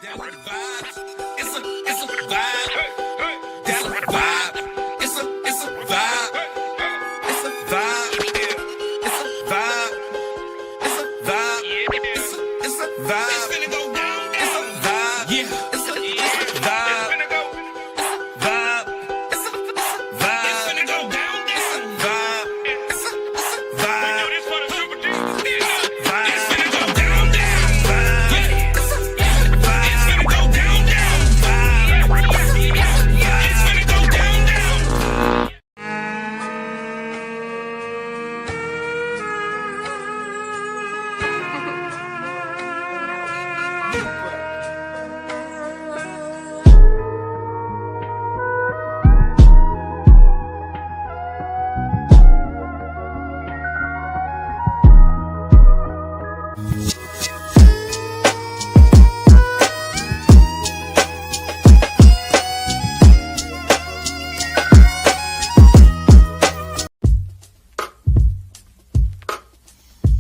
That's a vibe. It's a vibe. That's a vibe. It's a vibe. It's a vibe. It's a vibe. It's a vibe. It's a vibe. It's finna go down. It's a vibe. Yeah. It's a vibe. It's a vibe. It's a vibe. It's finna go down. It's a vibe. It's a vibe. We do this for the super duper. It's finna go down. It's a vibe. It's finna go down. It's finna go down.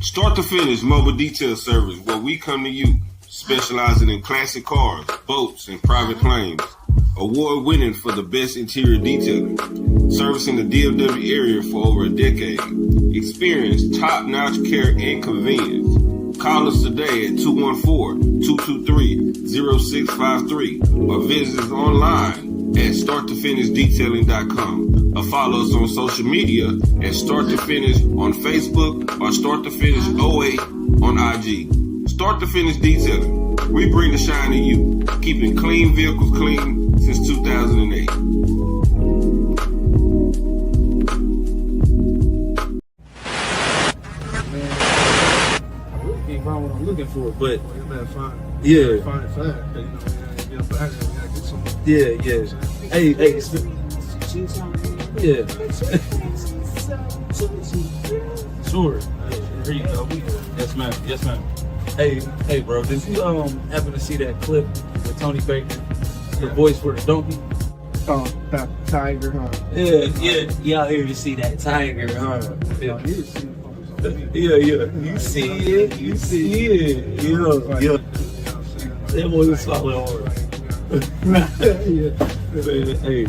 Start to Finish Mobile Detail Service, where we come to you, specializing in classic cars, boats, and private planes. Award-winning for the best interior detailing. Servicing the DFW area for over a decade. Experience top-notch care and convenience. Call us today at 214-223-0653 or visit us online at starttofinishdetailing.com or follow us on social media at Start to Finish on Facebook or Start to Finish 08 on IG. Start to Finish Detailing. We bring the shine to you, keeping clean vehicles clean since 2008. Can't find what I'm looking for, but Yeah. yeah. Hey, yeah. Sure. Here you go. Yes, ma'am. Yes, ma'am. Hey, bro. Did you happen to see that clip with Tony Baker, the voice for the donkey? Oh, that tiger, huh? Yeah. Y'all here to see that tiger, huh? Yeah. Yeah. You see it. Yeah. That boy is solid hard. Hey,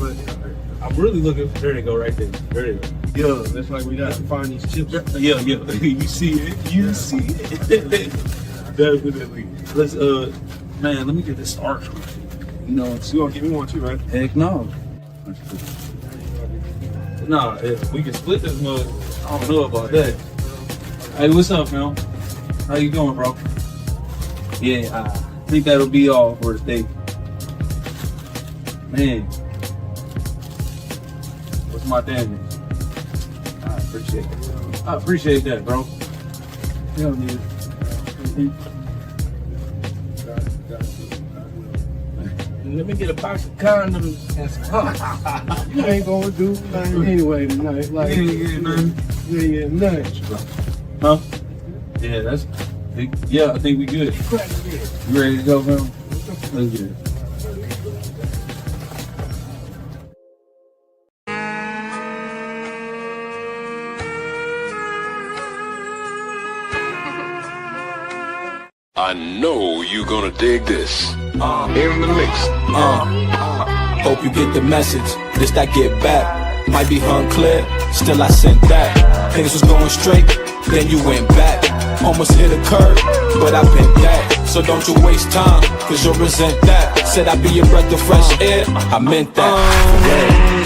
I'm really looking. There they go, right there. There they go. Yeah, that's like we got to find these chips. Yeah. You see it. Definitely. Let's man, let me get this started. You know, you gonna give me one too, right? Heck no. Nah, if we can split this mug, I don't know about that. Hey, what's up, man? How you doing, bro? Yeah, I think that'll be all for today. Man, what's my damage? I appreciate that, bro. Hell yeah. Let me get a box of condoms and some You ain't gonna do nothing anyway tonight. Like, You ain't getting nothing. You ain't getting nothing. Huh? Yeah, I think we good. You ready to go, man? Let's get it. I know you gonna dig this. In the mix. Hope you get the message. This that get back. Might be unclear, still I sent that. Things was going straight, then you went back. Almost hit a curve, but I bent that. So don't you waste time, cause you'll resent that. Said I'd be a breath of fresh air, I meant that.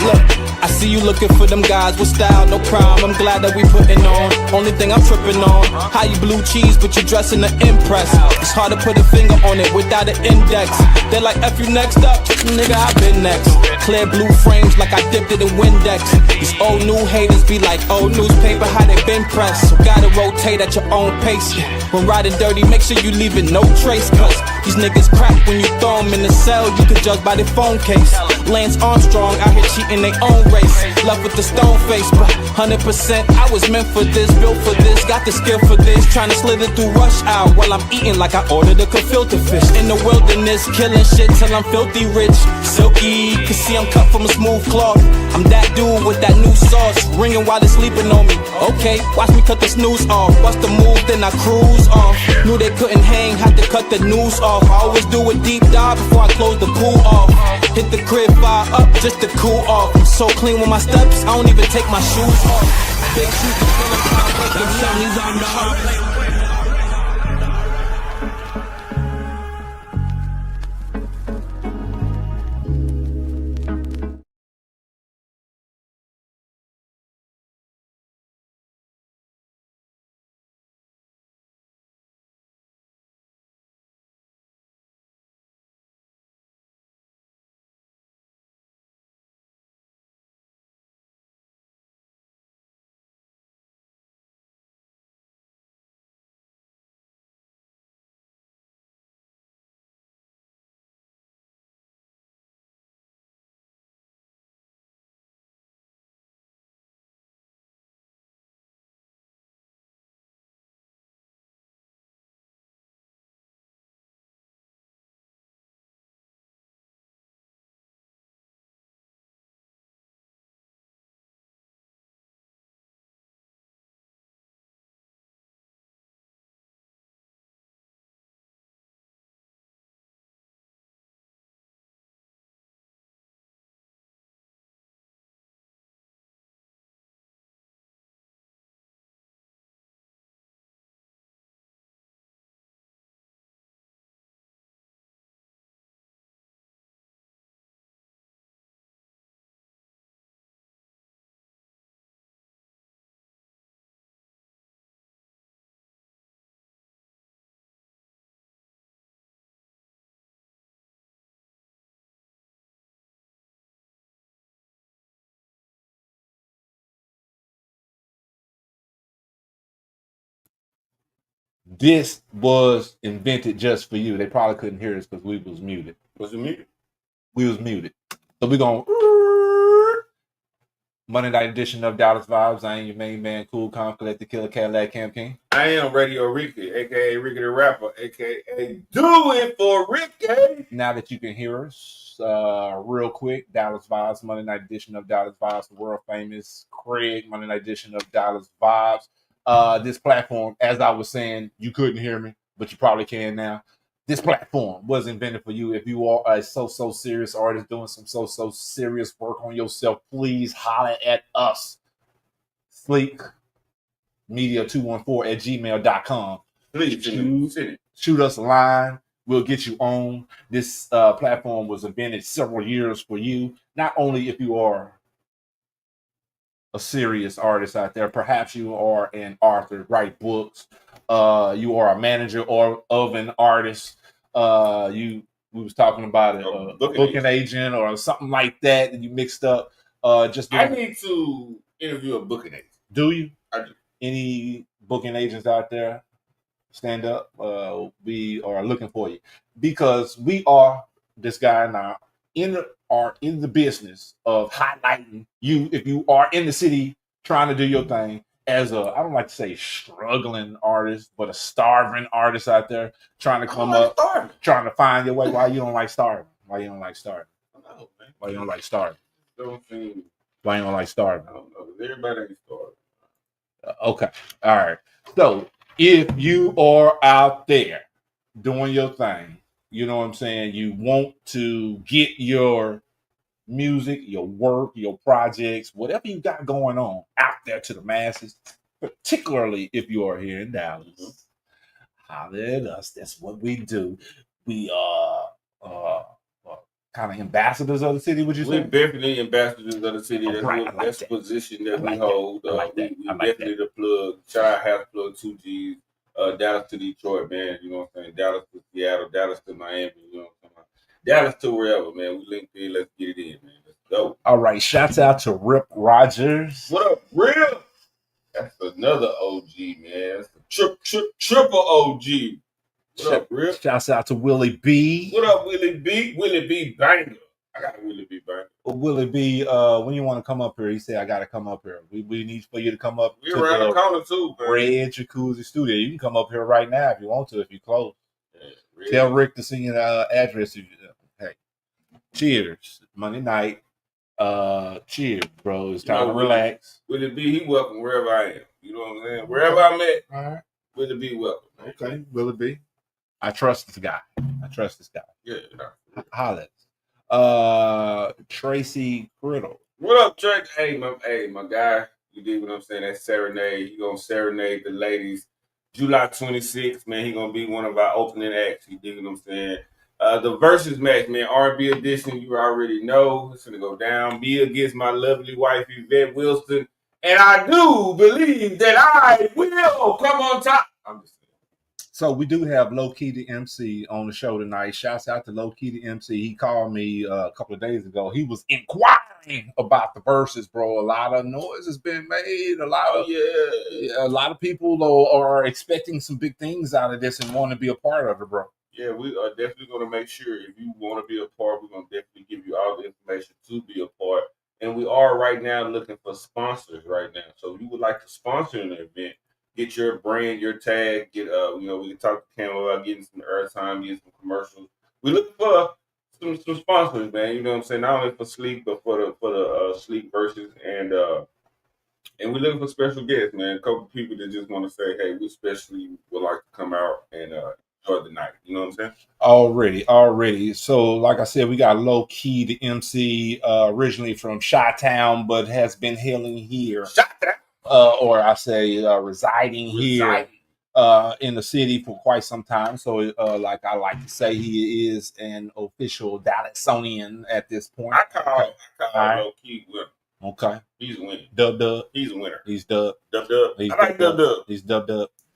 Look, I see you looking for them guys with style, no problem. I'm glad that we putting on. Only thing I'm tripping on, how you blue cheese but you dressing to impress. It's hard to put a finger on it without an index. They're like, F you next up, nigga, I been next. Clear blue frames like I dipped it in Windex. These old new haters be like old newspaper, how they been pressed. So gotta rotate at your own pace. When riding dirty, make sure you leaving no trace. Cause these niggas crack when you throw them in the cell. You can judge by their phone case. Lance Armstrong out here cheating their own race. Left with the stone face, but 100% I was meant for this, built for this, got the skill for this. Trying to slither through rush hour while I'm eating like I ordered a gefilte fish. In the wilderness, killing shit till I'm filthy rich. Silky, can see I'm cut from a smooth cloth. I'm that dude with that new sauce, ringing while they're sleeping on me. Okay, watch me cut the snooze off. Bust the move, then I cruise off. Knew they couldn't hang, had to cut the noose off. off. I always do a deep dive before I close the pool off. Hit the crib, fire up just to cool off. I'm so clean with my steps, I don't even take my shoes off. Big shoes, This was invented just for you. They probably couldn't hear us because we was muted. Was it muted? We was muted. So we're going Monday night edition of Dallas Vibes. I am your main man, Cool Calm Collector Killer Cadillac Cam King. I am Radio Ricky, aka Ricky the Rapper, aka Do It for Ricky. Now that you can hear us, real quick, Dallas Vibes, Monday night edition of Dallas Vibes, the world famous Craig, Monday night edition of Dallas Vibes. This platform, as I was saying, you couldn't hear me, but you probably can now. This platform was invented for you. If you are a so serious artist doing some so serious work on yourself, please holler at us. Sleek Media 214 at gmail.com. Please shoot us a line. We'll get you on. This platform was invented several years for you. Not only if you are a serious artist out there, perhaps you are an author, write books, you are a manager or of an artist, we was talking about a booking agent or something like that, and you mixed up. I need to interview a booking agent. Do you? I do. Any booking agents out there? Stand up. We are looking for you because we are, this guy and I, are in the business of highlighting you if you are in the city trying to do your thing as a, I don't like to say struggling artist, but a starving artist out there trying to come up, trying to find your way. Why you don't like starving? Why you don't like starving? Why you don't like starving? Why you don't like starving? I don't know. Everybody ain't starving. Okay. All right. So if you are out there doing your thing, you know what I'm saying, you want to get your music, your work, your projects, whatever you got going on out there to the masses, particularly if you are here in Dallas, holler at us. That's what we do. We are kind of ambassadors of the city, would you say? We're definitely ambassadors of the city. That's, right, that's the position that we hold. We definitely the plug. Child has plug 2Gs. Dallas to Detroit, man. You know what I'm saying? Dallas to Seattle, Dallas to Miami. You know what I'm saying? Dallas to wherever, man. We linked in. Let's get it in, man. Let's go. All right. Shouts out to Rip Rogers. What up, Rip? That's another OG, man. That's a triple OG. What up, Rip? Shouts out to Willie B. What up, Willie B? Willie B banger. I got a Willie B banger. Willie B, when you want to come up here, he said, I got to come up here. We need for you to come up. We're around the corner, too, man. Red Jacuzzi Studio. You can come up here right now if you want to, if you're close. Yeah, tell Rick to send you the address. Hey, cheers. Monday night. Cheers, bro. It's time to relax. Willie B, he welcome wherever I am. You know what I'm saying? Wherever I'm at, all right. Willie B welcome. Man. Okay, Willie B. I trust this guy. I trust this guy. Yeah. Holla. Tracy Criddle. What up, Trey? Hey, my guy. You dig what I'm saying? That serenade. He gonna serenade the ladies. July 26th, man. He gonna be one of our opening acts. You dig what I'm saying? The versus match, man. R&B edition. You already know it's gonna go down. Me against my lovely wife Yvette Wilson, and I do believe that I will come on top. I'm just saying. So we do have LO-KEE the MC on the show tonight. Shouts out to LO-KEE the MC. He called me a couple of days ago. He was inquiring about the verses, bro. A lot of noise has been made. A lot of people are expecting some big things out of this and want to be a part of it, bro. Yeah, we are definitely going to make sure if you want to be a part, we're going to definitely give you all the information to be a part. And we are right now looking for sponsors right now. So if you would like to sponsor an event, get your brand, your tag, get we can talk to Cam about getting some airtime, getting some commercials. We looking for some sponsors, man. You know what I'm saying? Not only for sleep, but for the sleep versus and we're looking for special guests, man. A couple people that just want to say, hey, we especially would like to come out and enjoy the night. You know what I'm saying? Already. So, like I said, we got LO-KEE the MC, originally from Chi-Town, but has been hailing here. Chi-Town. Or I say residing here in the city for quite some time. So like I like to say, he is an official Dallasonian at this point. I call LO-KEE winner. Okay. He's winning. Dub. He's a winner. He's Dub. Dub. He's I like Dub. He's Dub.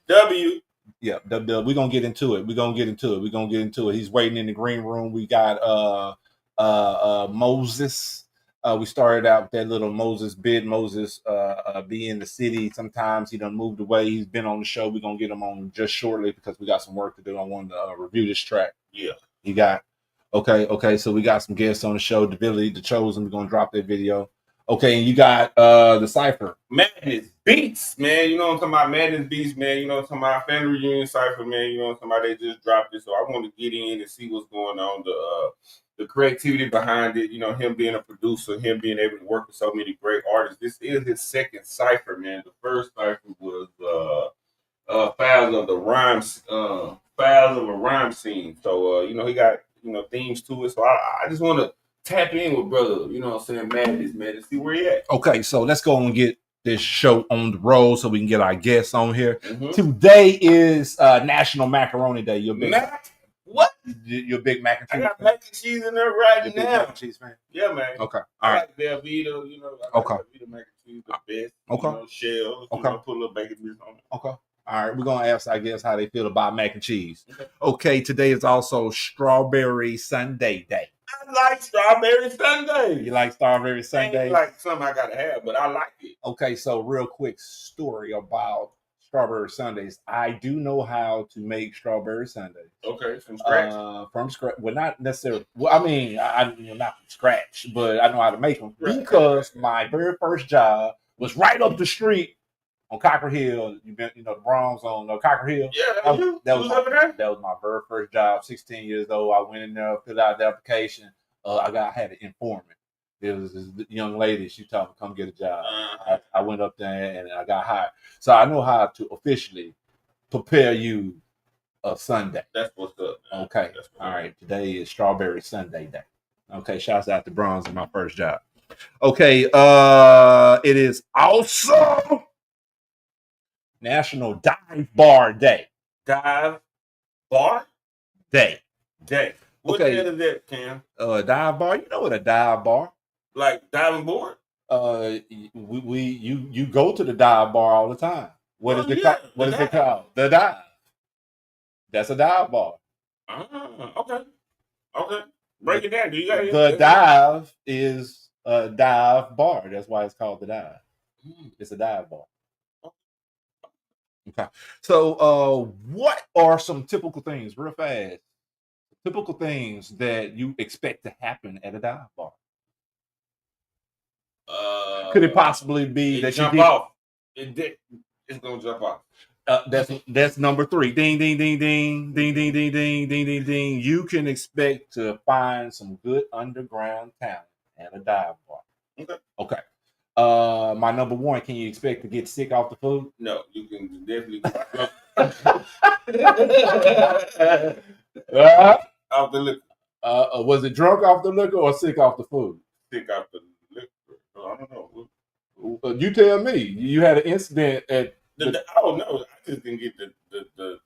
W. Yeah, Dub. We're gonna get into it. He's waiting in the green room. We got Moses. We started out with that little Moses bid. Moses be in the city. Sometimes he done moved away. He's been on the show. We're going to get him on just shortly because we got some work to do. I wanted to review this track. Yeah. You got, okay. So we got some guests on the show. DAVILLI, The Chosen. We're going to drop that video. Okay, and you got the Cypher. Madness Beats, man. You know what I'm talking about? Madness Beats, man. You know what I'm talking about? Family Reunion Cypher, man. You know what I'm talking about? They just dropped it. So I want to get in and see what's going on. The creativity behind it, you know, him being a producer, him being able to work with so many great artists. This is his second cypher, man. The first cypher was Files of a Rhyme Scene. So he got, themes to it. So I just want to tap in with brother, you know what I'm saying, Madness, man, and see where he at. Okay, so let's go and get this show on the road so we can get our guests on here. Mm-hmm. Today is National Macaroni Day. You're big. What? You're a big mac and cheese. I got mac and cheese in there right Big now. mac and cheese, man. Yeah, man. Okay. I like Velveeta, Okay. Velveeta mac and cheese, the best. Okay. Shells. Okay. Put a little bacon grease on it. Okay. All right. We're going to ask, I guess, how they feel about mac and cheese. Okay. Today is also Strawberry Sundae Day. I like Strawberry Sundae. You like Strawberry Sundae? Ain't like something I got to have, but I like it. Okay. So real quick story about Strawberry Sundays. I do know how to make strawberry sundaes. Okay, from scratch. From scratch. Well, not necessarily. Well, I mean, not from scratch, but I know how to make them because my very first job was right up the street on Cocker Hill. You've been, the Bronx on Cocker Hill. Yeah, that was my very first job. 16 years old. I went in there, filled out the application. I had an informant. There was this young lady. She told me, come get a job. I went up there and I got hired. So I know how to officially prepare you a sundae. That's what's up, man. Okay. All right. Today is Strawberry Sundae Day. Okay. Shouts out to Bronze in my first job. Okay. It is also National Dive Bar Day. Dive Bar Day. What the hell is that, Cam? Dive bar. You know what a dive bar? Like diving board? You go to the dive bar all the time. What is it called? The dive. That's a dive bar. Okay. Break it down. The dive is a dive bar. That's why it's called the dive. It's a dive bar. Okay. So what are some typical things, real fast? Typical things that you expect to happen at a dive bar? Could it possibly be that you jump off? It's gonna jump off. That's number 3. Ding, ding, ding, ding, ding, ding, ding, ding, ding, ding, ding. You can expect to find some good underground talent at a dive bar. Okay. Okay. My number one, can you expect to get sick off the food? No, you can definitely get drunk off the liquor. Was it drunk off the liquor or sick off the food? Sick off the liquor. I don't know. You tell me. You had an incident at. I don't know. I just didn't get the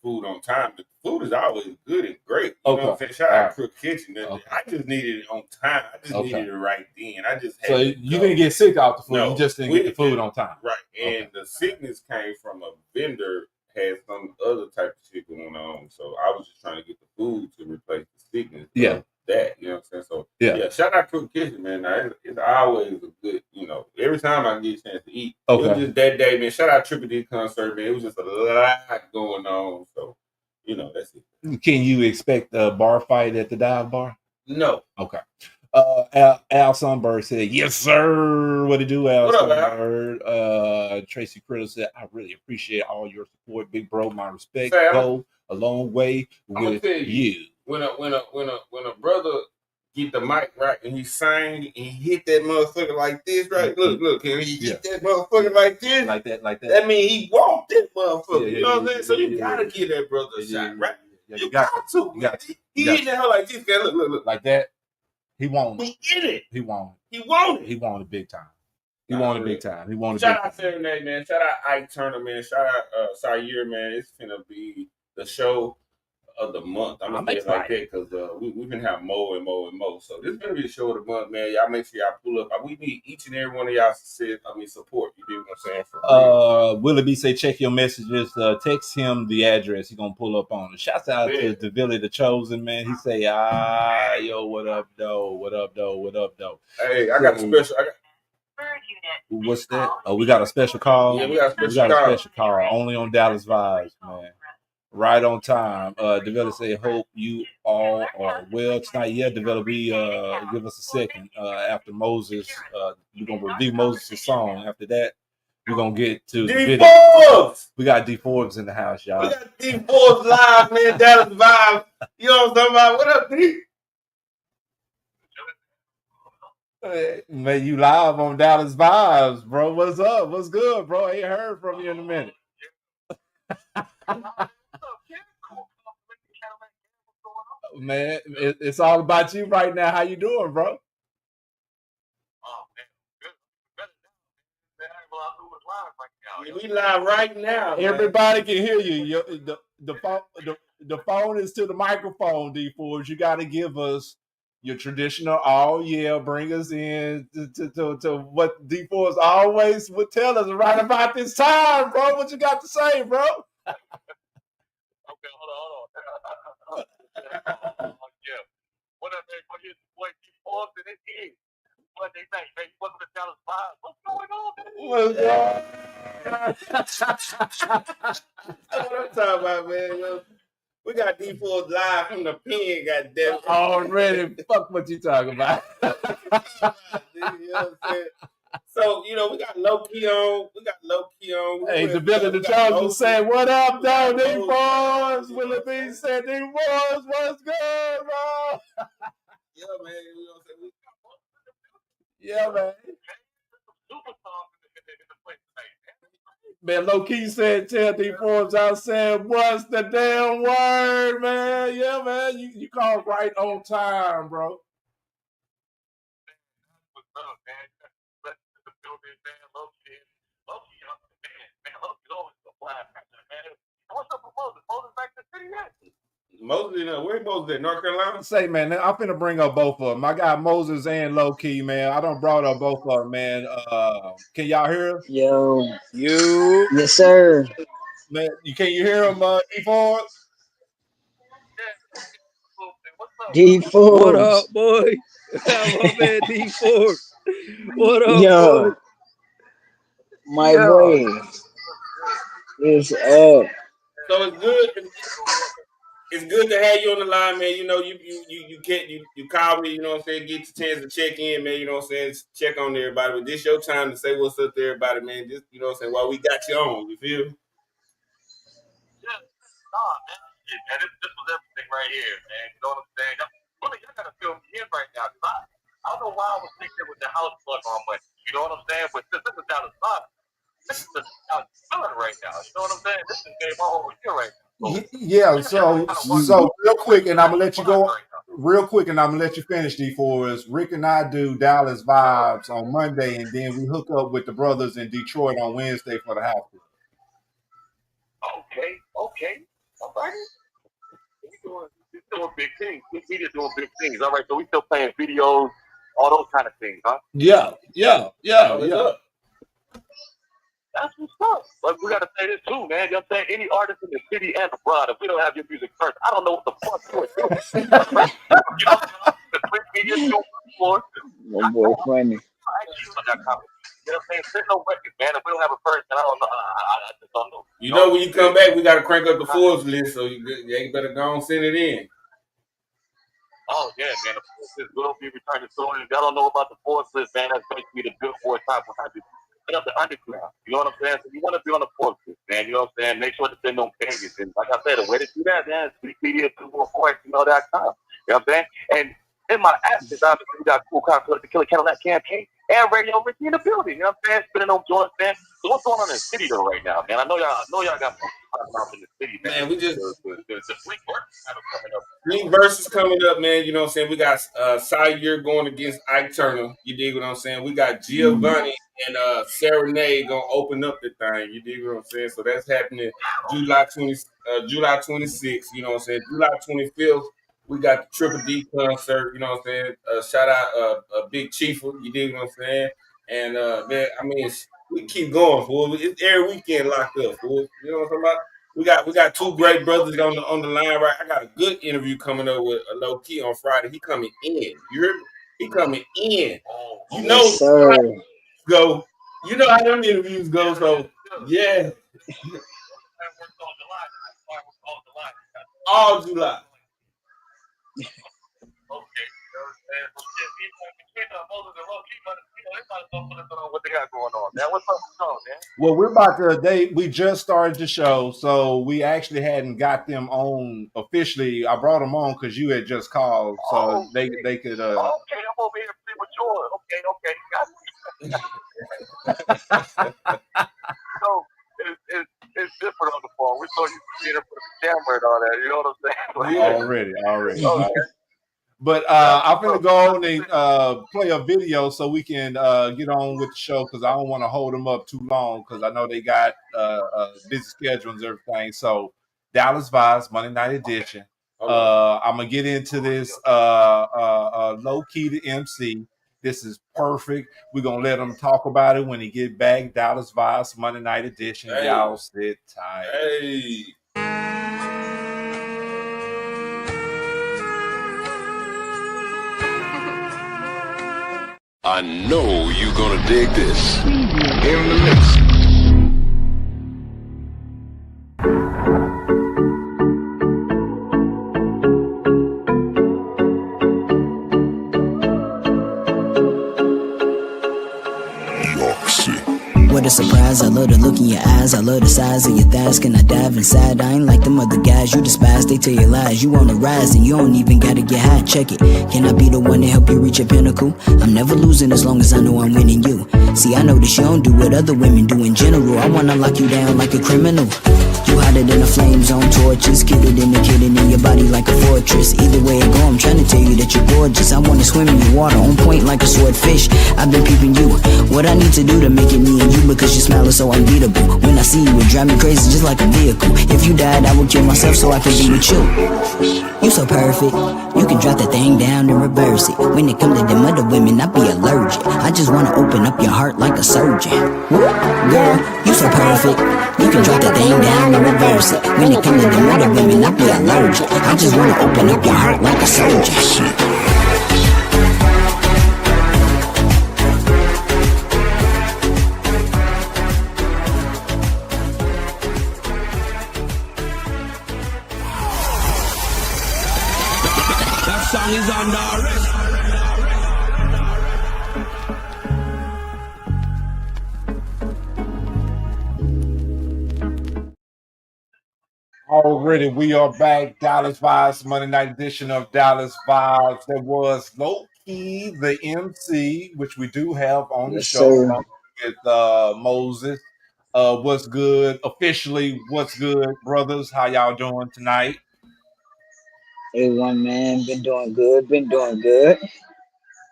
food on time. The food is always good and great. You know what I'm saying? Shout out Crook Kitchen. I just needed it on time. I just needed it right then. I just had so you didn't get sick off the food. No, you just didn't get the food on time. Right. And the sickness came from a vendor had some other type of shit going on. So I was just trying to get the food to replace the sickness. Yeah. That, you know what I'm saying? So yeah, shout out Crook Kitchen, man. Now, it's always a good, you know, every time I get a chance to eat. Okay. It was just that day, man. Shout out Triple D concert, man. It was just a lot going on. So, you know, that's it. Can you expect a bar fight at the dive bar? No. Okay. Al Sunbird said, yes, sir. What to do, Al Sunbird? Tracy Critter said, I really appreciate all your support, big bro. My respect go a long way with you. When a brother get the mic right and he sang and he hit that motherfucker like this, right? Look, and he hit that motherfucker like this, like that. That means he walked that motherfucker. You know what I'm saying? So you gotta give that brother a shot, right? You got to. He hitting that hell like this, guy. Look, like that. He won. We in it. He won. He won it. He won it big time. He won it big time. He won it. Shout out Serenade, man. Shout out Ike Turner, man. Shout out Sayer, man. It's gonna be the show of the month. I'm gonna say it like that because we've been having Mo and Mo. So this is gonna be the show of the month, man. Y'all make sure y'all pull up. We need each and every one of y'all support. You do what I'm saying? Willie B say check your messages. Text him the address. He gonna pull up on it. Shouts out to DAVILLI the Chosen, man. He say, yo, what up, though? Hey, I got a special. What's that? Oh, we got a special call. Yeah, we got a special call. Only on Dallas Vibes, man. Right on time. DAVILLI say, hope you all are well tonight. Yeah, DAVILLI, give us a second. After Moses, we're going to review Moses' song. After that, we're going to get to the video. Forbes! We got D Forbes in the house, y'all. We got D Forbes live, man. Dallas Vibes. You know what I'm talking about? What up, D? Man, you live on Dallas Vibes, bro. What's up? What's good, bro? Ain't heard from you in a minute. Man, it's all about you right now. How you doing, bro? We live right now. Everybody can hear you. The phone is to the microphone, D Forbes. You got to give us your traditional, bring us in to what D Forbes always would tell us right about this time, bro. What you got to say, bro? Okay, hold on. Yeah. What up, man? Here's the boy D Forbes, and it is Monday night, man. Welcome to Dallas Vibes. What's going on, man? What's what I'm talking about, man. We got D Forbes live from the pen, goddamn. Already, fuck what you talking about. You know what I'm saying? So, you know, we got low-key on. Hey, DAVILLI the Chosen said, what up, though, D Forbes? Willie B said, D Forbes, what's good, bro? Yeah, man. You know what I'm saying? Yeah, man. Man, low-key said, tell D Forbes I said, what's the damn word, man? Yeah, man, you called right on time, bro. What's up, man? The building, man. Low-key, man. Low-key's always a fly, man. What's up with Moses? Moses back to the city yet? Moses, where Moses at? North Carolina? Say, man, I'm finna bring up both of them. I got Moses and low-key, man. I done brought up both of them, man. Can y'all hear us? Yo. You? Yes, sir. Man, can you hear him, D Forbes? D Forbes. What up, boy? My man D Forbes. What up, yo, boy? my boy is up. So it's good. It's good to have you on the line, man. You know, you call me, you know what I'm saying, get the chance to check in, man, you know what I'm saying, check on everybody. But this your time to say what's up to everybody, man. Just, you know what I'm saying, while we got you on, you feel? Yeah, nah, man. Yeah, this was everything right here, man. You know what I'm saying? Really, y'all gotta feel me in right now. I don't know why I was thinking with the house plug on, but you You know what I'm saying? But this is down the spot. This is out feeling right now. You know what I'm saying? This is game all over here right now. Yeah, so real quick, and I'm gonna let you go. Real quick, and I'm gonna let you finish. D4 Rick and I do Dallas Vibes on Monday, and then we hook up with the brothers in Detroit on Wednesday for the house. Okay, all right. We're doing big things. We're doing big things. All right, so we still playing videos, all those kind of things, huh? Yeah. That's what's up. But we gotta say this too, man. You know what I'm saying? Any artist in the city and abroad, if we don't have your music first, I don't know what the fuck you're doing. You know what I'm saying? The quick media show for My boy funny. You know what I'm saying? There's no record, man. If we don't have it first, then I don't know. I just don't know. You know, when you come back, we got to crank up the Forbes list, so you better go and send it in. Oh, yeah, man. The Forbes list will be returning soon. If y'all don't know about the Forbes list, man, that's basically the Billboard Top 100 of the underground. You know what I'm saying? So you want to be on the Forbes list, man. You know what I'm saying? Make sure to send them pages. And like I said, the way to do that, man, is media214, you know that time. You know what I'm saying? And in my absence, obviously, we got Cool Concord, the Killer Cadillac campaign, and Radio Ricky in the building. You know what I'm saying? Spinning on joints, man. So what's going on in the city though right now, man? I know y'all got in the city, man. Man, we just the Fleet versus coming up. Fleet versus coming up, man. You know what I'm saying? We got Sire going against Ike Turner. You dig what I'm saying? We got Giovanni and Serenade gonna open up the thing. You dig what I'm saying? So that's happening July 26th. You know what I'm saying? July 25th. We got the Triple D concert, you know what I'm saying? Shout out Big Chiefer, you dig what I'm saying? And man, I mean, we keep going, fool. It's every weekend locked up, fool. You know what I'm talking about? We got two great brothers on the line, right? I got a good interview coming up with LO-KEE on Friday. He coming in. You heard me? He coming in. You know, go. You know how them interviews go. So yeah, all July. What they got going on, man? What's up, man? Well, we just started the show, so we actually hadn't got them on officially. I brought them on because you had just called, so they could. Okay, I'm over here premature. Okay, so it's different on the phone. We're so used to seeing her put a camera and all that. You know what I'm saying? Already. Okay. But I'm going to go on and play a video so we can get on with the show because I don't want to hold them up too long because I know they got busy schedules and everything. So Dallas Vibes, Monday Night Edition. I'm going to get into this low-key to MC. This is perfect. We're going to let him talk about it when he get back. Dallas Vibes, Monday Night Edition. Hey. Y'all sit tight. Hey. I know you're gonna dig this. In the mix. What a surprise, I love the look in your eyes, I love the size of your thighs. Can I dive inside? I ain't like them other guys you despise, they tell you lies. You on the rise and you don't even gotta get high, check it. Can I be the one to help you reach your pinnacle? I'm never losing as long as I know I'm winning you. See, I know that you don't do what other women do in general. I wanna lock you down like a criminal. You hotter than the flames on torches, cuter than the kitten in your body like a fortress. Either way I go, I'm trying to tell you that you're gorgeous. I wanna swim in your water, on point like a swordfish. I've been peeping you, what I need to do to make it me and you, because your smile is so unbeatable. When I see you, it drive me crazy just like a vehicle. If you died, I would kill myself so I could be with you. You so perfect, you can drop that thing down and reverse it. When it comes to them other women, I be allergic. I just wanna open up your heart like a surgeon. Girl, you so perfect, you can drop that thing down and reverse it. When it comes to them other women, I be allergic. I just wanna open up your heart like a surgeon. Is under arrest. Already, we are back. Dallas Vibes, Monday Night Edition of Dallas Vibes. There was Low-Key, the MC, which we do have on the Yes, show, sir. along with Moses. What's good? Officially, what's good, brothers? How y'all doing tonight? Everyone, man, been doing good. Been doing good.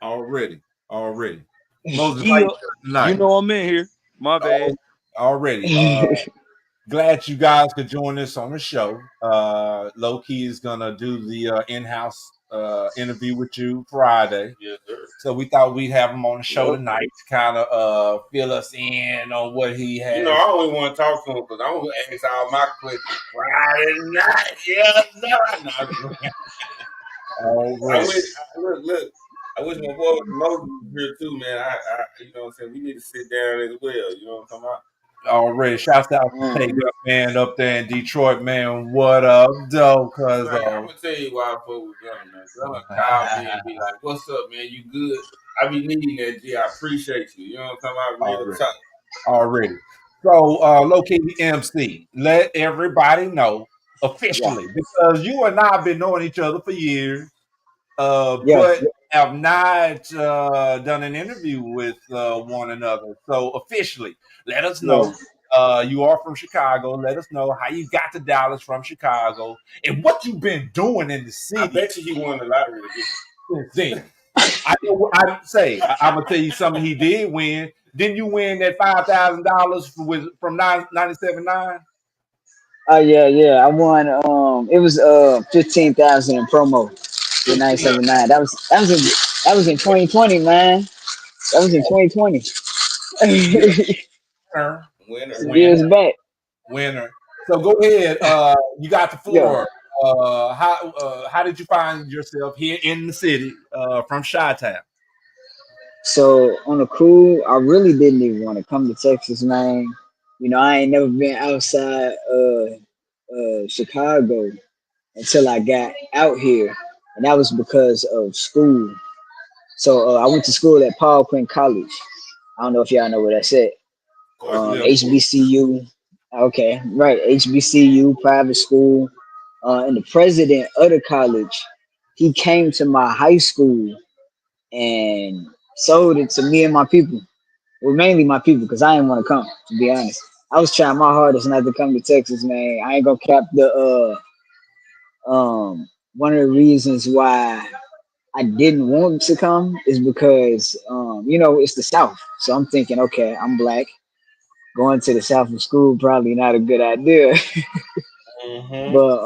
Already. Moses, how Yeah, you doing you tonight? know I'm in here. My bad. Already. Glad you guys could join us on the show. Low-Key is gonna do the in-house interview with you Friday. Yes, sir. So we thought we'd have him on the show Yep. tonight to kind of fill us in on what he has. You know, I only want to talk to him because I want to ask all my questions Friday night. Yes, sir. Look. I wish my boy Moses was here too, man. You know what I'm saying? We need to sit down as well. You know what I'm talking about? Already, shouts out to Take Up Man up there in Detroit, man. What up, though? Cause I'm gonna tell you why I fuck with Gunner, man. Gunner call me and be like, "What's up, man? You good?" I be needing that. G. I appreciate you. You know what I'm talking about? Real talk. already. So, Low-Key MC, let everybody know officially because you and I have been knowing each other for years, but have not done an interview with one another. So, officially, let us know. You are from Chicago. Let us know how you got to Dallas from Chicago and what you've been doing in the city. I bet you he won the lottery again. Then I'm gonna tell you something he did win. Didn't you win that $5,000 from 97.9? Yeah. I won. It was 15,000 in promo with 979. That was in 2020, man. That was in 2020. Some years back. Winner. So go ahead. You got the floor. How did you find yourself here in the city from Chi-Town? So on the cool, I really didn't even want to come to Texas, man. You know, I ain't never been outside Chicago until I got out here, and that was because of school. So I went to school at Paul Quinn College. I don't know if y'all know where that's at. HBCU. Okay, right. HBCU, private school. And the president of the college, he came to my high school and sold it to me and my people. Well, mainly my people, because I didn't want to come, to be honest. I was trying my hardest not to come to Texas, man. I ain't gonna cap the one of the reasons why I didn't want to come is because you know, it's the South. So I'm thinking, okay, I'm black. Going to the South of school probably not a good idea. But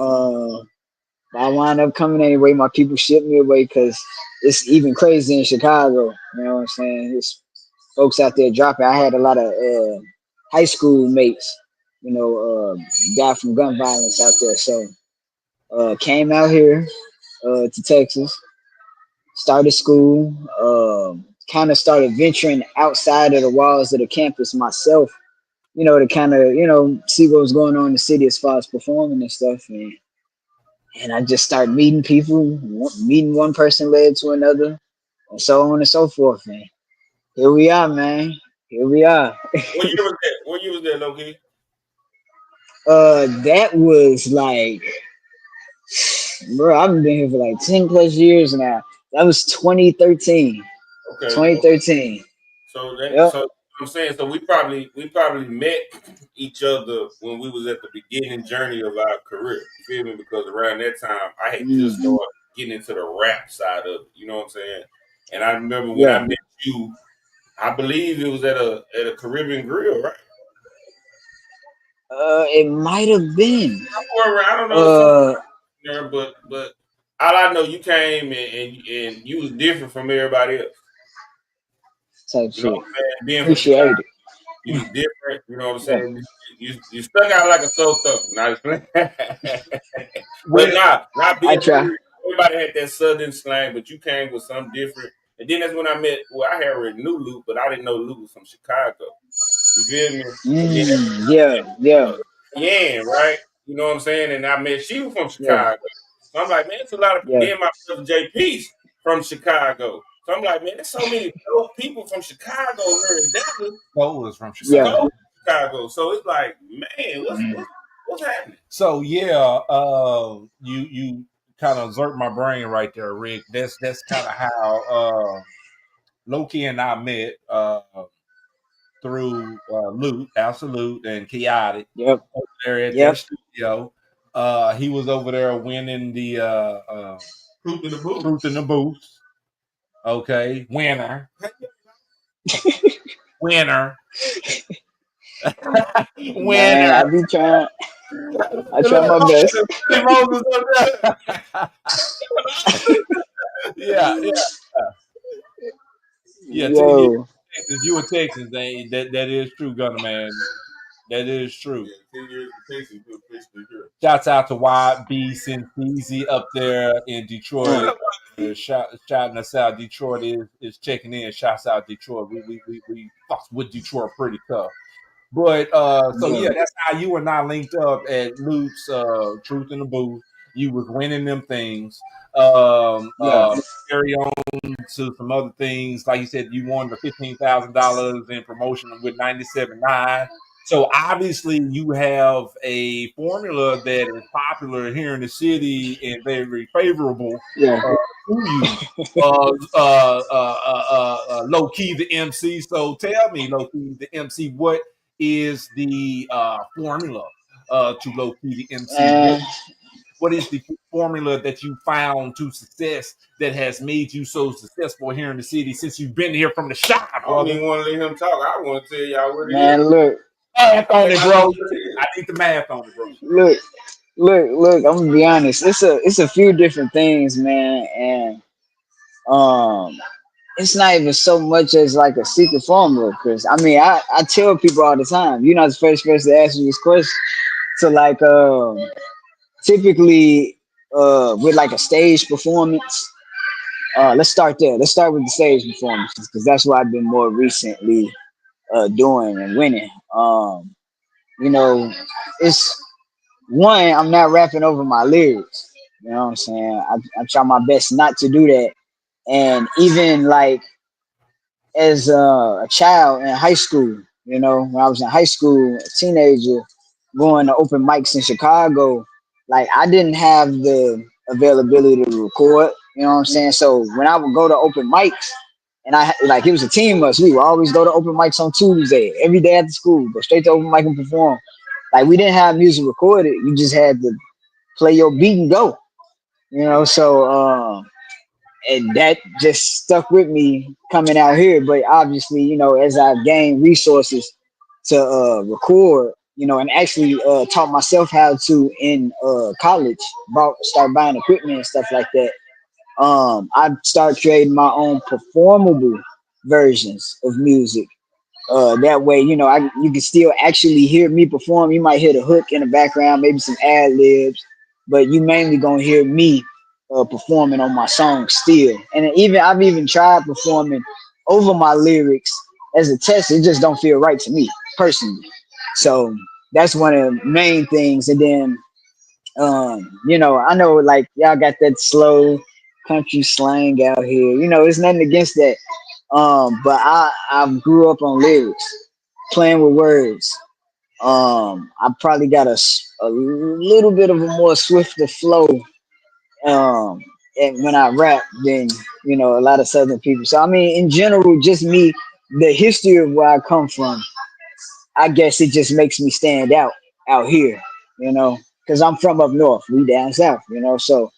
I wound up coming anyway. My people shipped me away because it's even crazy in Chicago. You know what I'm saying? It's folks out there dropping. I had a lot of high school mates, you know, died from gun violence out there. So came out here to Texas, started school, kind of started venturing outside of the walls of the campus myself, you know, to kind of, you know, see what was going on in the city as far as performing and stuff. And I just started meeting people, meeting one person led to another, and so on and so forth, man. Here we are, man. Here we are. What year was that? What year was that, Low-Key? That was like, bro, I've been here for like 10 plus years now. That was 2013. Okay. 2013. So Yep. so I'm saying, so we probably met each other when we was at the beginning journey of our career. You feel me? Because around that time, I had just started getting into the rap side of it. You know what I'm saying? And I remember when I met you, I believe it was at a Caribbean Grill, right? It might have been. I don't know. There, but all I know, you came and you was different from everybody else. Type You know shit. what I'm saying? Being from Appreciate Chicago, it. you was different. You know what I'm saying? You stuck out like a sore thumb. Not just playing. But not I being try. everybody had that southern slang, but you came with something different. And then that's when I met. Well, I had already knew Luke, but I didn't know Luke was from Chicago. You feel me? Yeah, right. You know what I'm saying? And I met she was from Chicago. So I'm like, man, it's a lot of then my brother JP's from Chicago. So I'm like, man, there's so many dope people from Chicago here in Dallas. Cole was from Chicago. So it's like, man, what's happening? So yeah, you kind of exert my brain right there, Rick. That's kind of how LO-KEE and I met through Luke, Absolute, and Chaotic Yep. over there at their Yep. studio. He was over there winning the Truth in the Booth. Okay, winner. Winner. Man, I be trying. I try my best. Yeah. Yeah, 10 years Yo. Texas. You were Texas. That is true, Gunner Man. That is true. 10 years in Texas, we're basically here. Shouts out to YB Sinteezy up there in Detroit. Shouting us out. Detroit is checking in. Shouts out Detroit. We fucks with Detroit pretty tough. But so yeah, that's how you and I linked up at Luke's Truth in the Booth. You was winning them things. Carry on to some other things. Like you said, you won the $15,000 in promotion with 97.9. So obviously you have a formula that is popular here in the city and very favorable to you. LO-KEE the MC. So tell me, LO-KEE the MC, what is the formula to LO-KEE the MC? What is the formula that you found to success that has made you so successful here in the city since you've been here from the shop? I don't even want to let him talk. I want to tell y'all what it Man, is. look. Math on it, bro. I need the math on it, bro. Look. I'm gonna be honest. It's a few different things, man, and it's not even so much as like a secret formula. Because I mean, I tell people all the time, you're not the first person to ask me this question. So like, typically, with like a stage performance. Let's start there. Let's start with the stage performances because that's what I've been more recently doing and winning. You know, it's one, I'm not rapping over my lyrics. You know what I'm saying? I try my best not to do that. And even like as a child in high school, you know, when I was in high school, a teenager, going to open mics in Chicago, like I didn't have the availability to record. You know what I'm saying? So when I would go to open mics, and it was a team of us. We would always go to open mics on Tuesday, every day after school, go straight to open mic and perform. Like we didn't have music recorded. You just had to play your beat and go. You know, so and that just stuck with me coming out here. But obviously, you know, as I gained resources to record, you know, and actually taught myself how to in college, start buying equipment and stuff like that. I started creating my own performable versions of music. That way, you know, you can still actually hear me perform. You might hear the hook in the background, maybe some ad libs, but you mainly gonna hear me performing on my song still. And I've even tried performing over my lyrics as a test. It just don't feel right to me personally. So that's one of the main things. And then, you know, I know like y'all got that slow country slang out here. You know, it's nothing against that. But I grew up on lyrics, playing with words. I probably got a little bit of a more swifter flow. And when I rap than, you know, a lot of Southern people. So I mean, in general, just me, the history of where I come from, I guess it just makes me stand out here, you know, because I'm from up north, we down south, you know. So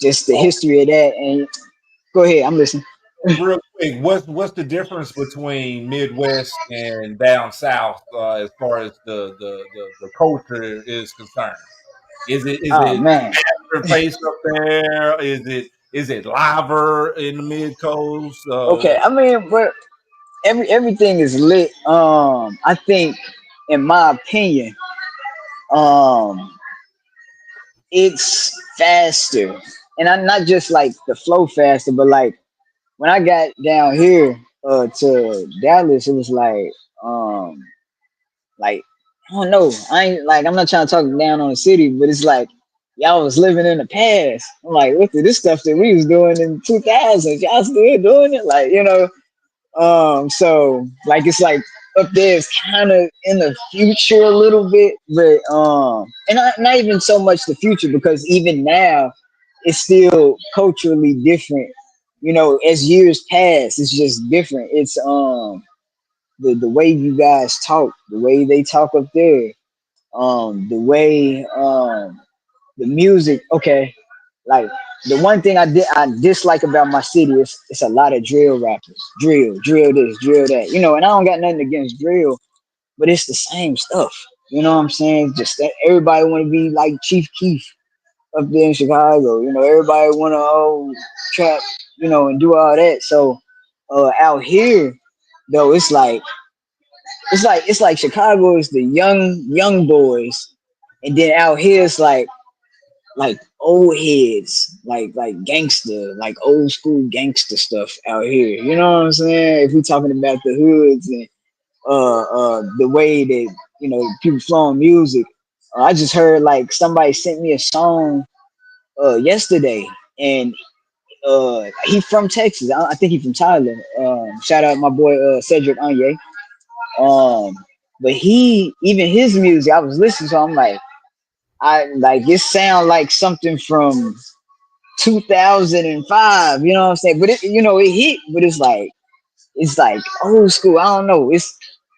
just the history of that. And go ahead, I'm listening. Real quick, what's the difference between Midwest and down south as far as the culture is concerned? Is it man, faster pace up there? Is it liver in the mid coast? Okay, I mean, but everything is lit. I think, in my opinion, it's faster, and I'm not just like the flow faster, but like when I got down here to Dallas, it was like I don't know. I'm not trying to talk down on the city, but it's like y'all was living in the past. I'm like, look at this stuff that we was doing in 2000s. Y'all still doing it, like, you know. So like it's like up there is kind of in the future a little bit, but and not even so much the future because even now it's still culturally different. You know, as years pass, it's just different. It's the way you guys talk, the way they talk up there, the way the music. Okay, like the one thing I dislike about my city is it's a lot of drill rappers, drill this, drill that. You know, and I don't got nothing against drill, but it's the same stuff. You know what I'm saying? Just that everybody want to be like Chief Keef up there in Chicago. You know, everybody want to trap, you know, and do all that. So out here, though, it's like Chicago is the young boys, and then out here it's like old heads, like gangster, like old school gangster stuff out here. You know what I'm saying? If we're talking about the hoods and the way that people flowing music. I just heard like somebody sent me a song yesterday, and he from Texas. I think he from Thailand. Shout out my boy Cedric Anye. Um, but even his music, I was listening to. I'm like, I like it sound like something from 2005. You know what I'm saying? But it hit. But it's like old school. I don't know.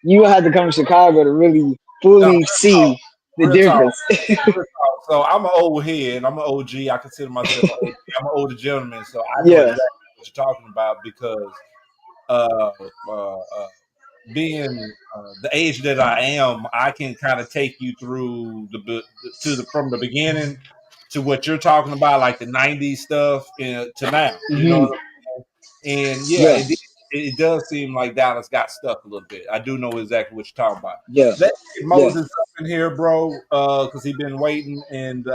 You have to come to Chicago to really No, fully see the real talk. difference. Real talk. So I'm an old head. I'm an OG. I consider myself an OG. I'm an older gentleman, so I know Yeah. exactly what you're talking about because uh, being the age that I am, I can kind of take you through from the beginning to what you're talking about, like the '90s stuff, to now. You know Hmm. what I'm saying? And yeah, Yeah. it does seem like Dallas got stuck a little bit. I do know exactly what you're talking about. Yeah. Let's get Yeah. Moses up in here, bro, because he's been waiting. And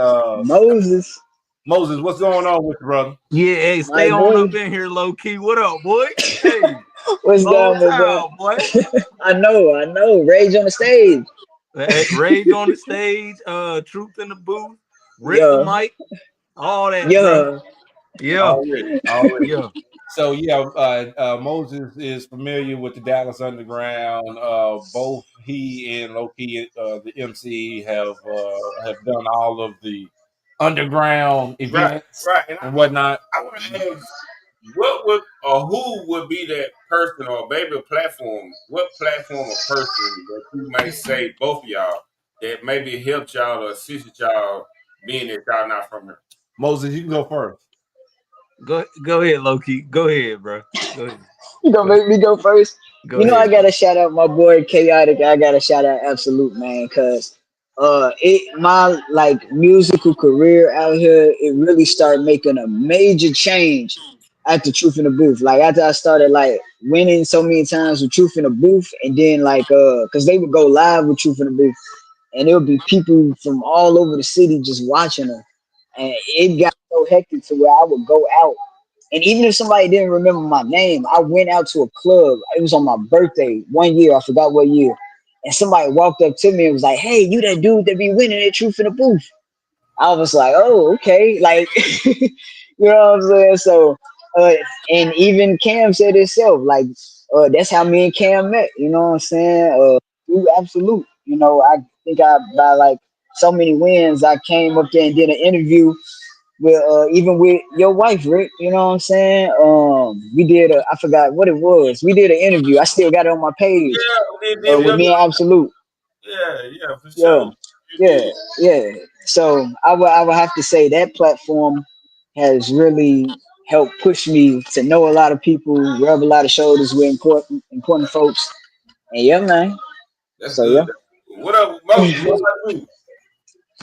Moses, Moses, what's going on with you, brother? Yeah, hey, my stay on boy. up in here, low key. What up, boy? Hey, What's long down, my boy? time, boy. I know. Rage on the stage. Hey, Rage on the stage, Truth in the booth, Rip the Yeah. mic, all that, bro. Yeah. Yeah, Already. yeah. So yeah, Moses is familiar with the Dallas Underground. Both he and LO-KEE, the MC, have done all of the underground events Right. and whatnot. I want to ask, what would or who would be that person or maybe a platform? What platform or person that you may say both of y'all that maybe helped y'all or assisted y'all being that y'all not from here? Moses, you can go first. Go ahead, low-key. Go ahead, bro. Go ahead. You gonna make me go first? Go You know, I ahead. gotta shout out my boy Chaotic. I gotta shout out Absolute, man, cause my like musical career out here, it really started making a major change after Truth in the Booth. Like after I started like winning so many times with Truth in the Booth, and then like cause they would go live with Truth in the Booth, and there would be people from all over the city just watching them, and it got so hectic to where I would go out. And even if somebody didn't remember my name, I went out to a club. It was on my birthday one year. I forgot what year. And somebody walked up to me and was like, "Hey, you that dude that be winning at Truth in the Booth?" I was like, "Oh, okay." Like, you know what I'm saying? So, uh, and even Cam said himself, like, that's how me and Cam met. You know what I'm saying? Through Absolute. You know, I think by like so many wins, I came up there and did an interview with even with your wife, Rick. You know what I'm saying? We did I forgot what it was. We did an interview. I still got it on my page Yeah, did with me and Absolute. yeah, for Yeah, sure. You yeah, did. yeah. So I would have to say that platform has really helped push me to know a lot of people, rub a lot of shoulders with important folks. And yeah, man. That's So good. yeah. What up, Moses? What about you?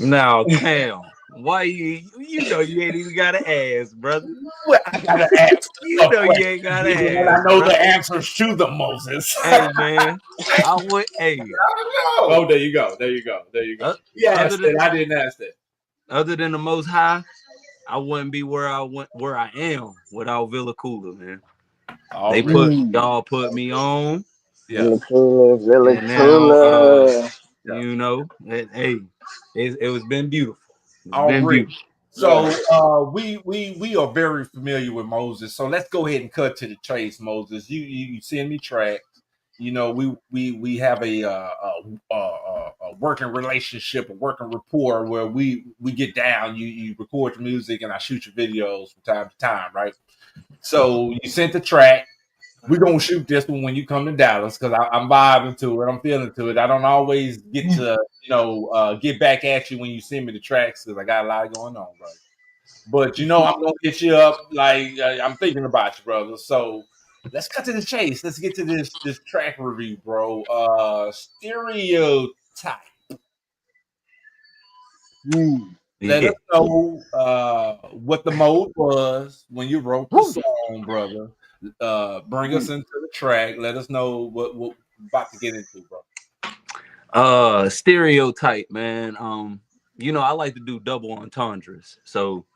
Now, Cam, why you know you ain't even got to ask, brother. Well, I gotta ask You a know you question, ain't got to even when I ask, know bro. the answers to them, Moses. Hey, man, I would. Hey, I don't know. Oh, there you go. He other asked than it. I didn't ask it. the Most High, I wouldn't be where I am without Villa Cooler, man. They Already. Mm, y'all put me on, Yeah. really and now cooler. Yeah. hey, it was been beautiful. It's been Already. beautiful. Yeah. So we are very familiar with Moses. So let's go ahead and cut to the chase, Moses. You send me tracks. you know, we have a working relationship, a working rapport where we get down. You record your music and I shoot your videos from time to time, right? So you sent the track. We're gonna shoot this one when you come to Dallas because I'm vibing to it. I'm feeling to it. I don't always get to get back at you when you send me the tracks because I got a lot going on, right? But you know, I'm gonna hit you up. Like I'm thinking about you, brother. So let's cut to the chase. Let's get to this track review, bro. Stereotype. Let us know what the mode was when you wrote the song, brother. Bring us into the track. Let us know what we're about to get into, bro. Stereotype, man. You know, I like to do double entendres. So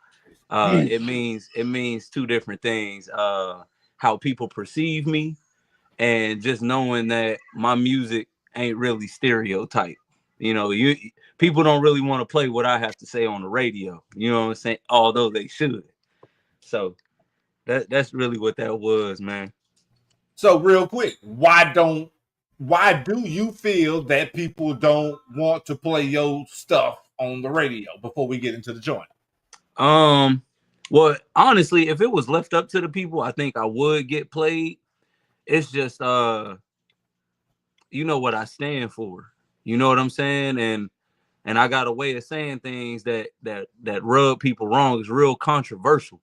it means two different things. How people perceive me, and just knowing that my music ain't really stereotype. You know, people don't really want to play what I have to say on the radio. You know what I'm saying? Although they should. So that's really what that was, man. So real quick, why do you feel that people don't want to play your stuff on the radio before we get into the joint? Well, honestly, if it was left up to the people, I think I would get played. It's just you know what I stand for. You know what I'm saying? And I got a way of saying things that rub people wrong. It's real controversial.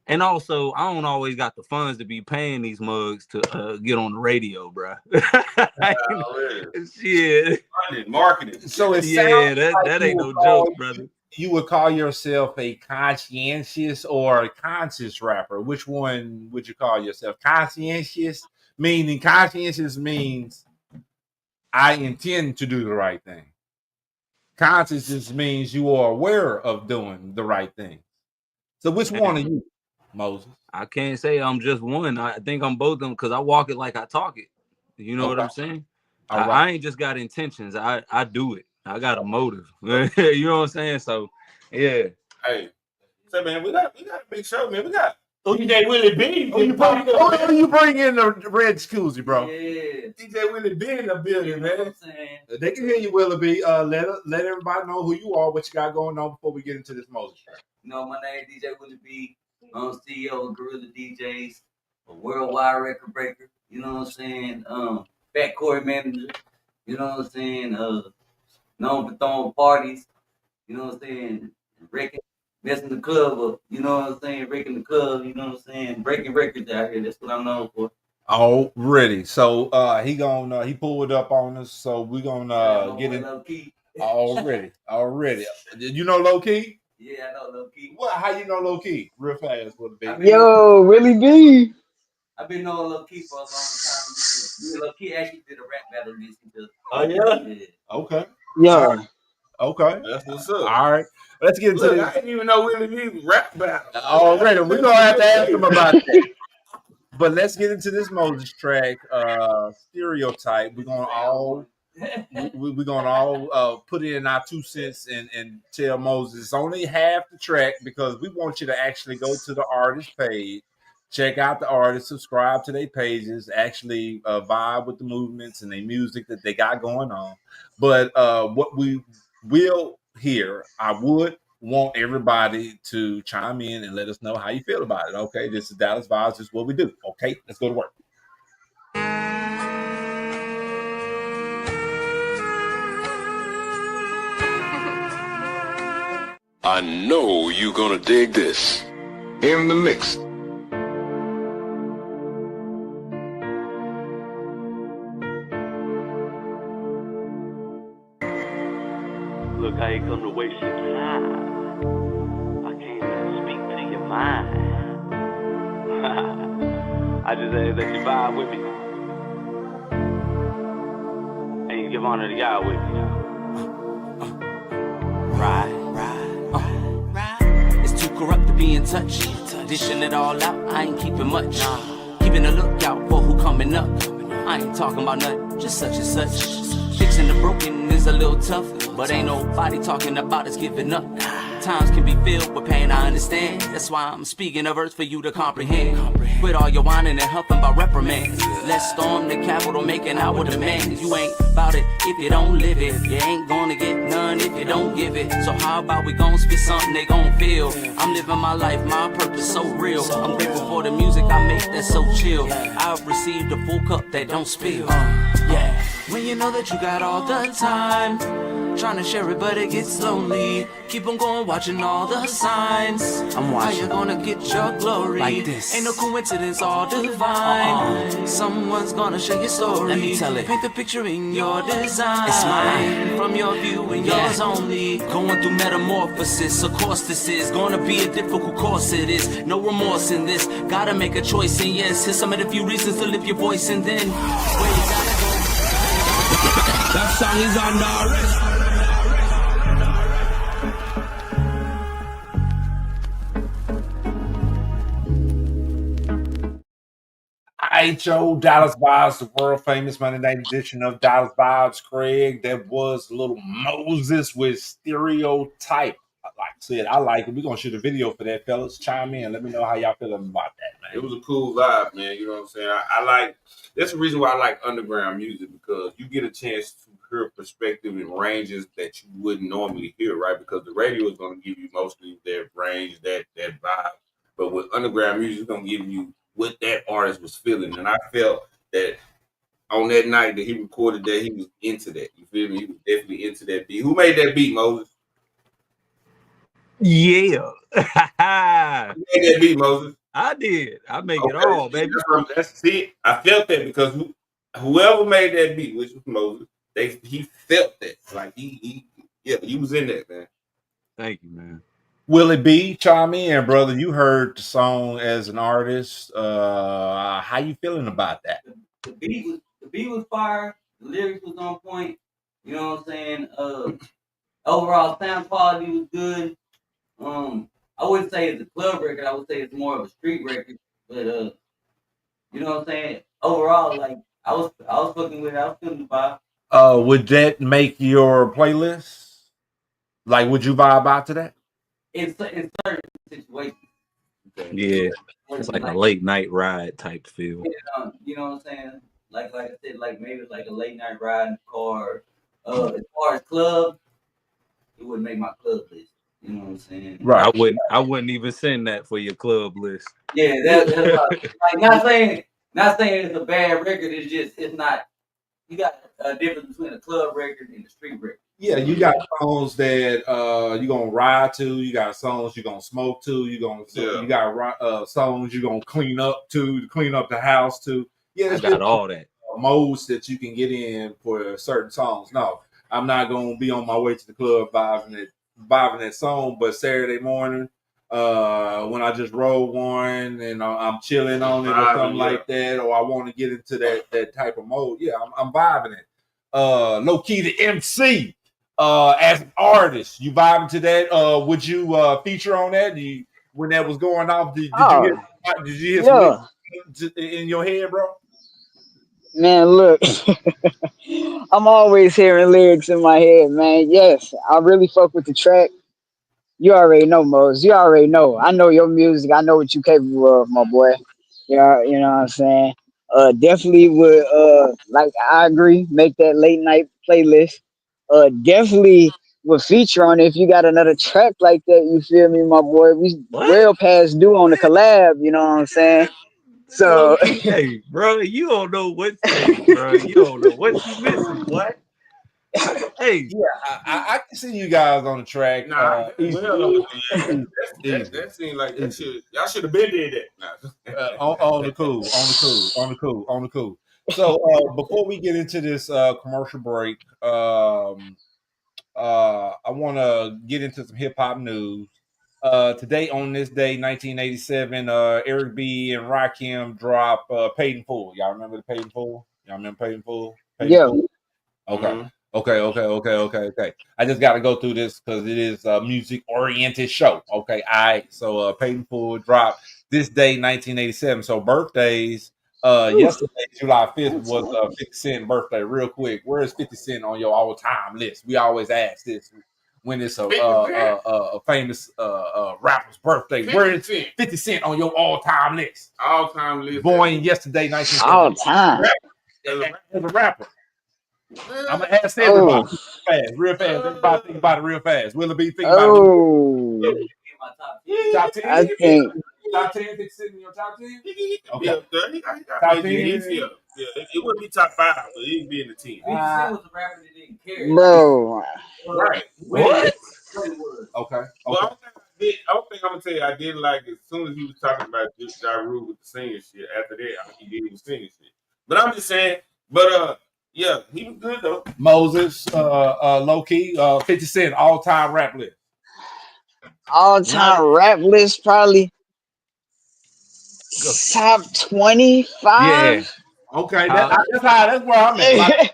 And also, I don't always got the funds to be paying these mugs to get on the radio, bro. Shit. Marketing. So it sounds that ain't no joke, brother. You would call yourself a conscientious or a conscious rapper. Which one would you call yourself? Conscientious, meaning conscientious means I intend to do the right thing. Conscious just means you are aware of doing the right thing. So which one are you, Moses? I can't say I'm just one. I think I'm both of them because I walk it like I talk it. You know what I'm saying? I ain't just got intentions. I do it. I got a motive. You know what I'm saying? So, yeah. Hey, so man, we got a big show, man. We got DJ Willie B. You bring in the red jacuzzi, bro. Yeah. DJ Willie B in the building, man. They can hear you, Willie B. Let everybody know who you are, what you got going on before we get into this Moses track. You know, my name is DJ Willie B. I'm CEO of Gorilla DJs, a worldwide record breaker. You know what I'm saying? Fat Corey manager. You know what I'm saying? Known for throwing parties. You know what I'm saying? Wrecking, messing the club up. You know what I'm saying? Wrecking the club. You know what I'm saying? Breaking records out here. That's what I'm known for. Already. So he pulled up on us. So we're gonna get in. LO-KEE. Already. You know LO-KEE? Yeah, I know LO-KEE. What? How you know LO-KEE? Real fast, what a big. Yo, Willie B. I've been knowing LO-KEE for a long time. LO-KEE actually did a rap battle against each other. Oh yeah. Okay. Yeah. Okay. That's what's up. All right. Let's get into Look, this. I didn't even know Willie B rap battle. Already. We're gonna have to ask him about that. But let's get into this Moses track. Stereotype. We're gonna all put in our 2 cents and tell Moses it's only half the track because we want you to actually go to the artist page, check out the artist, subscribe to their pages, actually vibe with the movements and the music that they got going on. But what we will hear, I would want everybody to chime in and let us know how you feel about it. Okay, this is Dallas Vibes. This is what we do. Okay, let's go to work. I know you're gonna dig this. In the mix. Look how you come to waste your time. I came to speak to your mind. I just had to let you vibe with me. And you give honor to God with me. Right. It's too corrupt to be in touch. Dishing it all out, I ain't keeping much. Keeping a lookout for who coming up. I ain't talking about nothing, just such and such. Fixing the broken is a little tough, but ain't nobody talking about us giving up. Times can be filled with pain, I understand. That's why I'm speaking a verse for you to comprehend. Quit all your whining and huffing about reprimands. Let's storm the Capitol, making our demands. You ain't about it if you don't live it. You ain't gonna get none if you don't give it. So how about we gon' spit something they gon' feel? I'm living my life, my purpose so real. I'm grateful for the music I make that's so chill. I've received a full cup that don't spill. Yeah. When you know that you got all the time, trying to share it but it gets lonely. Keep on going, watching all the signs. I'm watching. How you gonna get your glory? Like this. Ain't no coincidence, all divine. Someone's gonna share your story. Let me tell it. Paint the picture in your design. It's mine. From your view and yours only. Going through metamorphosis. Of course this is gonna be a difficult course. It is. No remorse in this. Gotta make a choice and yes, here's some of the few reasons to lift your voice and then where you gotta go. That song is on the wrist. Yo, Dallas Vibes, the world famous Monday night edition of Dallas Vibes. Craig, that was little Moses with Stereotype. Like I said, I like it. We're gonna shoot a video for that, fellas. Chime in. Let me know how y'all feeling about that, man. It was a cool vibe, man. You know what I'm saying? I like. That's the reason why I like underground music, because you get a chance to hear perspective and ranges that you wouldn't normally hear, right? Because the radio is gonna give you mostly that range, that vibe. But with underground music, it's gonna give you what that artist was feeling. And I felt that on that night that he recorded that, he was into that. You feel me? He was definitely into that beat. Who made that beat, Moses? Yeah. Who made that beat, Moses? I did. I make it all, baby. That's it. I felt that because whoever made that beat, which was Moses, he felt that. Like he was in that, man. Thank you, man. Willie B, chime in, brother. You heard the song as an artist. How you feeling about that? The beat was fire. The lyrics was on point. You know what I'm saying? Overall sound quality was good. I wouldn't say it's a club record. I would say it's more of a street record. But you know what I'm saying? Overall, like I was fucking with it. I was feeling the vibe. Would that make your playlist? Like, would you vibe out to that? In certain situations. Yeah, it's like a late night ride type feel. You know what I'm saying? Like I said, like maybe it's like a late night ride in the car. As far as club, it wouldn't make my club list. You know what I'm saying? Right. I wouldn't even send that for your club list. Yeah, that's like not saying it's a bad record. It's not. You got a difference between a club record and a street record. Yeah, you got songs that you're gonna ride to. You got songs you're gonna smoke to. You got songs you're gonna clean up the house to. Yeah, I got all that modes that you can get in for certain songs. No, I'm not gonna be on my way to the club vibing that song. But Saturday morning, when I just roll one and I'm chilling on it or something like that, or I want to get into that type of mode, yeah, I'm vibing it. Low-Key the MC. As an artist, you vibing to that? Would you feature on that? When that was going off, did you hear some in your head, bro? Man, look, I'm always hearing lyrics in my head, man. Yes, I really fuck with the track. You already know, Mose. You already know. I know your music. I know what you capable of, my boy. Yeah, you know what I'm saying? Definitely would like I agree, make that late night playlist. Definitely would feature on it if you got another track like that, you feel me, my boy? We well past due on the collab, you know what I'm saying? So hey, bro, you don't know what bro. You don't know what you missing, boy. Hey, yeah, I can see you guys on the track. That seemed like that shit. Y'all should have been did that. On the cool. So before we get into this commercial break, I want to get into some hip hop news. Today, on this day, 1987, Eric B. and Rakim drop Paid in Full. Y'all remember the Paid in Full? Y'all remember Paid in Full? Yeah. Okay. Mm-hmm. Okay. I just got to go through this because it is a music-oriented show. Okay, all right. So Paid in Full dropped this day, 1987. So birthdays, yesterday, July 5th, was 50 Cent birthday. Real quick, where is 50 Cent on your all-time list? We always ask this. when it's a famous rapper's birthday. Where is 50 Cent on your all-time list? All-time list. Born yesterday, 1970. All time. As a rapper. I'm gonna ask everybody real fast. Everybody think about it real fast. Will it be think about it? Top 10? I think top 10. 50 Cent in your top 10? Okay. Top 10. Yeah, it wouldn't be top 5, but it would be in the 10. 50 Cent was a rapper that didn't care. bro. Right. What? Okay. Well, I don't think I'm gonna tell you I didn't like it as soon as he was talking about just Ja Rule with the singing shit. After that, he was singing shit. But I'm just saying, yeah, he was good though. Moses, LO-KEE, 50 Cent, all-time rap list. All-time rap list, probably top 25. Yeah. Okay, that's where I'm at.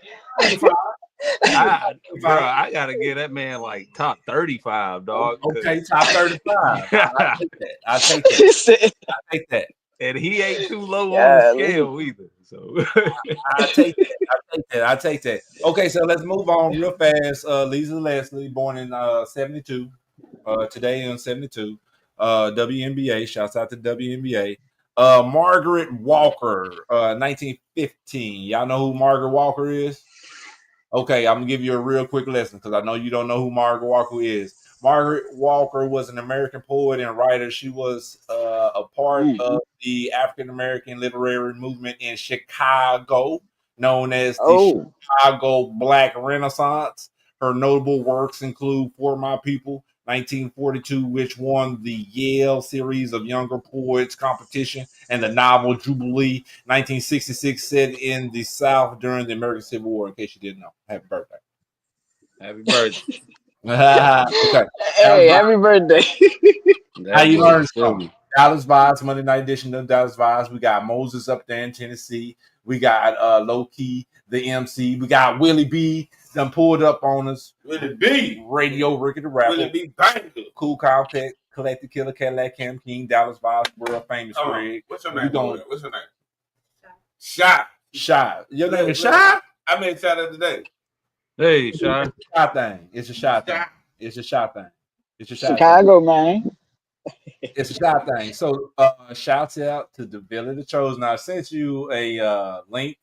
I gotta give that man like top 35, dog. Okay, top 35. I take that. And he ain't too low on the scale either. So I take that. Okay, so let's move on real fast. Lisa Leslie, born in 72. Today in 72. WNBA. Shouts out to WNBA. Margaret Walker, 1915. Y'all know who Margaret Walker is? Okay, I'm gonna give you a real quick lesson because I know you don't know who Margaret Walker is. Margaret Walker was an American poet and writer. She was a part of the African American literary movement in Chicago, known as the Chicago Black Renaissance. Her notable works include For My People, 1942, which won the Yale Series of Younger Poets competition, and the novel Jubilee, 1966, set in the South during the American Civil War, in case you didn't know. Happy birthday. Happy birthday. Okay. Hey, happy birthday. How you learn something? Dallas Vibes, Monday night edition of Dallas Vibes. We got Moses up there in Tennessee. We got LO-KEE, the MC. We got Willie B. Done pulled up on us. Willie B. Radio, Ricky the Rapper. Willie B. Banger. Cool Compact, Collective Killer, Cadillac, Cam King, Dallas Vibes, world famous Greg. What's your name? What's your name? SHYT. SHYT. Your name is SHYT? I made SHYT the other day. Hey, SHYT. SHYT thing. It's a SHYT thing. It's a SHYT thing. It's a SHYT Chicago, man. It's a SHYT thing. So shouts out to DAVILLI the Chosen. I sent you a link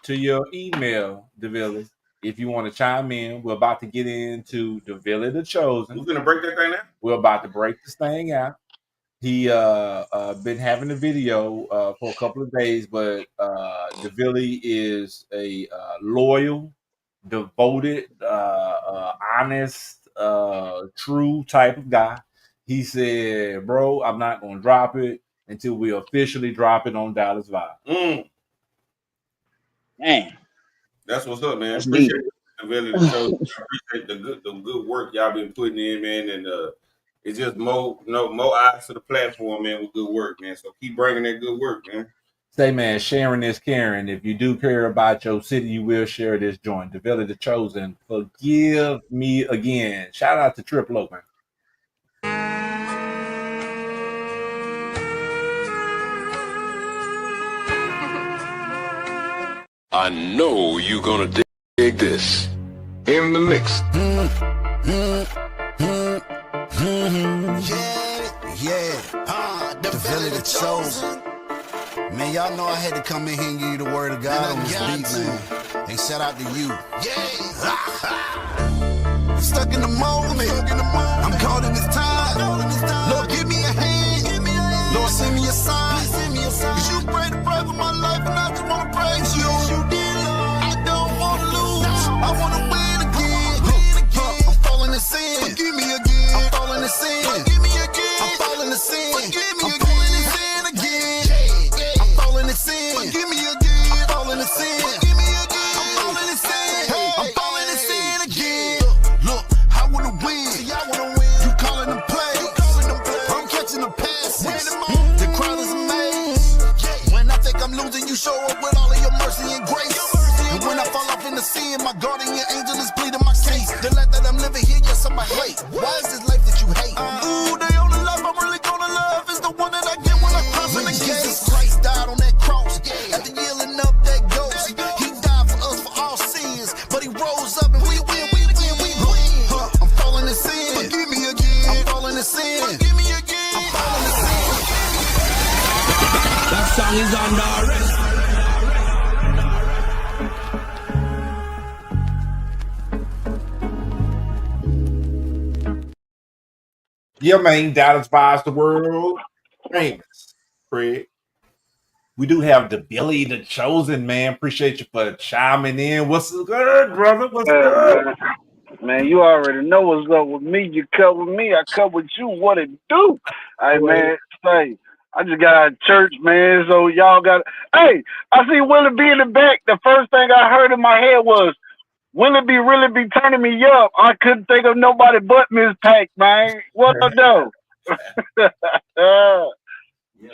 to your email, DAVILLI. If you want to chime in, we're about to get into DAVILLI the Chosen. We're gonna break that thing out. We're about to break this thing out. He been having a video for a couple of days, but DAVILLI is a loyal, devoted, honest, true type of guy. He said, "Bro, I'm not gonna drop it until we officially drop it on Dallas Vibe." Man. That's what's up, man. That's Appreciate the show. Appreciate the good work y'all been putting in, man. And it's just more eyes to the platform, man, with good work, man. So keep bringing that good work, man. Say, man, sharing is caring. If you do care about your city, you will share this joint. DAVILLI the Chosen. Forgive me again. Shout out to Triple O, man. I know you're gonna dig this. In the mix. DAVILLI the Chosen. Man, y'all know I had to come in here and give you the word of God on this beat, man. Hey, shout out to you. Stuck in the moment. I'm caught in this time. Lord, give me a hand. Lord, send me a sign. Cause you pray the prayer for my life, and I just wanna praise you. I don't wanna lose. I wanna win again. I'm falling in sin. Forgive me again. I'm falling in sin. Forgive me again. I'm falling in sin. Forgive me again. I'm falling in sin again. I'm falling in sin. Forgive me again. I'm falling in sin. Forgive me again. I'm falling in sin. I'm falling in sin again. Look, I wanna win. You calling them plays. I'm catching the passes. The crowd is amazed. When I think I'm losing, you show up with all of your mercy and grace. And when I fall off in the sin, my guardian angel is pleading my case. The life that I'm living here, yes, I'm a hate. Why is this life that you hate? Ooh, the only life I'm really gonna love is the one that I get when I cross in the gate. Jesus Christ died on that cross after yelling up that ghost. He died for us for all sins, but he rose up and we win. I'm song is under arrest. Yeah, man, Dallas buys the world famous, Craig. We do have DAVILLI, the chosen man. Appreciate you for chiming in. What's good, brother? What's good? Man, you already know what's up with me. You cut with me, I cut with you. What it do? Hey, man, say, I just got out of church, man, so y'all got... Hey, I see Willie B in the back. The first thing I heard in my head was, Willie B really be turning me up. I couldn't think of nobody but Miss Pack, man. What up, though?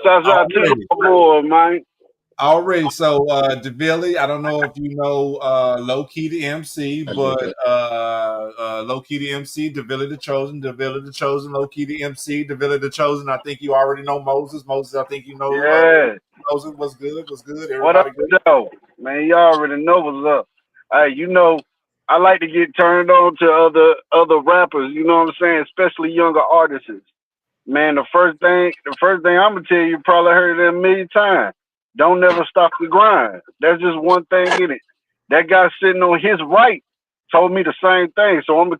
Shouts out to the boy, man. Already. So DAVILLI, I don't know if you know LO-KEE the MC, but LO-KEE the MC, DAVILLI the Chosen, DAVILLI the Chosen, LO-KEE the MC, DAVILLI the Chosen. I think you already know Moses. Moses, I think you know Moses. What's good? What's good? Everybody What up, good? though? Man, you already know what's up. Hey, you know, I like to get turned on to other rappers, you know what I'm saying, especially younger artists. Man, the first thing I'm gonna tell you, you probably heard it a million times. Don't never stop the grind. There's just one thing in it. That guy sitting on his right told me the same thing, so I'm gonna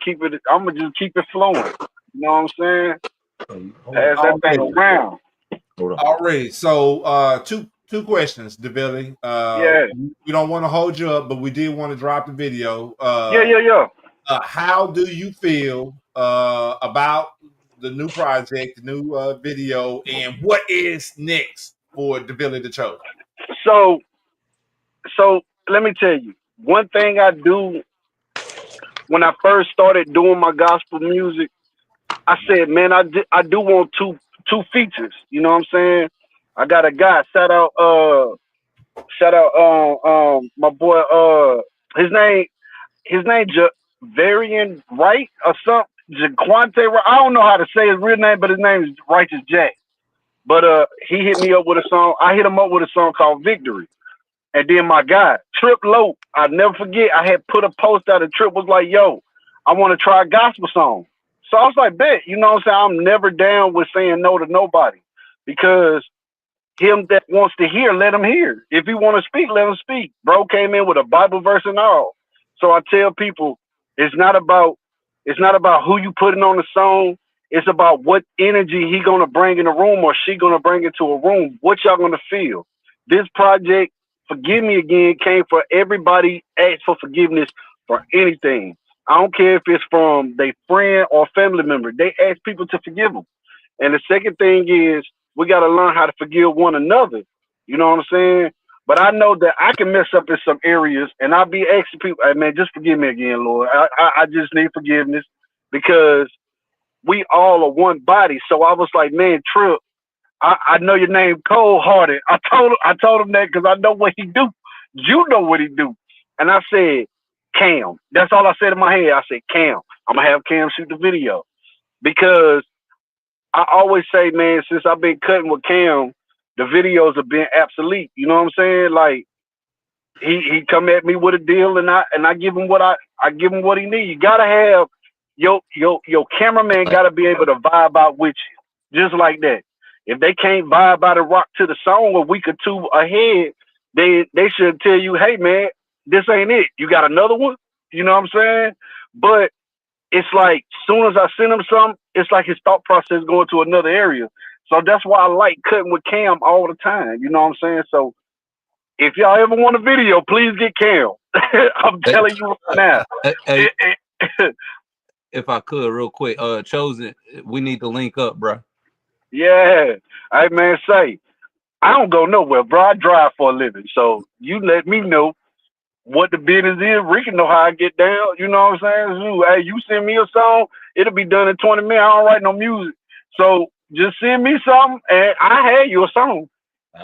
just keep it flowing. You know what I'm saying? Pass that thing around. Already. So two questions, DAVILLI. Yeah. We don't want to hold you up, but we did want to drop the video. Yeah. How do you feel about the new project, the new video, and what is next for DAVILLI the Chosen? So let me tell you, one thing I do when I first started doing my gospel music, I said, man, I do want two features. You know what I'm saying? I got a guy. Shout out my boy. His name Javarian Wright or something. Jaquante. I don't know how to say his real name, but his name is Righteous Jack. But he hit me up with a song. I hit him up with a song called Victory. And then my guy, Trip Lowe, I'll never forget, I had put a post out and Trip was like, yo, I want to try a gospel song. So I was like, bet, you know what I'm saying? I'm never down with saying no to nobody. Because him that wants to hear, let him hear. If he want to speak, let him speak. Bro came in with a Bible verse and all. So I tell people, it's not about who you putting on the song. It's about what energy he gonna bring in the room or she gonna bring into a room. What y'all gonna feel? This project, Forgive Me Again, came for everybody. Ask for forgiveness for anything. I don't care if it's from their friend or family member. They ask people to forgive them. And the second thing is we got to learn how to forgive one another. You know what I'm saying? But I know that I can mess up in some areas, and I'll be asking people, hey, man, just forgive me again, Lord. I just need forgiveness because we all are one body. So I was like, man, Trip, I know your name Cold Hearted. I told him that because I know what he do. You know what he do. And I said, Cam. That's all I said in my head. I said, Cam. I'm gonna have Cam shoot the video. Because I always say, man, since I've been cutting with Cam, the videos have been obsolete. You know what I'm saying? Like he come at me with a deal and I give him what I give him what he needs. You gotta have your cameraman gotta be able to vibe out with you. Just like that. If they can't vibe out and rock to the song a week or two ahead, they should tell you, hey man, this ain't it. You got another one? You know what I'm saying? But it's like soon as I send him something, it's like his thought process going to another area. So that's why I like cutting with Cam all the time. You know what I'm saying? So if y'all ever want a video, please get Cam. I'm telling you right now. If I could, real quick, Chosen, we need to link up, bro. Yeah. Hey man, say, I don't go nowhere, bro. I drive for a living. So you let me know what the business is. Ricky know how I get down. You know what I'm saying? So, hey, you send me a song, it'll be done in 20 minutes. I don't write no music. So just send me something and I had you a song.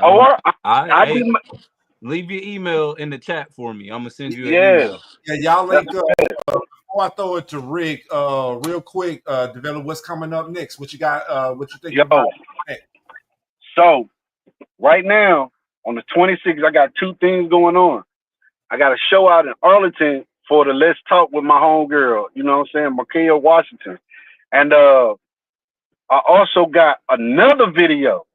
Or I do leave your email in the chat for me. I'm gonna send you an email. Yeah, y'all link up. Before I throw it to Rick, real quick, DAVILLI, what's coming up next? What you got? What you think about next? So right now on the 26th, I got two things going on. I got a show out in Arlington for the Let's Talk with my homegirl. You know what I'm saying? Micaiah Washington. And I also got another video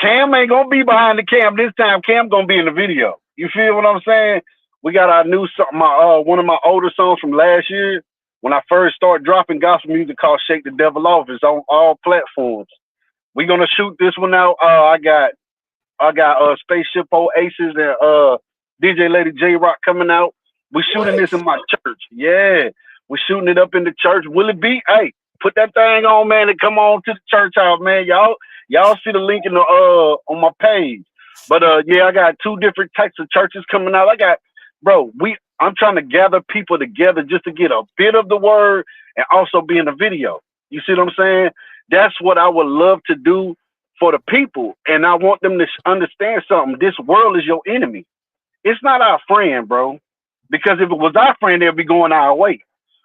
Cam ain't gonna be behind the cam this time. Cam gonna be in the video. You feel what I'm saying? We got our new song, one of my older songs from last year when I first started dropping gospel music called "Shake the Devil Off." It's on all platforms. We're gonna shoot this one out. I got Spaceship Oasis and DJ Lady J Rock coming out. We shooting this in my church. Yeah, we shooting it up in the church. Will it be? Hey, put that thing on, man, and come on to the church house, man. Y'all see the link in the on my page. But yeah, I got 2 different types of churches coming out. I'm trying to gather people together just to get a bit of the word and also be in the video. You see what I'm saying? That's what I would love to do for the people. And I want them to understand something. This world is your enemy. It's not our friend, bro. Because if it was our friend, they'll be going our way.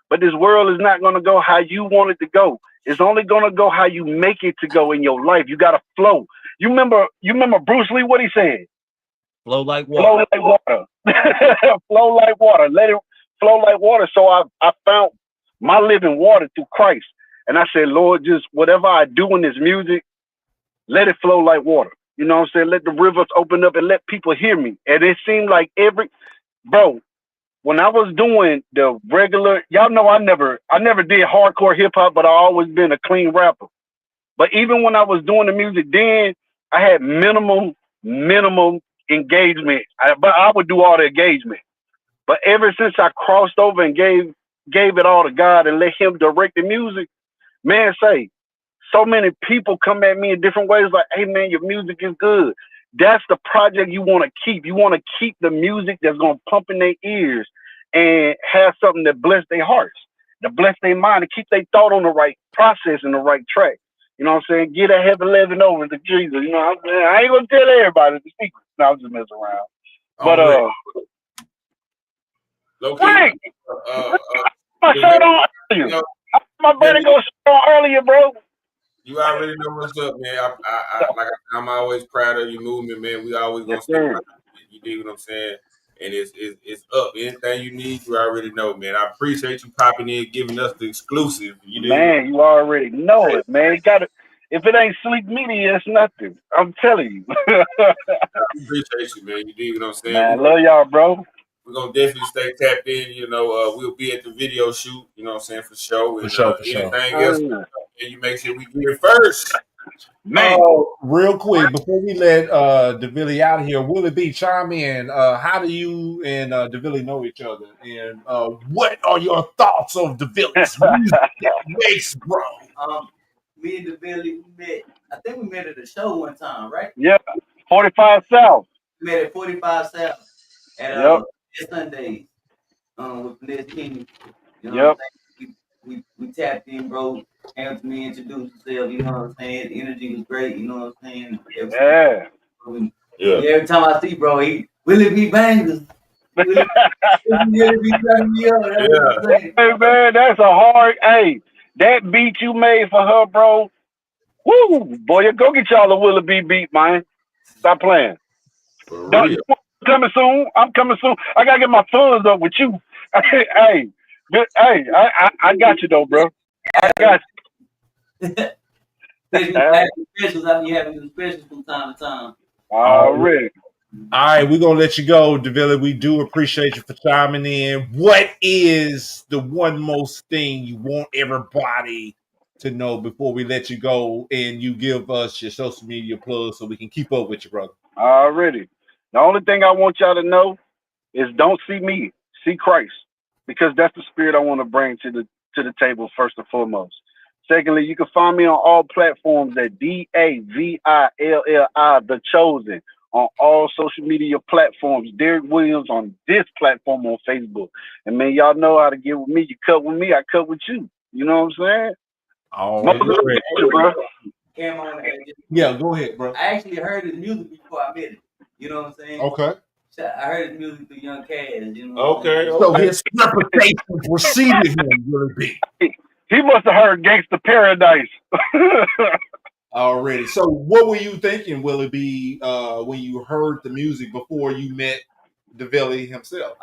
But this world is not going to go how you want it to go. It's only going to go how you make it to go in your life. You got to flow. You remember Bruce Lee, what he said? Flow like water. Flow like water. Flow like water. Let it flow like water. So I found my living water through Christ. And I said, Lord, just whatever I do in this music, let it flow like water. You know what I'm saying? Let the rivers open up and let people hear me. And it seemed like when I was doing the regular, y'all know I never did hardcore hip hop, but I always been a clean rapper. But even when I was doing the music then, I had minimum engagement. But I would do all the engagement. But ever since I crossed over and gave it all to God and let Him direct the music, man, so many people come at me in different ways like, hey, man, your music is good. That's the project you want to keep. You want to keep the music that's going to pump in their ears and have something that bless their hearts, to bless their mind, to keep their thought on the right process and the right track. You know what I'm saying? Get a heavy living over to Jesus. You know what I'm saying? I ain't going to tell everybody the secret. No, I'm just messing around. But, LO-KEE. my shirt on earlier. My brother go shirt on earlier, bro. You already know what's up, man. I'm always proud of your movement, man. We always gonna stay proud of it. You dig what I'm saying? And it's up. Anything you need, you already know, man. I appreciate you popping in, giving us the exclusive. You dig? Man, you already know it, man. You gotta, if it ain't Sleek Media, it's nothing. I'm telling you. I appreciate you, man. You dig what I'm saying? Man, I love y'all, bro. We're gonna definitely stay tapped in. You know, we'll be at the video shoot. You know what I'm saying, for sure. And anything else, and you make sure we get it first. Man, real quick before we let DAVILLI out of here, Willie B, chime in. How do you and DAVILLI know each other, and what are your thoughts of DAVILLI's music, bro? Me and DAVILLI, we met. I think we met at a show one time, right? Yeah, 45 South. We met at 45 South at Sundays with Miss King. You know what I'm saying? We tapped in, bro. Came to me, introduced himself. You know what I'm saying? The energy was great. You know what I'm saying? Every time I see, bro, will it be bangers? Will it be turning me up? Hey, man, that's a hard. Hey, that beat you made for her, bro. Woo, boy, you go get y'all a Willie B beat, man. Stop playing. I'm coming soon. I gotta get my funds up with you. Hey, I got you though, bro. I got you. Specials, I be having some specials from time to time. Already. All right, we're gonna let you go, DAVILLI. We do appreciate you for chiming in. What is the one most thing you want everybody to know before we let you go and you give us your social media plugs so we can keep up with you, brother? Already. The only thing I want y'all to know is don't see me, see Christ, because that's the spirit I want to bring to the table first and foremost. Secondly, you can find me on all platforms at DAVILLI, The Chosen, on all social media platforms. Derek Williams on this platform on Facebook. And man, y'all know how to get with me. You cut with me, I cut with you. You know what I'm saying? All right. Bro. Yeah, go ahead, bro. I actually heard his music before I met him. You know what I'm saying? Okay. I heard his music through Young Cash. You know Okay. So his reputation preceded him, Willie B. He must have heard Gangsta Paradise. Already. So what were you thinking, Willie B, when you heard the music before you met DAVILLI himself?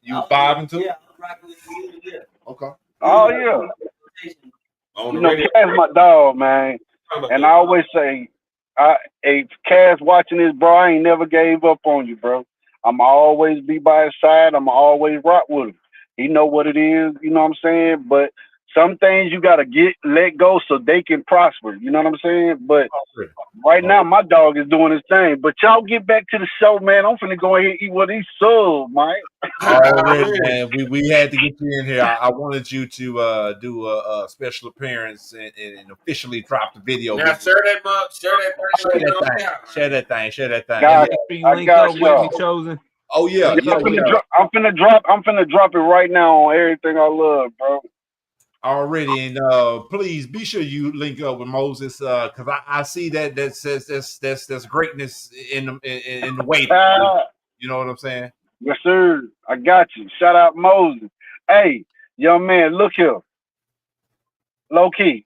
You 5 and 2? Yeah, I was rocking with the music, yeah. Okay. Oh, yeah. You know, that's my dog, man. And I always say, Hey, Cass watching this, bro. I ain't never gave up on you, bro. I'ma always be by his side. I'ma always rock with him. He know what it is, you know what I'm saying? But some things you gotta let go so they can prosper. You know what I'm saying? But right now, my dog is doing his thing. But y'all get back to the show, man. I'm finna go ahead and eat what he sold, man. Already, man. We had to get you in here. I wanted you to do a special appearance and officially drop the video. Now share that thing. Share that thing. Guys, You I link got up with y'all. me, Chosen. Oh yeah, I'm finna drop it right now on everything I love, bro. Already, and please be sure you link up with Moses, because I see that says that's greatness in the waiting. You know what I'm saying? Yes, sir. I got you. Shout out Moses. Hey, young man, look here. Low-key.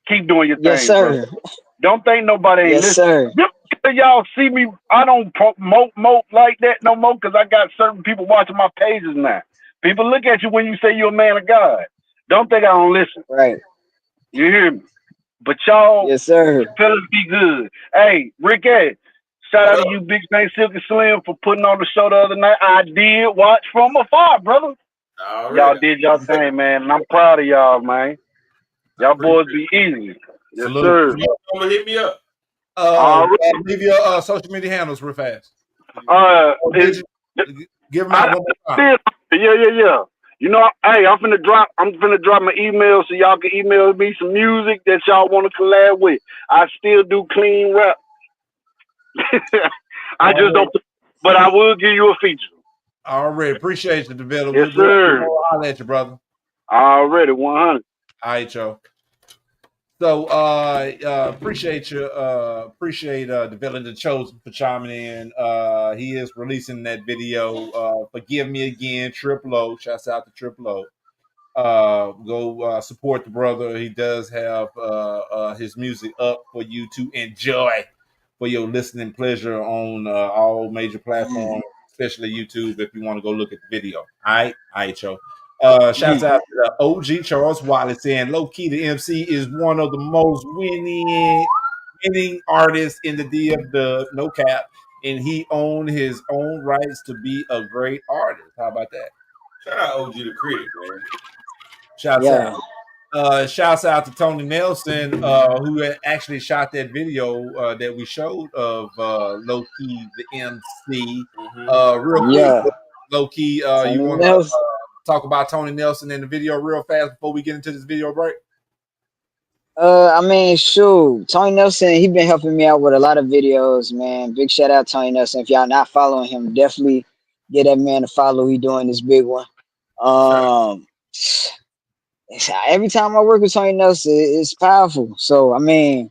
Keep doing your Yes, thing, sir. bro. Don't think nobody ain't Yes, listening. sir. Y'all see me, I don't promote like that no more because I got certain people watching my pages now. People look at you when you say you're a man of God. Don't think I don't listen. Right. You hear me? But y'all, yes, sir. Fellas, be good. Hey, Ricky, shout out to you, Big Bang Silky Slim, for putting on the show the other night. I did watch from afar, brother. Y'all did y'all thing, man, and I'm proud of y'all, man. Y'all boys be easy. Yes, sir. Someone hit me up. Leave your social media handles real fast. Give them out one more time. Yeah. You know, hey, I'm finna drop my email so y'all can email me some music that y'all want to collab with. I still do clean rap. I just don't, but I will give you a feature. Already appreciate you, DAVILLI. Yes, sir. We'll holler at you, brother. Already 100. All right, y'all. So appreciate you, appreciate DAVILLI the Chosen for chiming in. He is releasing that video. Forgive Me Again, Triple O. Shouts out to Triple O. Go support the brother. He does have his music up for you to enjoy for your listening pleasure on all major platforms, especially YouTube, if you want to go look at the video. All right, y'all. Shouts out to OG Charles Wiley saying low-key the MC is one of the most winning artists in the DFW, no cap, and he owned his own rights to be a great artist. How about that? Shout out OG the Critic, man. Shouts out to Tony Nelson, who actually shot that video that we showed of low-key the MC. Real quick, low-key, you want to talk about Tony Nelson in the video real fast before we get into this video break? I mean, shoot, Tony Nelson, he been helping me out with a lot of videos, man. Big shout out Tony Nelson. If y'all not following him, definitely get that man a follow. He doing this big one. Every time I work with Tony Nelson, it's powerful. So I mean,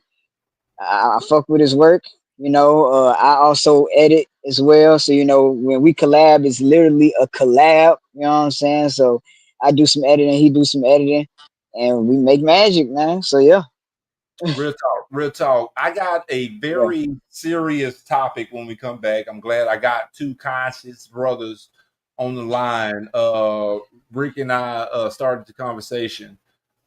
I fuck with his work. You know, I also edit as well. So, you know, when we collab, it's literally a collab. You know what I'm saying? So I do some editing, he do some editing, and we make magic, man. So yeah. Real talk. I got a very serious topic when we come back. I'm glad I got two conscious brothers on the line. Rick and I started the conversation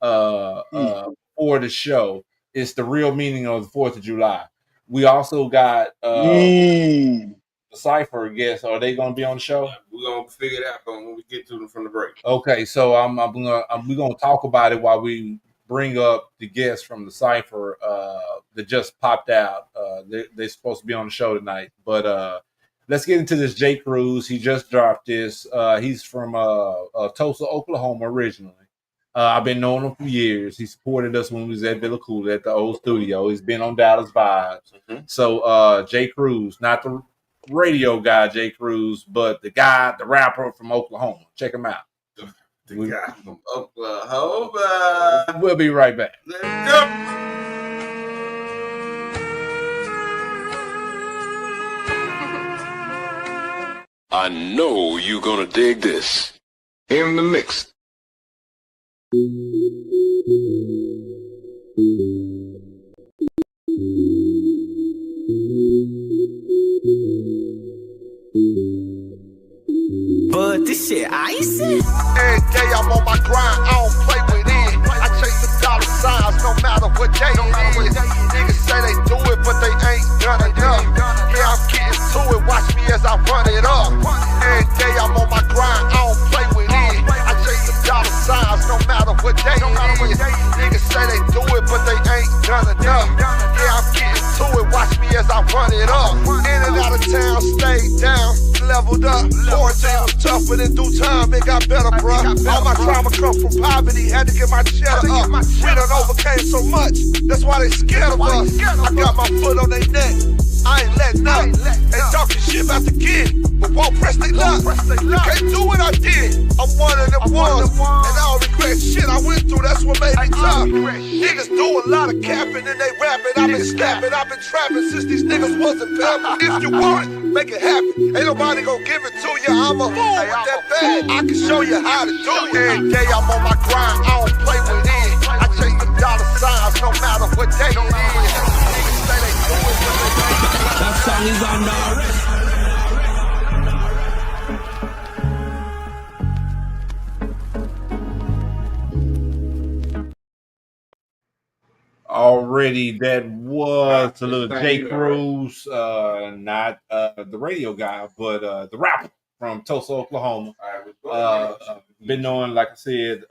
for the show. It's the real meaning of the 4th of July. We also got the Cypher guests. Are they going to be on the show? We're going to figure it out when we get to them from the break. Okay, so we're going to talk about it while we bring up the guests from the Cypher that just popped out. They're supposed to be on the show tonight. But let's get into this J. Cruz. He just dropped this. He's from Tulsa, Oklahoma originally. I've been knowing him for years. He supported us when we was at Villa Cool at the old studio. He's been on Dallas Vibes. So J. Cruz, not the radio guy J. Cruz, but the rapper from Oklahoma. Check him out. The guy from Oklahoma. We'll be right back. Let's go. I know you're gonna dig this. In the mix. But this shit icy. Every day I'm on my grind, I don't play with it. I chase the dollar signs, no matter what day it is. Niggas say they do it, but they ain't done enough. Yeah, I'm getting to it, watch me as I run it up. Every day I'm on my grind, I don't play with it. I chase the dollar signs, no matter what day it is. Niggas say they do it, but they ain't done enough. Yeah, I'm getting to it, watch me as I run it up. In and out of town, stay down, leveled up. Quarantine was tough, but in due time it got better, bruh. All my trauma come from poverty, had to get my cheddar up. We done overcame so much, that's why they scared of us. I got my foot on their neck, I ain't letting up. They talking shit about the kid, but won't press they luck. You can't do what I did, I'm one of them ones. And I don't regret shit I went through, that's what made me tough. Niggas do a lot of capping and they rapping. I've been snapping, I've been trapping since these niggas wasn't papping. If you want it, make it happen. Ain't nobody gon' give it to you, I'm a fool with that bag. I can show you how to do it. Every day I'm on my grind, I don't play with it. I chase the dollar signs, no matter what day it is. Niggas say they do it, but they ain't. That song is on already. Already, that was a little J. Cruz, not the radio guy, but the rapper from Tulsa, Oklahoma. Been knowing, like I said,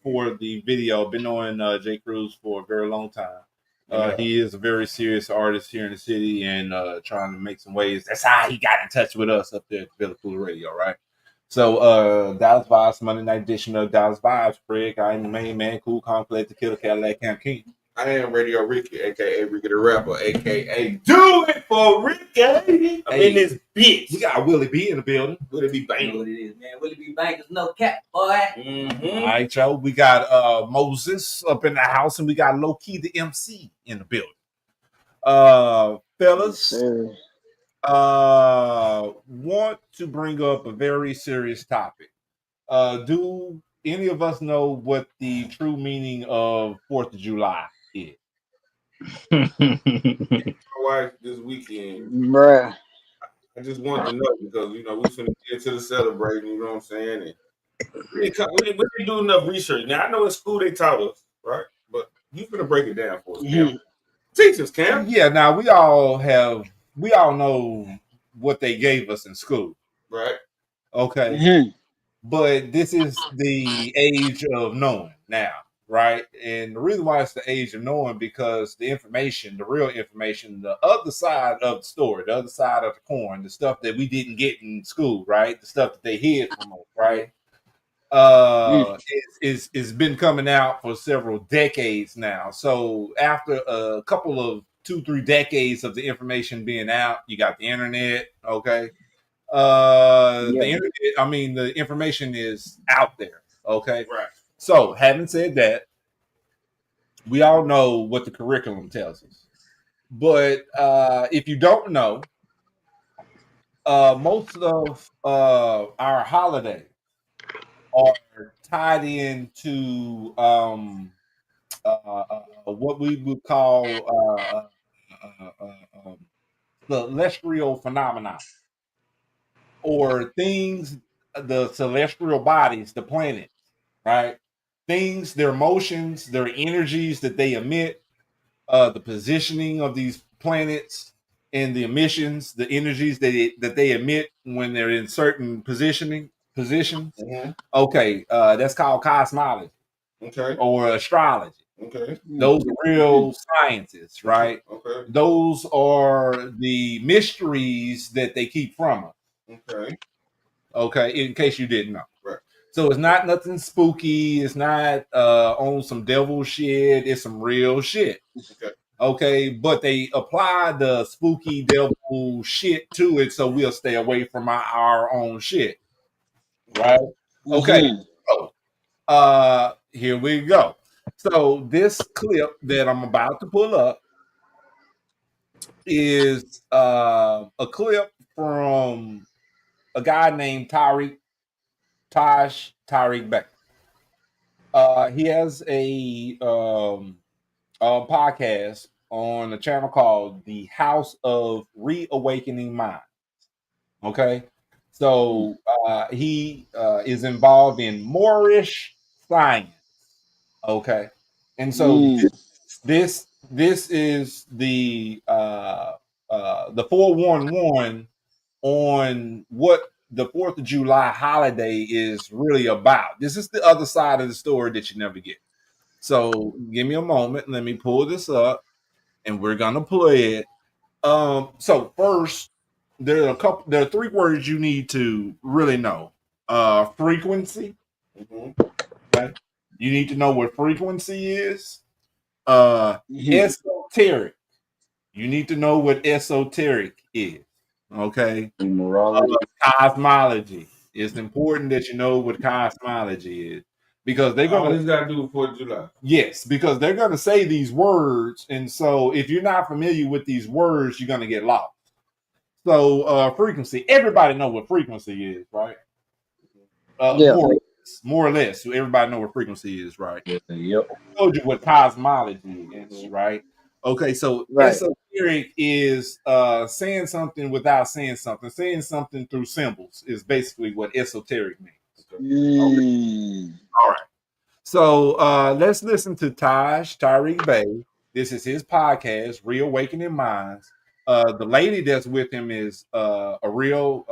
before the video, been knowing J. Cruz for a very long time. He is a very serious artist here in the city and trying to make some waves. That's how he got in touch with us up there at Villa Cool Radio, right? So, Dallas Vibes, Monday night edition of Dallas Vibes. Craig, I am the main man, Cool Complex, the Killer Cadillac Camp King. I am Radio Ricky, aka Ricky the Rapper, aka Do It for Ricky. I'm in this bitch. We got Willie B in the building. Willie B You know what it is, man. Willie B. Bankers, no cap, boy. All right, y'all. We got Moses up in the house, and we got LO-KEE the MC in the building. Fellas, want to bring up a very serious topic. Do any of us know what the true meaning of 4th of July is? My wife this weekend. Bruh. I just wanted to know because we finna get to the celebrating, you know what I'm saying? And we didn't do enough research. Now I know in school they taught us, right? But you finna break it down for us, Cam. Teach us, Cam. Yeah, now we all know what they gave us in school. Right. Okay. But this is the age of knowing now, right? And the reason why it's the age of knowing because the information, the real information, the other side of the story, the other side of the coin, the stuff that we didn't get in school, right? The stuff that they hid from us, right? It's been coming out for several decades now. So after a couple of 2-3 decades of the information being out, you got the internet, okay? The internet, the information is out there, okay? Right. So having said that, we all know what the curriculum tells us. But if you don't know, most of our holidays are tied into what we would call celestial phenomena, or things, the celestial bodies, the planets, right? Things, their motions, their energies that they emit, the positioning of these planets and the emissions, the energies that they emit when they're in certain positions. Okay, that's called cosmology. Okay. Or astrology. Okay. Those are real sciences, right? Okay. Those are the mysteries that they keep from us. Okay. Okay, in case you didn't know. Right. So it's not nothing spooky. It's not on some devil shit. It's some real shit. Okay. Okay, but they apply the spooky devil shit to it, so we'll stay away from our own shit. Right? Okay. So, here we go. So this clip that I'm about to pull up is a clip from a guy named Tariq Beck. He has a podcast on a channel called The House of Reawakening Minds. Okay, so he is involved in Moorish science. Okay, And so this is the 411 on what the 4th of July holiday is really about. This is the other side of the story that you never get. So give me a moment. Let me pull this up and we're gonna play it. So first, there are 3 words you need to really know. Frequency. Okay. You need to know what frequency is. Esoteric. You need to know what esoteric is. Okay. Cosmology. It's important that you know what cosmology is because they're All gonna. this got to do with 4th of July. Yes, because they're gonna say these words, and so if you're not familiar with these words, you're gonna get lost. So frequency. Everybody know what frequency is, right? Yeah. More or less. So everybody know what frequency is, right? Yep. I told you what cosmology is, right? Okay, so esoteric is saying something without saying something. Saying something through symbols is basically what esoteric means. Okay. All right. So let's listen to Tyreek Bey. This is his podcast, Reawakening Minds. The lady that's with him is a real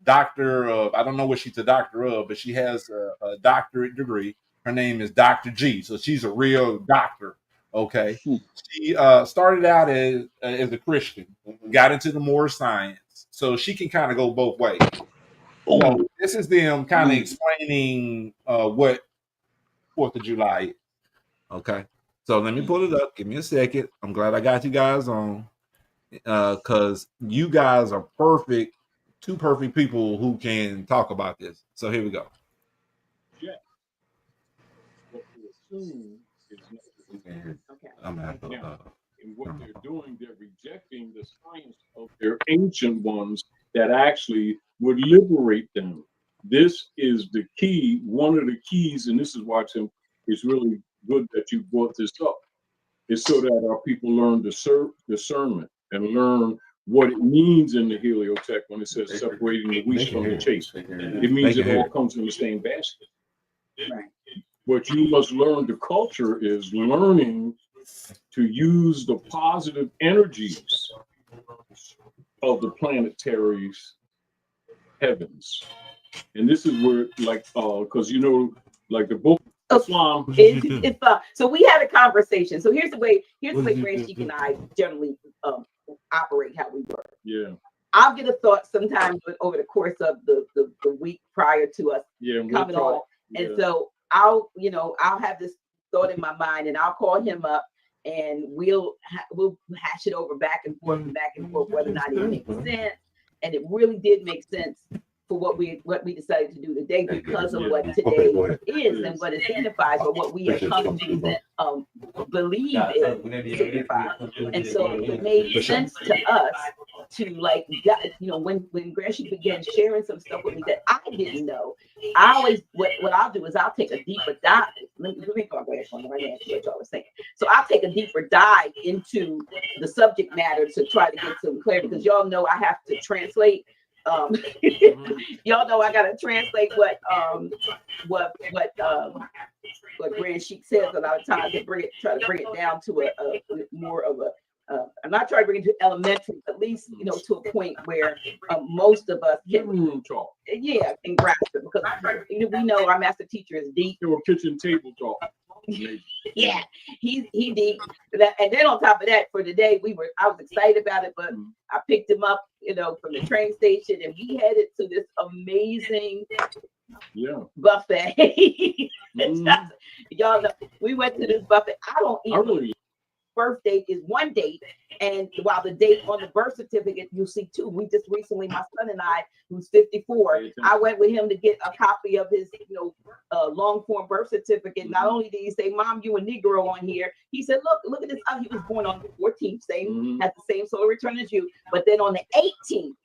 doctor of, I don't know what she's a doctor of, but she has a doctorate degree. Her name is Dr. G. So she's a real doctor. Okay. She started out as a Christian, got into the more science. So she can kind of go both ways. So this is them kind of explaining what 4th of July is. Okay. So let me pull it up. Give me a second. I'm glad I got you guys on. Because you guys are perfect, 2 perfect people who can talk about this. So here we go. What we assume is necessary. I'm at and what they're doing, they're rejecting the science of their ancient ones that actually would liberate them. This is the key, one of the keys, and this is why it's really good that you brought this up. It's so that our people learn discernment and learn what it means in the heliotech when it says separating the wheat from the chaff. It means it all comes in the same basket. Right. What you must learn, the culture is learning to use the positive energies of the planetary heavens. And this is where, like, because like the book Islam. So we had a conversation. So here's the way Grand Sheik and I generally operate, how we work. Yeah. I'll get a thought sometime over the course of the week prior to us coming on. And so I'll have this thought in my mind and I'll call him up and we'll hash it over back and forth whether or not it makes sense. And it really did make sense for what we decided to do today because of what today is and what it signifies, or what we have come to believe it signifies. And so it made sense to us to, like, when Gracie began sharing some stuff with me that I didn't know, I always what I'll do is I'll take a deeper dive. Let me go back on the right hand to what y'all was saying. So I'll take a deeper dive into the subject matter to try to get some clarity, because y'all know I have to translate. Y'all know I gotta translate what Grand Sheik says a lot of times to try to bring it down to a more of a I'm not trying to bring it to elementary, but at least to a point where most of us can can grasp it, because we know our master teacher is deep. Or kitchen table talk. Yeah, he's deep. And then on top of that, for today, I was excited about it, but I picked him up, from the train station, and we headed to this amazing buffet. Y'all know, we went to this buffet. I don't even. Birth date is one date, and while the date on the birth certificate you'll see two. We just recently, my son and I, who's 54, I went with him to get a copy of his long form birth certificate. Not only did he say, "Mom, you a Negro on here," he said, look at this. He was born on the 14th, has the same solar return as you, but then on the 18th,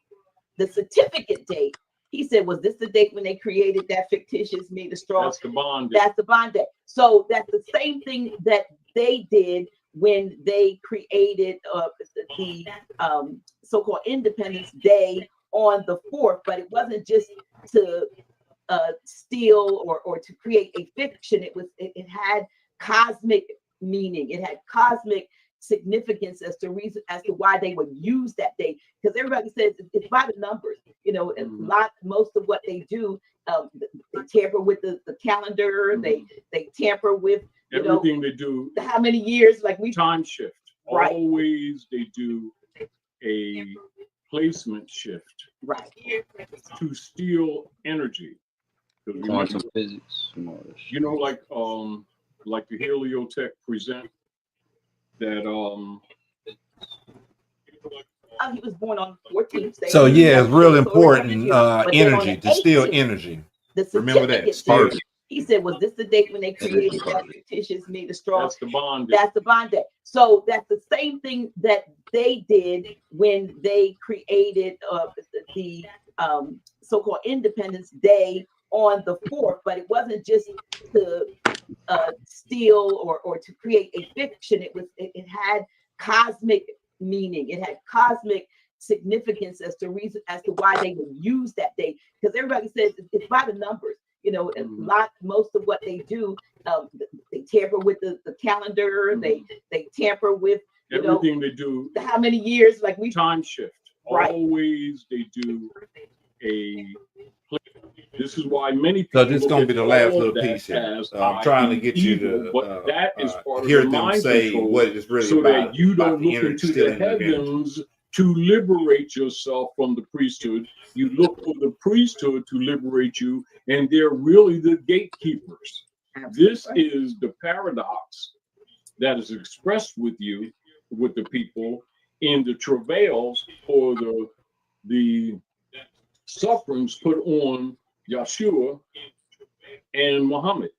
the certificate date, he said, was this the date when they created that fictitious made the straw? That's the bond date. That's the bond date. So that's the same thing that they did when they created the so-called Independence Day on the 4th, but it wasn't just to steal or to create a fiction. It had cosmic meaning. It had cosmic significance as to why they would use that day, because everybody says it's by the numbers. You know, most of what they do, they tamper with the calendar. They tamper with everything they do. How many years? Like time shift. Right. Always they do a placement shift. Right. To steal energy. Quantum physics. You know, like the Heliotech present that he was born on 14th. So yeah, it's real important energy to steal energy. Remember that. He said, was this the date when they created that fictitious made a straw? That's the bond. That's the bond day. So that's the same thing that they did when they created the so-called Independence Day on the 4th, but it wasn't just to steal or to create a fiction. It had cosmic meaning. It had cosmic significance as to why they would use that day, because everybody says it's by the numbers. You know, most of what they do, they tamper with the calendar. They tamper with everything they do. How many years? Like time shift. Right. Always they do a. This is why many people. So this is going to be the last little piece here. I'm trying to get you to but that is part hear of the them mind say control, what it's really so about. that you don't look energy, into the heavens to liberate yourself from the priesthood. You look for the priesthood to liberate you, and they're really the gatekeepers. This is the paradox that is expressed with you, with the people, in the travails or the sufferings put on Yeshua and Muhammad.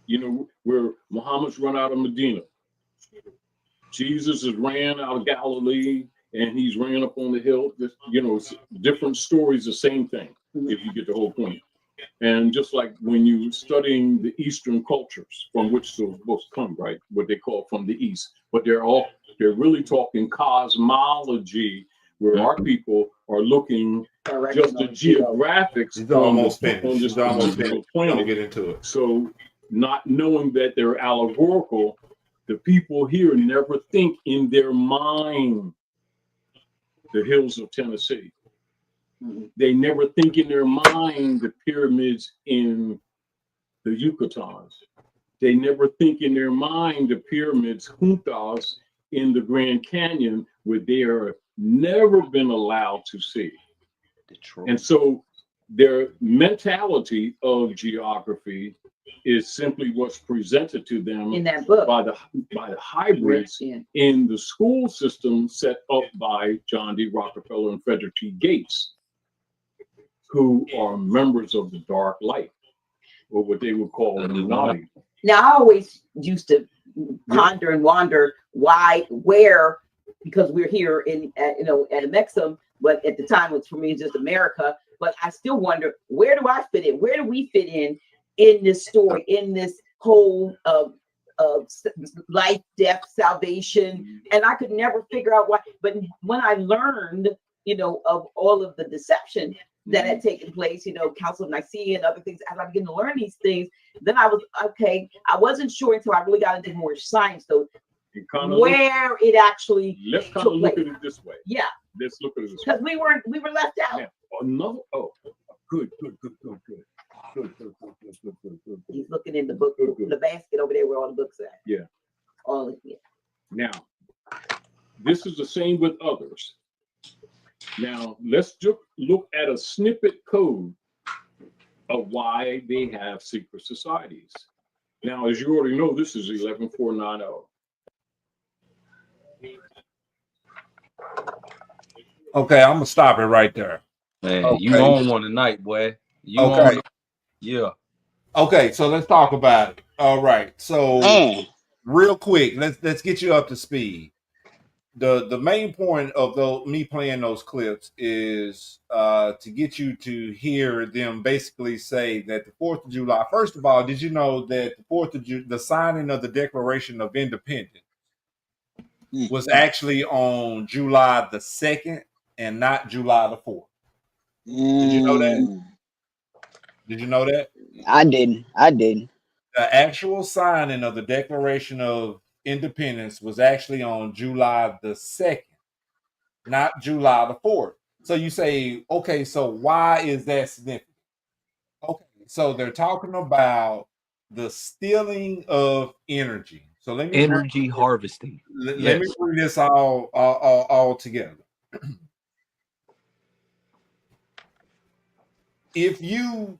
You know, where Muhammad's run out of Medina. Jesus has ran out of Galilee, and he's ran up on the hill. You know, different stories, the same thing, if you get the whole point. And just like when you're studying the Eastern cultures from which those books come, right? What they call from the East, but they're really talking cosmology, where our people are looking just the geographics on this particular planet. Get into it. So, not knowing that they're allegorical, the people here never think in their mind the hills of Tennessee. They never think in their mind the pyramids in the Yucatans. They never think in their mind the pyramids, juntas, in the Grand Canyon, where they are never been allowed to see. And so their mentality of geography is simply what's presented to them in that book by the hybrids in the school system set up by John D. Rockefeller and Frederick T. Gates, who are members of the dark light, or what they would call Illuminati. Now, I always used to ponder and wonder where, because we're here in at Amexum, but at the time for me it's just America. But I still wonder, where do I fit in? Where do we fit in this story, in this whole life, death, salvation? And I could never figure out why. But when I learned, of all of the deception that had taken place, Council of Nicaea and other things, as I began to learn these things, then I was, okay, I wasn't sure until I really got into more science, though, where it actually let's kind of look at it this way. Yeah. Let's look at it this way. Because we were left out. Good. He's looking in the book, the basket over there where all the books are. Yeah. All of it. Now, this is the same with others. Now, let's just look at a snippet code of why they have secret societies. Now, as you already know, this is 11490. Okay, I'm gonna stop it right there. Man, okay. You on one tonight, boy. You okay. Yeah. Okay, so let's talk about it. All right. So real quick, let's get you up to speed. The main point of me playing those clips is to get you to hear them basically say that the 4th of July. First of all, did you know that the 4th of July, the signing of the Declaration of Independence, was actually on July the 2nd and not July the 4th? Did you know that? Did you know that? I didn't. The actual signing of the Declaration of Independence was actually on July the 2nd, not July the 4th. So you say, okay, so why is that significant? Okay, so they're talking about the stealing of energy. So let me Energy harvesting. let me Yes. bring this all together. If you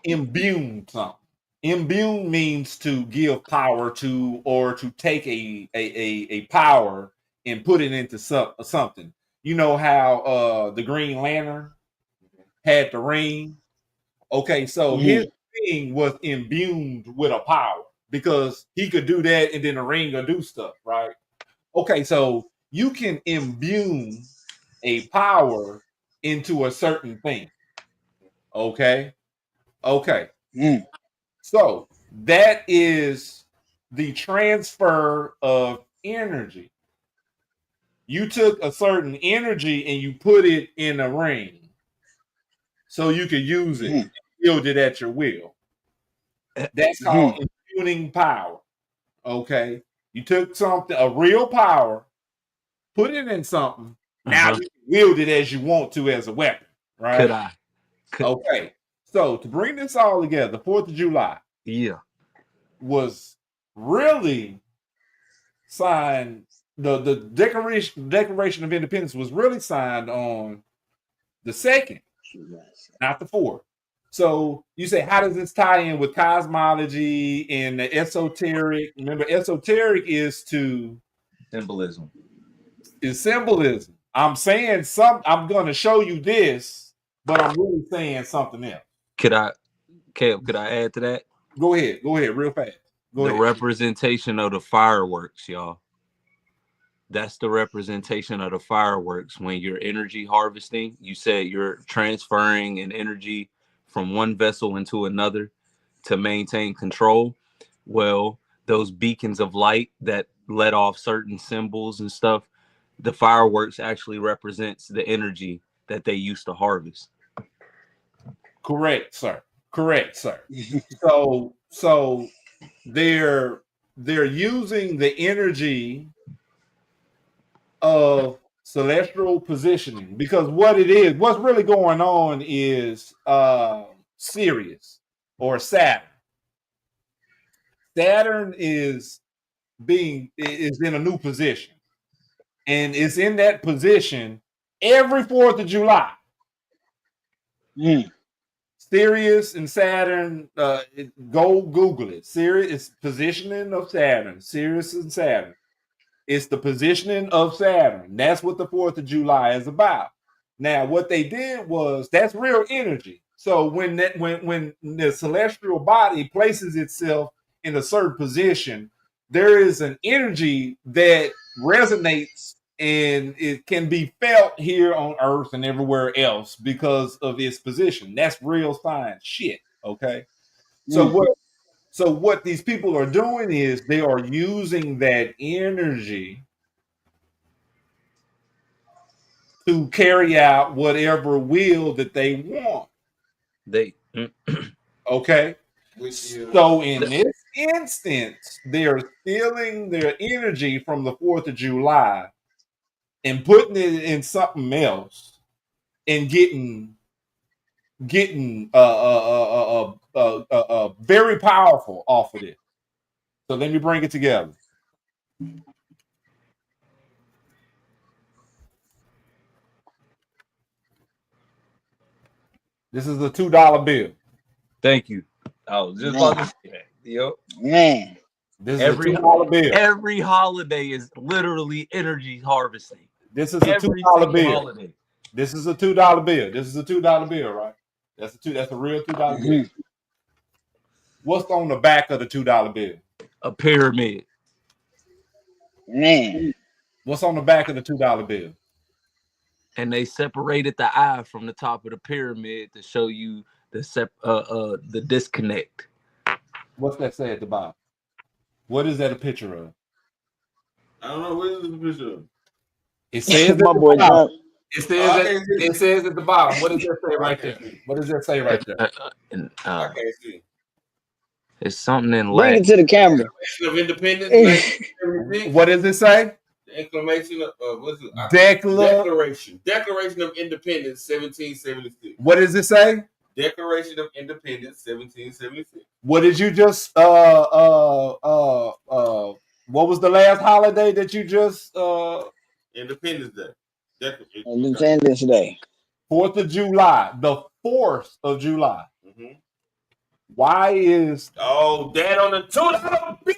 imbue something, imbue means to give power to, or to take a power and put it into something. You know how the Green Lantern had the ring? Okay, so his ring was imbued with a power because he could do that and then the ring will do stuff, right? Okay, so you can imbue a power into a certain thing. Okay. So that is the transfer of energy. You took a certain energy and you put it in a ring so you could use it, wield it at your will. That's called imputing power. Okay. You took something, a real power, put it in something. Now you can wield it as you want to as a weapon, right? Could I? Okay. So to bring this all together, 4th of July. Yeah. Was really signed. The Declaration of Independence was really signed on the 2nd, not the 4th. So you say, how does this tie in with cosmology and the esoteric? Remember, esoteric is to symbolism. Is symbolism. I'm saying I'm going to show you this, but I'm really saying something else. Caleb, could I add to that? Go ahead, real fast. Go ahead. Representation of the fireworks, y'all. That's the representation of the fireworks. When you're energy harvesting, you said you're transferring an energy from one vessel into another to maintain control. Well, those beacons of light that let off certain symbols and stuff, the fireworks actually represents the energy that they used to harvest. Correct, sir. So they're using the energy of celestial positioning, because what's really going on is Sirius or Saturn. Saturn is in a new position, and it's in that position every 4th of July. Sirius and Saturn, go Google it. Sirius is positioning of Saturn. Sirius and Saturn. It's the positioning of Saturn. That's what the 4th of July is about. Now, what they did was, that's real energy. So when the celestial body places itself in a certain position, there is an energy that resonates, and it can be felt here on Earth and everywhere else because of its position. That's real science shit. Okay. So what these people are doing is they are using that energy to carry out whatever will that they want. Okay. So in this instance, they are stealing their energy from the 4th of July and putting it in something else and getting very powerful off of it. So let me bring it together. This is a $2 bill. Thank you. I was just about to say that. Yep. Man. This is a $2 bill. Every holiday is literally energy harvesting. This is a $2 bill. Holiday. This is a $2 bill. This is a $2 bill, right? That's a real $2 bill. What's on the back of the $2 bill? A pyramid. Man. What's on the back of the $2 bill? And they separated the eye from the top of the pyramid to show you the disconnect. What's that say at the bottom? What is that a picture of? I don't know. What is the picture of? It says at the bottom. It says at the bottom. What does that say right there? What does that say right there? I can't see. It's something in Bring Latin. it to the camera. Declaration of Independence, 1976. What does it say? The exclamation of what's it? Declaration of Independence, 1776. What does it say? Declaration of Independence, 1776. What did you just what was the last holiday that you just Independence Day. Independence Day. 4th of July. The 4th of July. Mm-hmm. Why is Dad on the $2 bill?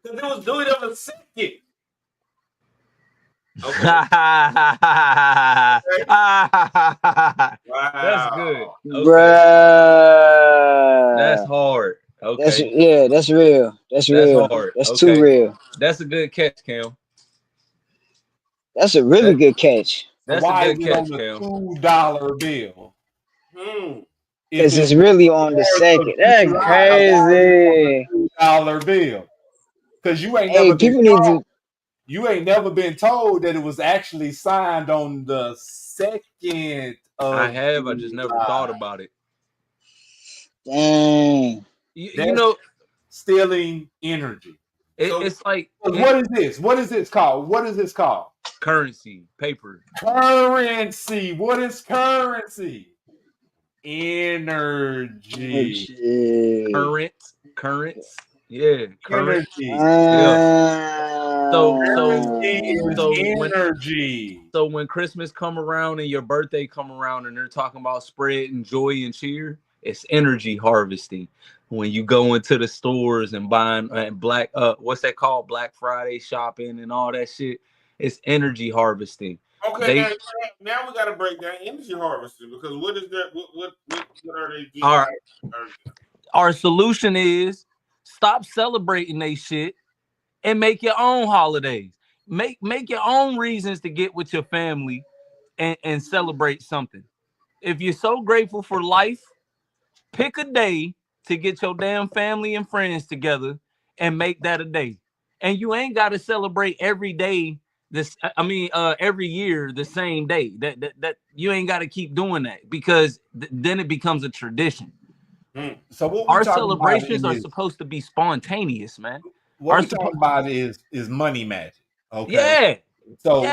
Because it was doing it on the second. Okay. Wow. That's good. Okay. Bruh. That's hard. Okay. That's real. That's real. Hard. That's Okay. too real. That's a good catch, Cam. That's a really good catch. That's why a is good it on catch, the Cam. $2 bill? Because it's really on the second. That's crazy. $2 bill. Because you ain't Hey, never been people need to. You ain't never been told that it was actually signed on the 2nd of I have. I just never thought about it. Dang. You know, stealing energy. It's like what is this? What is this called? What is this called? Currency, paper. Currency. What is currency? Energy. Currents. Yeah, current. Energy. Yeah. So energy. So when Christmas come around and your birthday come around and they're talking about spreading joy and cheer, it's energy harvesting. When you go into the stores and buying what's that called? Black Friday shopping and all that shit. It's energy harvesting. Okay, now we got to break down energy harvesting because what is that? What are they doing? All right. Our solution is stop celebrating they shit and make your own holidays. Make your own reasons to get with your family and celebrate something. If you're so grateful for life, pick a day to get your damn family and friends together and make that a day. And you ain't got to celebrate every day. Every year the same day. That you ain't got to keep doing that because then it becomes a tradition. So what our celebrations are supposed to be spontaneous, man. What we're talking about is money magic. Okay. Yeah. So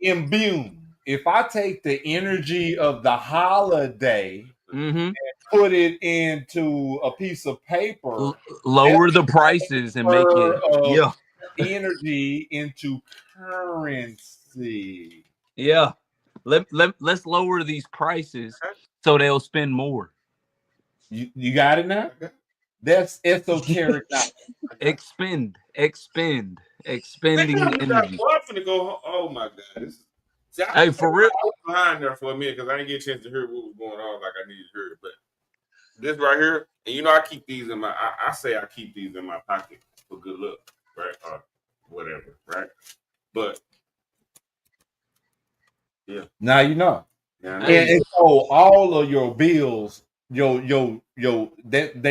imbue. If I take the energy of the holiday and put it into a piece of paper, lower the prices and make it energy into currency. Yeah. Let's lower these prices so they'll spend more. You got it now? That's esoteric. Expending energy. Oh my God. Hey, for real. I was behind there for a minute because I didn't get a chance to hear what was going on like I needed to hear it. But this right here, and you know, I keep these in my, I say I keep these in my pocket for good luck, right? Or whatever, right? But yeah. Now you know. Now, and so all of your bills, they're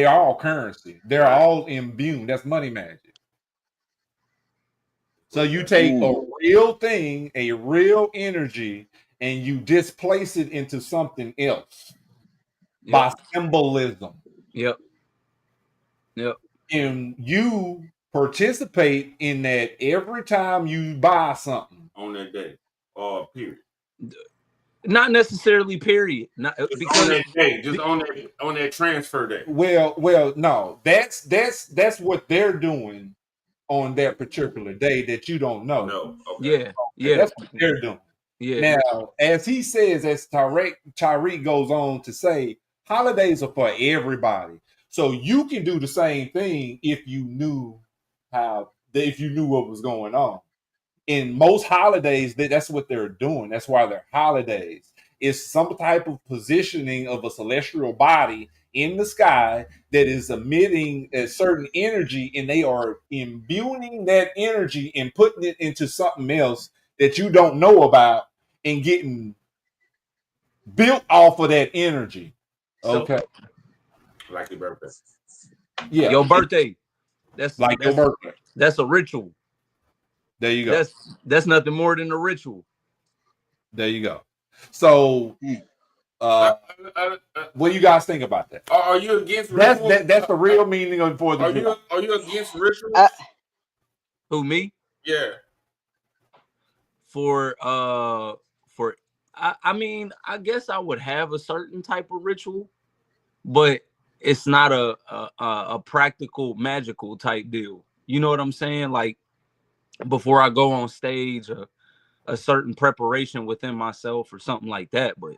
all currency. They're all imbued. That's money magic. So you take a real thing, a real energy, and you displace it into something else by symbolism. Yep. And you participate in that every time you buy something on that day, period. Not necessarily period. Not because on that day, just on that transfer day. Well, no, that's what they're doing on that particular day that you don't know. No, okay. Yeah, that's what they're doing. Yeah. Now, as he says, as Tyreek goes on to say, holidays are for everybody. So you can do the same thing if you knew what was going on. In most holidays, that's what they're doing. That's why they're holidays. It's some type of positioning of a celestial body in the sky that is emitting a certain energy, and they are imbuing that energy and putting it into something else that you don't know about and getting built off of that energy. Okay. Like your birthday. Yeah. Your birthday. That's your birthday. That's a ritual. There you go. That's nothing more than a ritual. There you go. So What do you guys think about that? Are you against rituals? That's the real meaning of for the Are you against rituals? Who, me? Yeah. I mean, I guess I would have a certain type of ritual, but it's not a practical magical type deal. You know what I'm saying? Like before I go on stage, a certain preparation within myself or something like that. But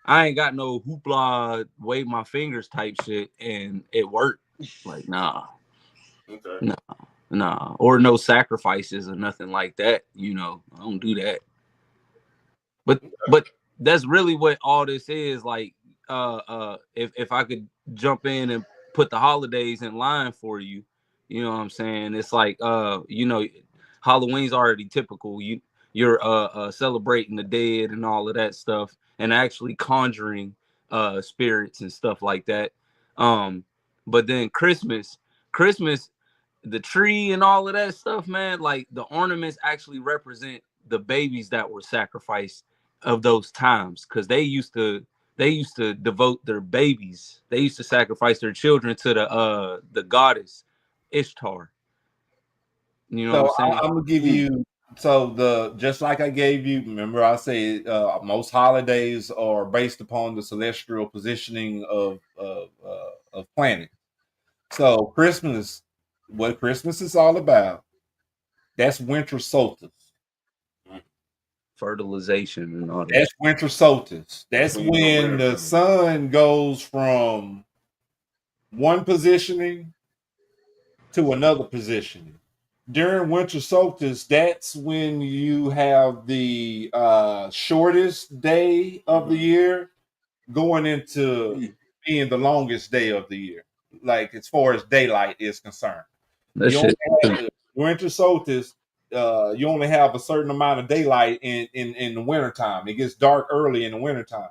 I ain't got no hoopla, wave my fingers type shit, and it worked. Like, nah. Okay. Nah. Or no sacrifices or nothing like that. You know, I don't do that. But that's really what all this is. Like, if I could jump in and put the holidays in line for you, you know what I'm saying? It's like, you know, Halloween's already typical. You're celebrating the dead and all of that stuff, and actually conjuring spirits and stuff like that. But then Christmas, the tree and all of that stuff, man, like the ornaments actually represent the babies that were sacrificed of those times, because they used to devote their babies. They used to sacrifice their children to the goddess Ishtar. You know what I'm saying? I'm gonna give you just like I gave you. Remember, I say most holidays are based upon the celestial positioning of planets. So Christmas, what Christmas is all about, that's winter solstice. Fertilization and all that. That's winter solstice. That's when the sun goes from one positioning to another positioning. During winter solstice, that's when you have the shortest day of the year going into being the longest day of the year, like as far as daylight is concerned. You only have winter solstice, you only have a certain amount of daylight in the wintertime. It gets dark early in the wintertime.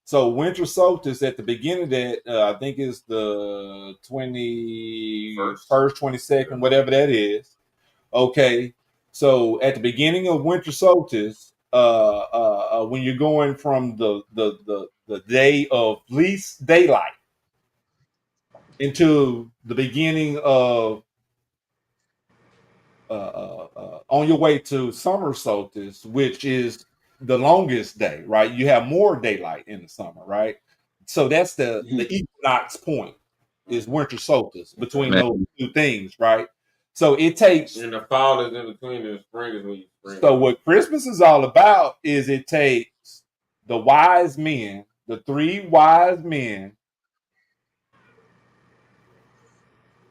So winter solstice at the beginning of that, I think is the 21st, 22nd, whatever that is. Okay. So at the beginning of winter solstice, when you're going from the day of least daylight into the beginning of on your way to summer solstice, which is the longest day, right? You have more daylight in the summer, right? So that's the equinox point is winter solstice between those two things, right? So it takes, and the fall is in between, and the spring is when you spring. So what Christmas is all about is it takes the wise men, the three wise men.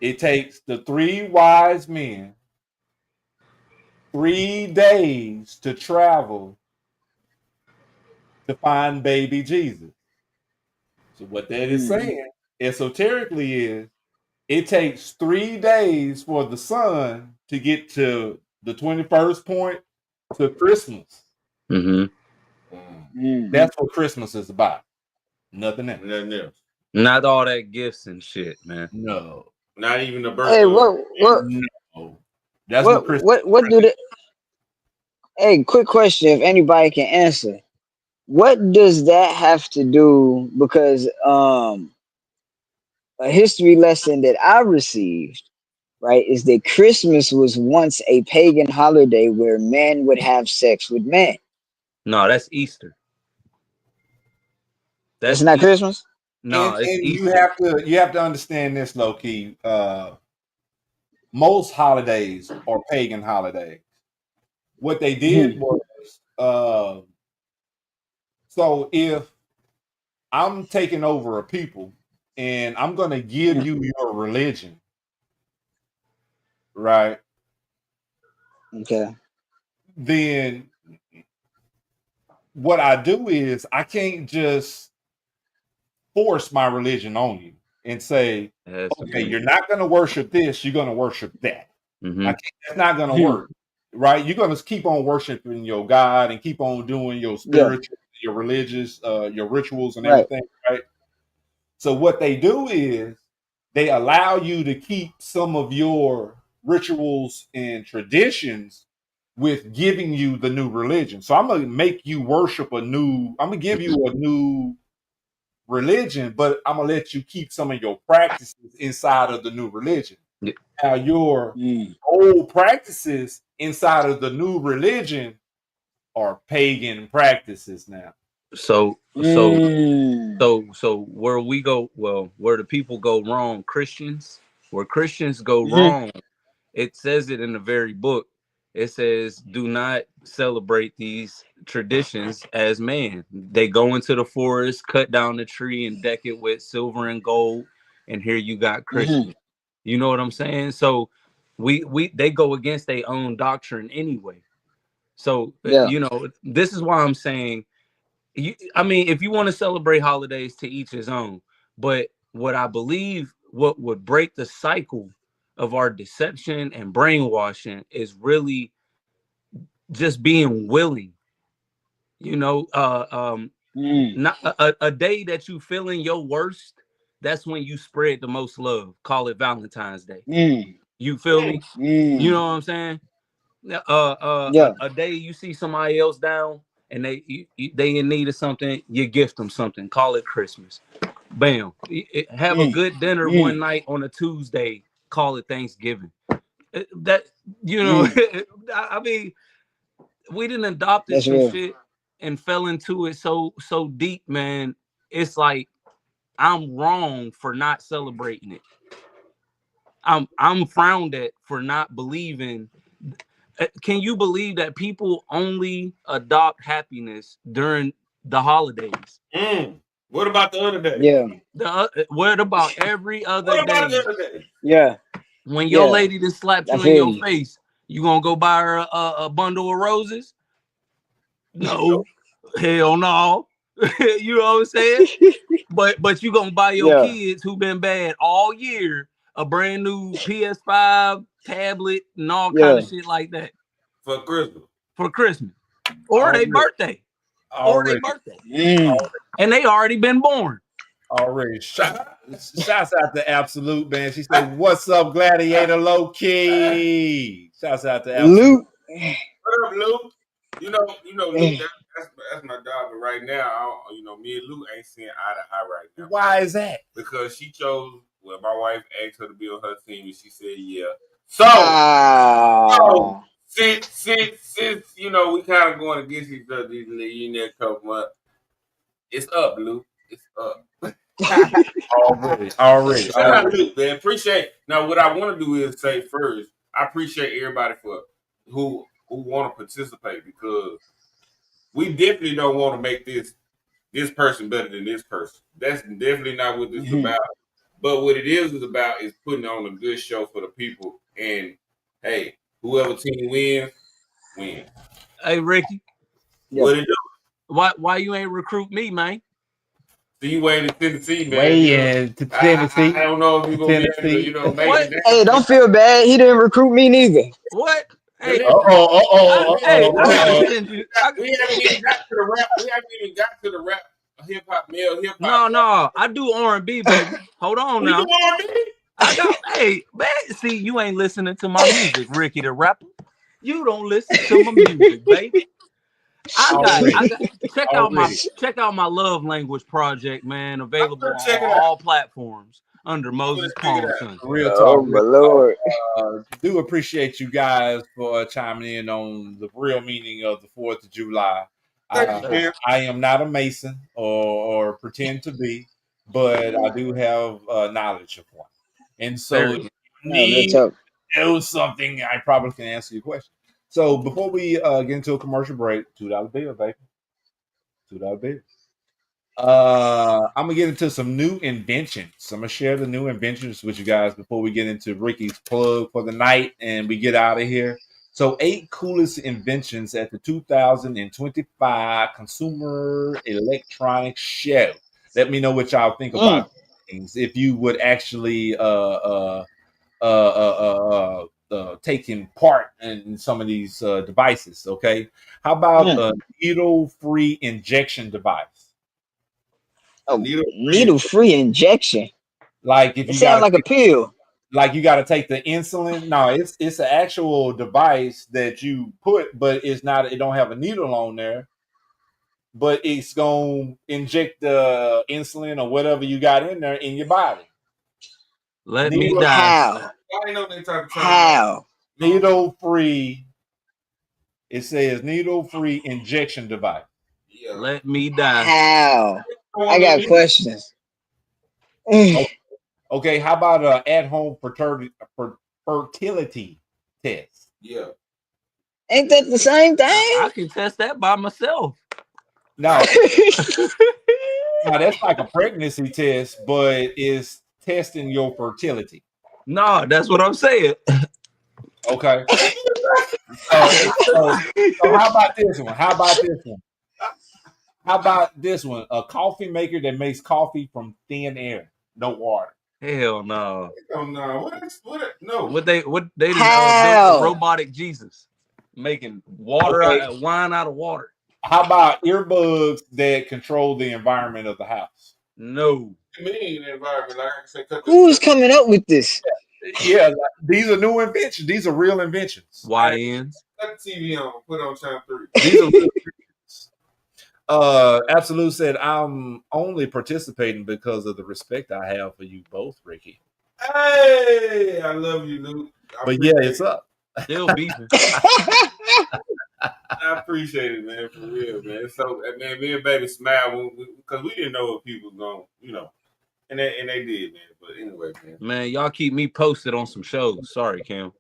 It takes the three wise men 3 days to travel to find baby Jesus. So what that is saying esoterically is it takes 3 days for the sun to get to the 21st point to Christmas. That's what Christmas is about. Nothing else. Nothing else. Not all that gifts and shit, man. No. Not even the birthday. Hey, what? No. That's what Christmas. What do they? Hey, quick question, if anybody can answer. What does that have to do? Because a history lesson that I received, right, is that Christmas was once a pagan holiday where men would have sex with men. No, that's Easter. That's not Easter. Christmas? No, and it's Easter. you have to understand this, low-key. Most holidays are pagan holidays. What they did was, so if I'm taking over a people and I'm going to give you your religion, right? Okay. Then what I do is I can't just force my religion on you and say, okay, you're not going to worship this, you're going to worship that. That's not going to work, right? You're going to keep on worshiping your God and keep on doing your spiritual, your religious, your rituals and everything, right? So what they do is they allow you to keep some of your rituals and traditions, with giving you the new religion. So I'm gonna make you worship I'm gonna give you a new religion, but I'm gonna let you keep some of your practices inside of the new religion. Yeah. Now your old practices inside of the new religion are pagan practices now. So where we go, well, where the people go wrong, where Christians go wrong, it says it in the very book. It says, do not celebrate these traditions as man. They go into the forest, cut down the tree, and deck it with silver and gold. And here you got Christmas. You know what I'm saying? So they go against their own doctrine anyway. So you know, this is why I'm saying, I mean, if you want to celebrate holidays, to each his own. But what I believe, what would break the cycle of our deception and brainwashing is really just being willing. You know, not a day that you feeling your worst, that's when you spread the most love. Call it Valentine's Day. You feel me? You know what I'm saying? A day you see somebody else down and they in need of something, you gift them something. Call it Christmas. Bam. Have a good dinner one night on a Tuesday. Call it Thanksgiving. That, you know, I mean, we didn't adopt some shit and fell into it so deep, man. It's like I'm wrong for not celebrating it. I'm frowned at for not believing. Can you believe that people only adopt happiness during the holidays? What about the other day? Yeah. What about every other day? The other day? Yeah. When your lady just slapped you in your face, you gonna go buy her a bundle of roses? No. Hell no. You know what I'm saying? but you gonna buy your kids who been bad all year a brand new PS5 tablet and all kind of shit like that for Christmas. Or their birthday. And they already been born. Already. Shouts out to Absolute, man. She said, "What's up, Gladiator LO-KEE?" Shouts out to Absolute. What up, Luke? You know, Luke, that's my dog. But right now, me and Luke ain't seeing eye to eye right now. Why is that? Because she chose. Well, my wife asked her to be on her team, and she said, "Yeah." So since you know we kind of going against each other these next couple months, it's up, Luke. It's up. Already. Shout out, Luke, man. Appreciate. Now, what I want to do is say first, I appreciate everybody for who want to participate, because we definitely don't want to make this person better than this person. That's definitely not what this is about. But what it is about is putting on a good show for the people. And hey, whoever team wins. Hey, Ricky. What it do? Why you ain't recruit me, man? So you waiting to Tennessee, man. To Tennessee. I don't know if you're gonna be able to, make it. Hey, don't feel bad. He didn't recruit me neither. What? Hey, we haven't even got to the rap. We haven't even got to the rap. Hip hop. No, I do R&B, baby. Hold on now. You do R&B? I got. Hey, man, see, you ain't listening to my music, Ricky the rapper. You don't listen to my music, baby. I got check out my Love Language project, man. Available on all platforms under Moses Palmson. Real talk. Oh my Lord. Do appreciate you guys for chiming in on the real meaning of the 4th of July. I am not a Mason or pretend to be, but I do have knowledge of one. And so if you need to know something, I probably can answer your question. So before we get into a commercial break, $2 bill, baby. $2 bill. I'm gonna get into some new inventions. I'm gonna share the new inventions with you guys before we get into Ricky's plug for the night and we get out of here. So 8 coolest inventions at the 2025 Consumer Electronics Show. Let me know what y'all think about things. If you would actually taking part in some of these devices. Okay, how about a needle-free injection device? Needle-free injection. Like if you sound like a pill. like you got to take the insulin. No, it's an actual device that you put, but it's not. It don't have a needle on there, but it's gonna inject the insulin or whatever you got in there in your body. Let me die. How? Needle free. It says needle free injection device. Yeah. Let me die. How? I got questions. Okay, how about an at-home fertility test? Yeah. Ain't that the same thing? I can test that by myself. No. No, that's like a pregnancy test, but it's testing your fertility. No, that's what I'm saying. Okay. So how about this one? How about this one? A coffee maker that makes coffee from thin air, no water. Hell no. Oh no. No. What they built a robotic Jesus making water wine out of water. How about earbuds that control the environment of the house? No. mean environment. Like I said, Who's coming up with this? Yeah, these are new inventions. These are real inventions. YNs. Cut the TV on. Put on channel 3. These are real Absolute said, I'm only participating because of the respect I have for you both, Ricky. Hey, I love you, Luke. But yeah, it's up. Still beefing. I appreciate it, man, for real, man. So, man, me and Baby smiled because we didn't know what people was going, you know, and they did, man. But anyway, man. Man, y'all keep me posted on some shows. Sorry, Cam.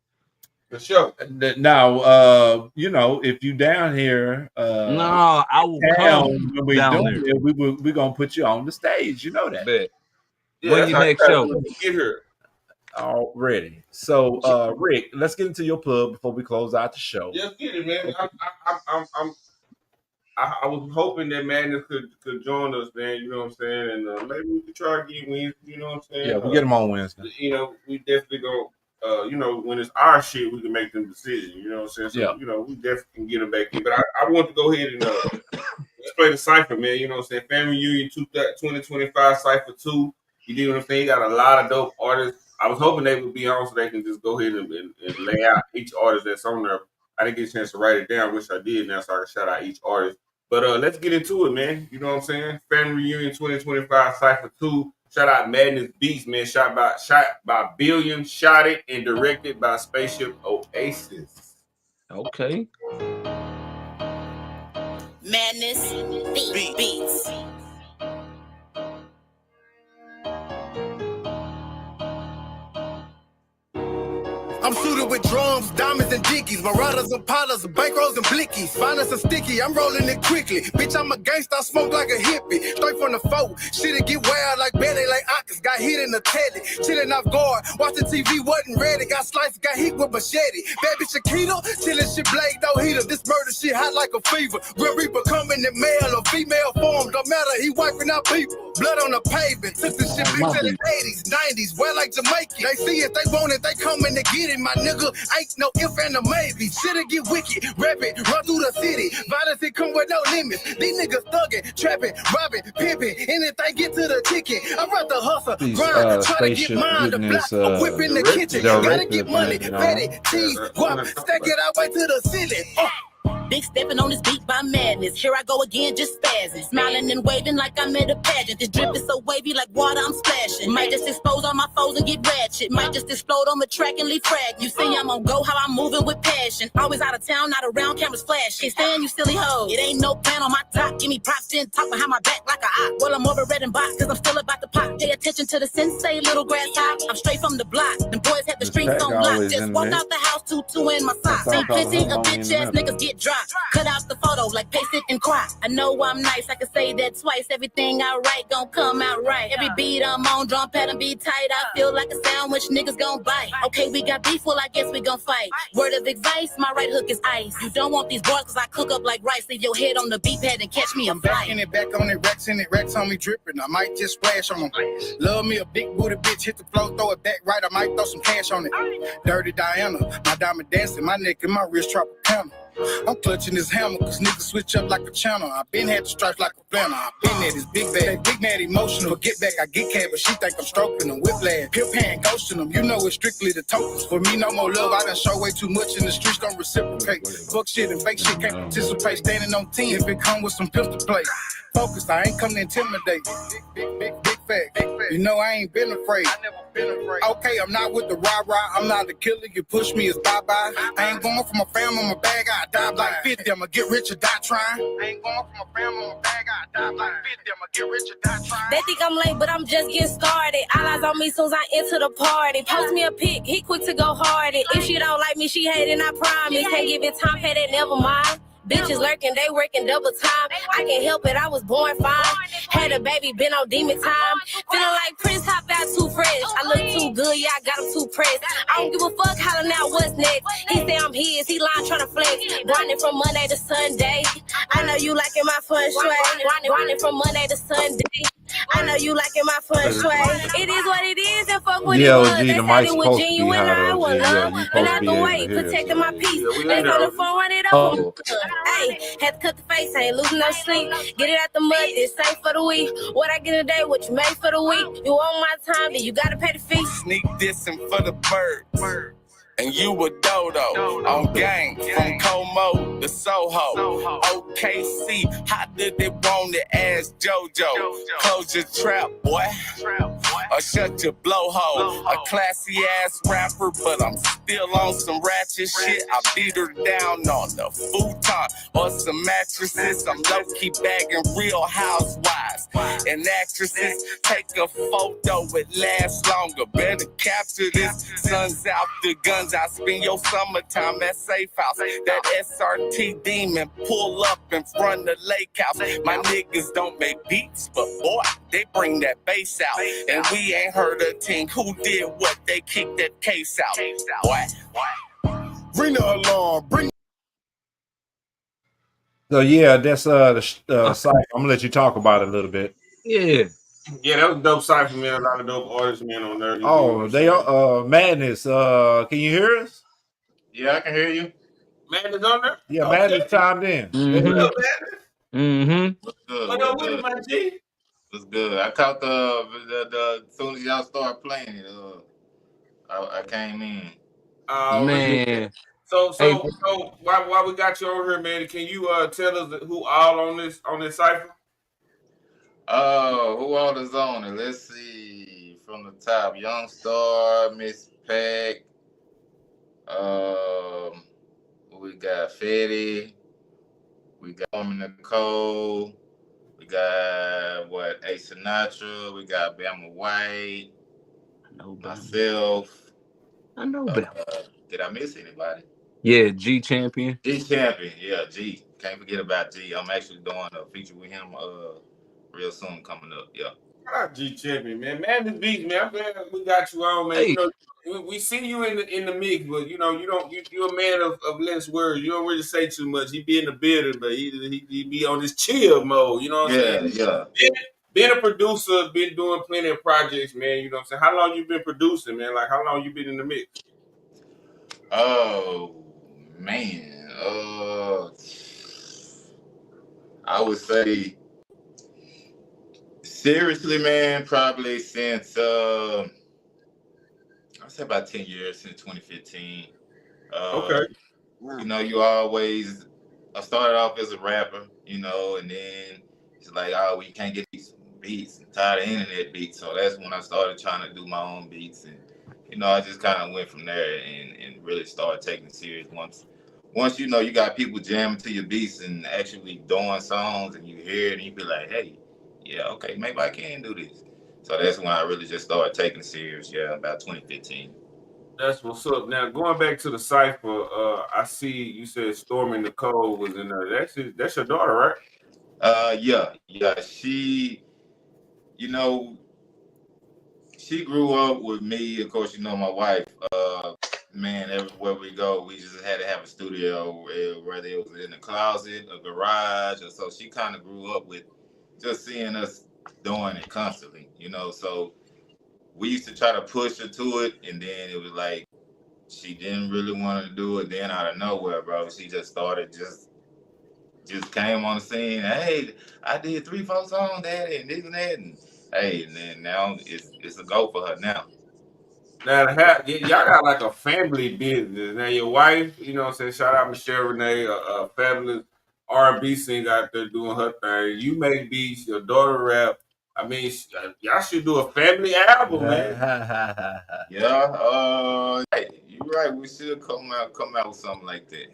For sure. Now, you know, if you down here, no, I will come when we down doing there. it, we're gonna put you on the stage. You know that. Bet. Yeah, When your next show? Get here. Already. So, Rick, let's get into your plug before we close out the show. Just get it, man. I was hoping that Madness could join us, man. You know what I'm saying? And maybe we could try to get Wednesday. You know what I'm saying? Yeah, we'll get them on Wednesday. You know, we definitely go. You know, when it's our shit, we can make them decisions. You know what I'm saying? So, Yeah. you know, we definitely can get them back in. But I want to go ahead and let's play the Cypher, man. You know what I'm saying? Family Reunion 2025 Cypher 2. You dig what I'm saying? You got a lot of dope artists. I was hoping they would be on so they can just go ahead and lay out each artist that's on there. I didn't get a chance to write it down. Wish I did now so I can shout out each artist. But let's get into it, man. You know what I'm saying? Family Reunion 2025 Cypher 2. Shout out Madness Beats, man. Shot by Billion, shot it and directed by Spaceship Oasis. Okay. Madness Beats. I'm shooting with drums, diamonds, and dickies. Marauders and pilots, bankrolls and blickies. Finance are sticky, I'm rolling it quickly. Bitch, I'm a gangster, I smoke like a hippie. Straight from the foe, shit'll get wild like Betty, like Ockers. Got hit in the telly, chilling off guard. Watching TV, wasn't ready. Got sliced, got hit with machete. Baby Shakita, chilling shit blade, no heater. This murder shit hot like a fever. Grim Reaper coming in male or female form. Don't matter, he wiping out people. Blood on the pavement. Took the shit back to the 80s, 90s. Well, like Jamaican. They see it, they want it, they coming to get it. My nigga, ain't no if and a maybe. Shit'll get wicked, rap it, run through the city. Violence, it come with no limits. These niggas thugging, trapping, robbing, pimping. Anything get to the ticket. I'm about to hustle, grind, try to get mine. The block, I'm whipping the kitchen. Gotta get money, fatty, cheese, guap, stack it out right to the ceiling. Big stepping on this beat by Madness. Here I go again, just spazzing. Smiling and waving like I'm at a pageant. This drip is so wavy like water I'm splashing. Might just expose all my foes and get ratchet. Might just explode on the track and leave frag. You see I'm on go, how I'm moving with passion. Always out of town, not around, cameras flash. Can't stand you silly hoes. It ain't no plan on my top. Give me props, then talk behind my back like a op. Well, I'm over red and box, cause I'm still about to pop. Pay attention to the sensei, little grass top. I'm straight from the block. Them boys had the streets on lock. Just walk out the house, tutu in my socks. See plenty of bitch ass niggas get dropped. Cut out the photo, like paste it and cry. I know I'm nice, I can say that twice. Everything I write gon' come out right. Every beat I'm on, drum pattern be tight. I feel like a sandwich, niggas gon' bite. Okay, we got beef, well I guess we gon' fight. Word of advice, my right hook is ice. You don't want these bars cause I cook up like rice. Leave your head on the beat pad and catch me, I'm back in it, back on it, racks in it, racks on me dripping. I might just splash on them. Love me a big booty bitch, hit the floor, throw it back right. I might throw some cash on it. Dirty Diana, my diamond dancing, my neck and my wrist Tropicana. I'm clutching this hammer, cause niggas switch up like a channel. I been had the stripes like a planner. I been at this big bag, big mad emotional. Get back, I get cat, but she think I'm stroking them. Whiplash, pip hand, ghosting them. You know it's strictly the tokens. For me, no more love. I done show way too much in the streets, don't reciprocate. Fuck shit and fake shit, can't participate. Standing on 10 if it come with some pistol play. Focused, I ain't come to intimidate. Big fact. You know I ain't been afraid. I never been afraid. Okay, I'm not with the rah-rah. I'm not the killer. You push me, it's bye-bye. I ain't going for my fam on my bag. I die like 50. I'ma get rich or die trying. I ain't going for my fam on my bag. I die like 50. I'ma get rich or die trying. They think I'm late, but I'm just getting started. All eyes on me soon as I enter the party. Post me a pic, he quick to go hard. If she don't like me, she hating, I promise. Can't give it time, pay that never mind. Bitches lurking, they working double time. I can't help it, I was born fine. Had a baby, been on demon time. Feeling like Prince, hop out too fresh. I look too good, yeah, I got him too pressed. I don't give a fuck, hollering out what's next. He say I'm his, he lying trying to flex. Grinding from Monday to Sunday. I know you liking my fun sway. Grinding from Monday to Sunday. I know you liking my fun sway. It is what it is, and fuck what it was. OG, They the said mic's it was supposed to be genuine, hot, I OG. was Yeah, love. you Been supposed to out be the able way, to hear protecting us. my peace. They on the phone, run it up. Hey, had to cut the face, ain't losing no sleep. Get it out the mud, it's safe for the week. What I get today, what you made for the week. You want my time, then you gotta pay the fee. Sneak dissing for the birds. And you a dodo on gang from Como to Soho. OKC, how did they want it? Ask JoJo. Close your trap, boy. Or shut your blowhole. A classy ass rapper, but I'm still on some ratchet shit. I beat her down on the futon or some mattresses. I'm low-key bagging real housewives and actresses. Take a photo, it lasts longer. Better capture this. Sun's out, the guns. I spend your summertime at Safe House. That SRT demon pull up in front of the lake house. My niggas don't make beats, but boy, they bring that bass out. And we ain't heard a thing who did what, they kicked that case out. Boy, Bring the alarm, bring. So yeah, that's the site. I'm gonna let you talk about it a little bit. Yeah. Yeah, that was dope cypher, man. A lot of dope artists, man, on there. Oh, they are Madness. Can you hear us? Yeah, I can hear you. Madness on there? Yeah, Madness chimed in. Mm-hmm. What's good? What up with it, my G? What's good? I caught the as soon as y'all started playing it, I came in. Man. So Hey, why we got you over here, man? Can you tell us who all on this cipher? Who all is on it? Let's see. From the top, Young Star, Miss Pack. We got Fetty. We got Woman Nicole. We got A Sinatra. We got Bama White. Myself. I know Bama. Did I miss anybody? Yeah, G Champion. G Champion, yeah, G. Can't forget about G. I'm actually doing a feature with him real soon coming up. Yeah. Shout out G Champion, man. Madness Beats, man. I'm glad we got you on, man. Hey. You know, we see you in the mix, but you know, you're a man of less words. You don't really say too much. He be in the building, but he be on this chill mode. You know what I'm saying? Yeah. Being a producer, been doing plenty of projects, man. You know what I'm saying? How long you been producing, man? Like how long you been in the mix? Oh man. I would say seriously, man, probably since I'd say about 10 years, since 2015. Okay. You know, I started off as a rapper, you know, and then it's like, oh, we can't get these beats. I'm tired of internet beats. So that's when I started trying to do my own beats. And, you know, I just kind of went from there and really started taking it serious. Once you know you got people jamming to your beats and actually doing songs and you hear it and you be like, hey, yeah, okay, maybe I can do this. So that's when I really just started taking it serious, about 2015. That's what's up. Now going back to the cipher, I see you said Stormy Nicole was in there. That's your daughter, right? Yeah. She, you know, she grew up with me. Of course, you know my wife. Man, everywhere we go, we just had to have a studio, whether it was in a closet, a garage, or so. She kind of grew up with just seeing us doing it constantly, you know. So we used to try to push her to it, and then it was like she didn't really want to do it. Then out of nowhere, bro, she just started just came on the scene. Hey, I did 3-4 songs, daddy, and this and that, and hey, and then now it's a go for her now. Now, y'all got like a family business. Now, your wife, you know what I'm saying? Shout out Michelle Renee, a fabulous R&B singer out there doing her thing. You make beats, your daughter rap. I mean, y'all should do a family album, man. Yeah, hey, you're right. We should come out with something like that.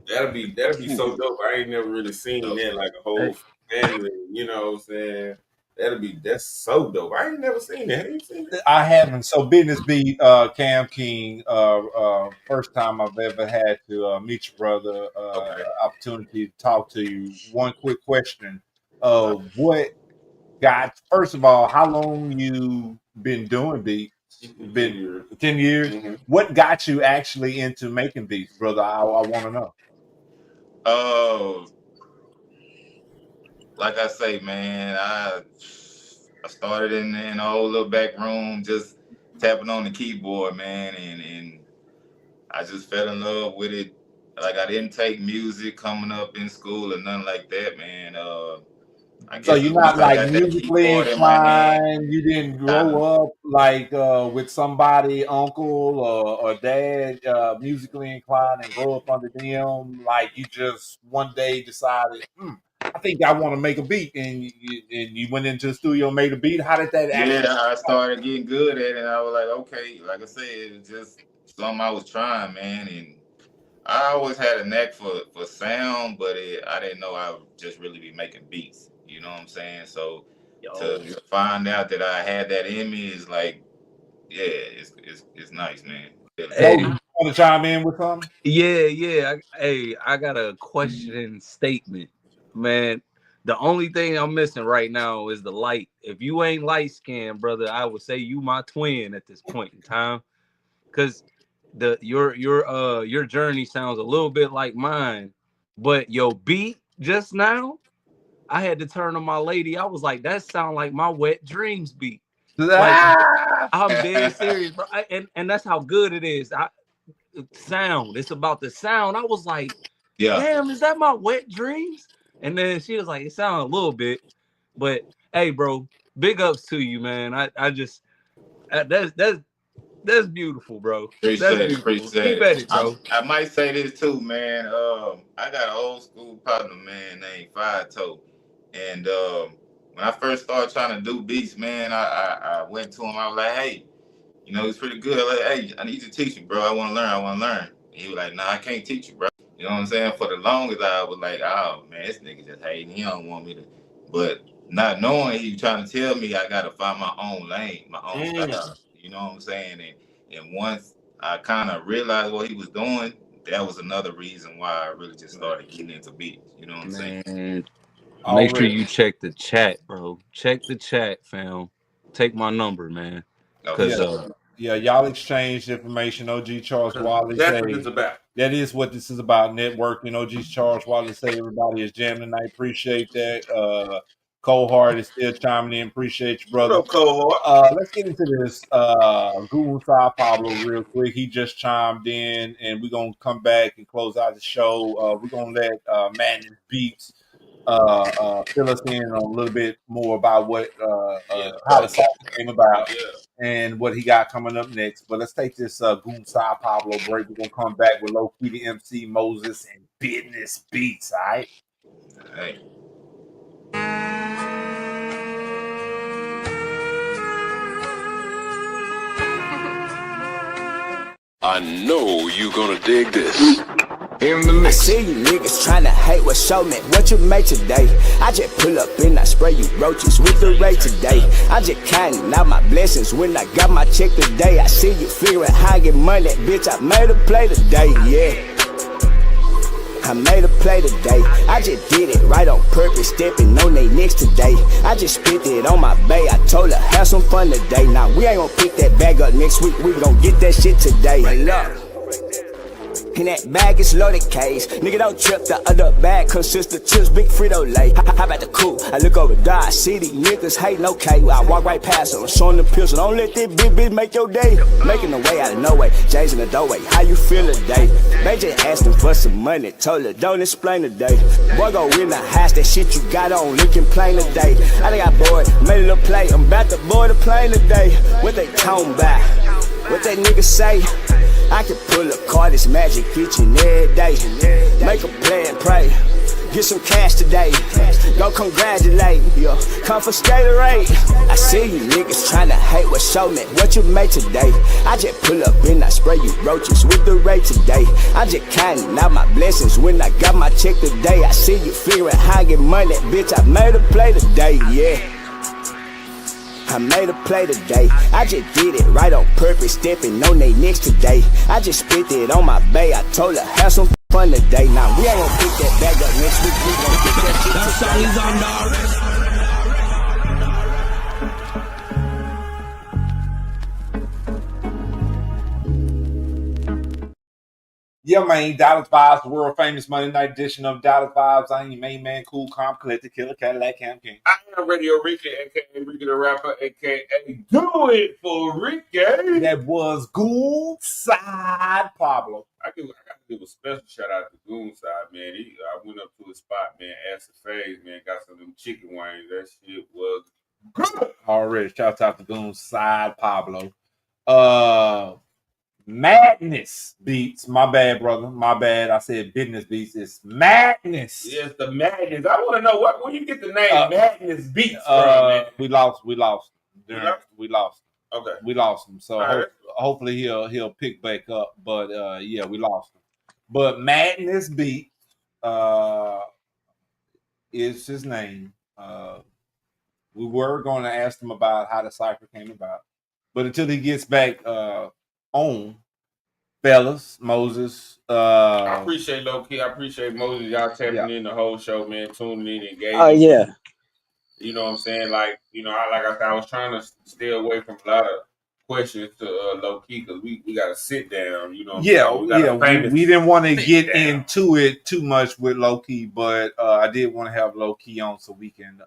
That'll be so dope. I ain't never really seen that, like a whole family, you know what I'm saying? That's so dope. I ain't never seen that. Have you seen that? I haven't. So Business Beat, Cam King, first time I've ever had to meet your brother, opportunity to talk to you. One quick question. What got, first of all, how long you been doing beats? Been 10 years. Mm-hmm. What got you actually into making beats, brother? I want to know. Like I say, man, I started in an old little back room, just tapping on the keyboard, man, and I just fell in love with it. Like, I didn't take music coming up in school or nothing like that, man. I guess so you're not like musically inclined. You didn't grow up like with somebody, uncle or dad, musically inclined and grow up under them. Like you just one day decided, I think I want to make a beat, and you went into the studio and made a beat. How did that? Yeah, I started getting good at it, and I was like, okay, like I said, it's just something I was trying, man, and I always had a knack for sound, but I didn't know I would just really be making beats. You know what I'm saying? So to find out that I had that in me is like, yeah, it's nice, man. Hey, you want to chime in with something? Yeah. I got a question statement, man. The only thing I'm missing right now is the light. If you ain't light skinned, brother, I would say you my twin at this point in time, because your journey sounds a little bit like mine, but your beat just now, I had to turn to my lady. I was like, that sound like my Wet Dreams beat. Like, I'm dead serious, bro. And that's how good it is. Sound. It's about the sound. I was like, damn, is that my Wet Dreams? And then she was like, it sounds a little bit. But hey, bro, big ups to you, man. I just that's beautiful, bro. Appreciate it. Keep at it, bro. I might say this too, man. I got an old school partner, man, named Five-Toe. And when I first started trying to do beats, man, I went to him. I was like, hey, you know, he's pretty good. I was like, hey, I need you to teach me, bro. I want to learn. And he was like, nah, I can't teach you, bro. You know what I'm saying? For the longest, I was like, oh, man, this nigga just hating. He don't want me to. But not knowing, he was trying to tell me I got to find my own lane, my own style. You know what I'm saying? And once I kind of realized what he was doing, that was another reason why I really just started getting into beats. You know what I'm saying? Make sure you check the chat, bro. Check the chat, fam. Take my number, man. Y'all exchange information. OG Charles Wally. That's what it's about. That is what this is about, networking. OG Charles Wally say everybody is jamming tonight. Appreciate that. Cole Hart is still chiming in. Appreciate you, brother. What up, Cole Hart? Let's get into this. Google Sao Pablo real quick. He just chimed in, and we're going to come back and close out the show. We're going to let Madness Beats fill us in on a little bit more about what how the song came about and what he got coming up next. But let's take this Goon Sao Pablo break. We're gonna come back with LO-KEE, the MC, Moses, and Business Beats. All right. Hey. I know you gonna dig this. In the mix. I see you niggas tryna hate what show me what you made today. I just pull up and I spray you roaches with the ray today. I just counting out my blessings when I got my check today. I see you figuring how I get money, bitch. I made a play today, yeah. I made a play today. I just did it right on purpose, stepping on they necks today. I just spit it on my bay. I told her have some fun today. Now we ain't gonna pick that bag up next week. We gon' get that shit today. And that bag is loaded case. Nigga, don't trip, the other bag consists of chips, big Frito Lay. How about the coupe? I look over Dodge City, niggas hating, okay. I walk right past them, showing them pills. Don't let this big bitch make your day. Making a way out of no way, Jay's in the doorway. How you feel today? They just asked him for some money, told her, don't explain today. Boy, go in the house, that shit you got on, looking plain today. I done got bored, made a little play. I'm about to board the plane today. What they talking about? What that nigga say? I can pull a card, this magic kitchen every day. Make a play and pray. Get some cash today. Go congratulate. Yeah. Confiscate the rate. I see you niggas tryna hate. Well, show me what you made today. I just pull up and I spray you roaches with the rate today. I just counting out my blessings when I got my check today. I see you figuring how I get money, bitch. I made a play today, yeah. I made a play today. I just did it right on purpose, stepping on they necks today. I just spit it on my bay. I told her have some fun today. Now we ain't gonna pick that bag up next week. We gonna pick that shit That song is on the Yeah, man. Dallas Vibes, the world famous Monday night edition of Dallas Vibes. I am your main man, Cool, Calm, Collected, Killer, Cadillac, Cam King. I am Radio Ricky, aka Ricky the Rapper, aka Do It for Ricky. That was Goon Side Pablo. I gotta give a special shout out to Goon Side, man. I went up to a spot, man, asked the phase, man, got some of them chicken wings. That shit was good. Already, shout out to Goon Side Pablo. Madness Beats. My bad, brother. My bad. I said Business Beats. It's Madness. Yes, the Madness. I want to know where you get the name Madness Beats from, man. We lost. Okay. We lost him. So hopefully he'll pick back up. But yeah, we lost him. But Madness Beats is his name. We were going to ask him about how the cipher came about, but until he gets back on, fellas, Moses. I appreciate LO-KEE. I appreciate Moses. Y'all tapping in the whole show, man. Tuning in, engaging. Oh yeah. You know what I'm saying? Like, you know, like I said, I was trying to stay away from a lot of questions to LO-KEE because we got to sit down. You know what I'm saying? We didn't want to get into it too much with LO-KEE, but I did want to have LO-KEE on so we can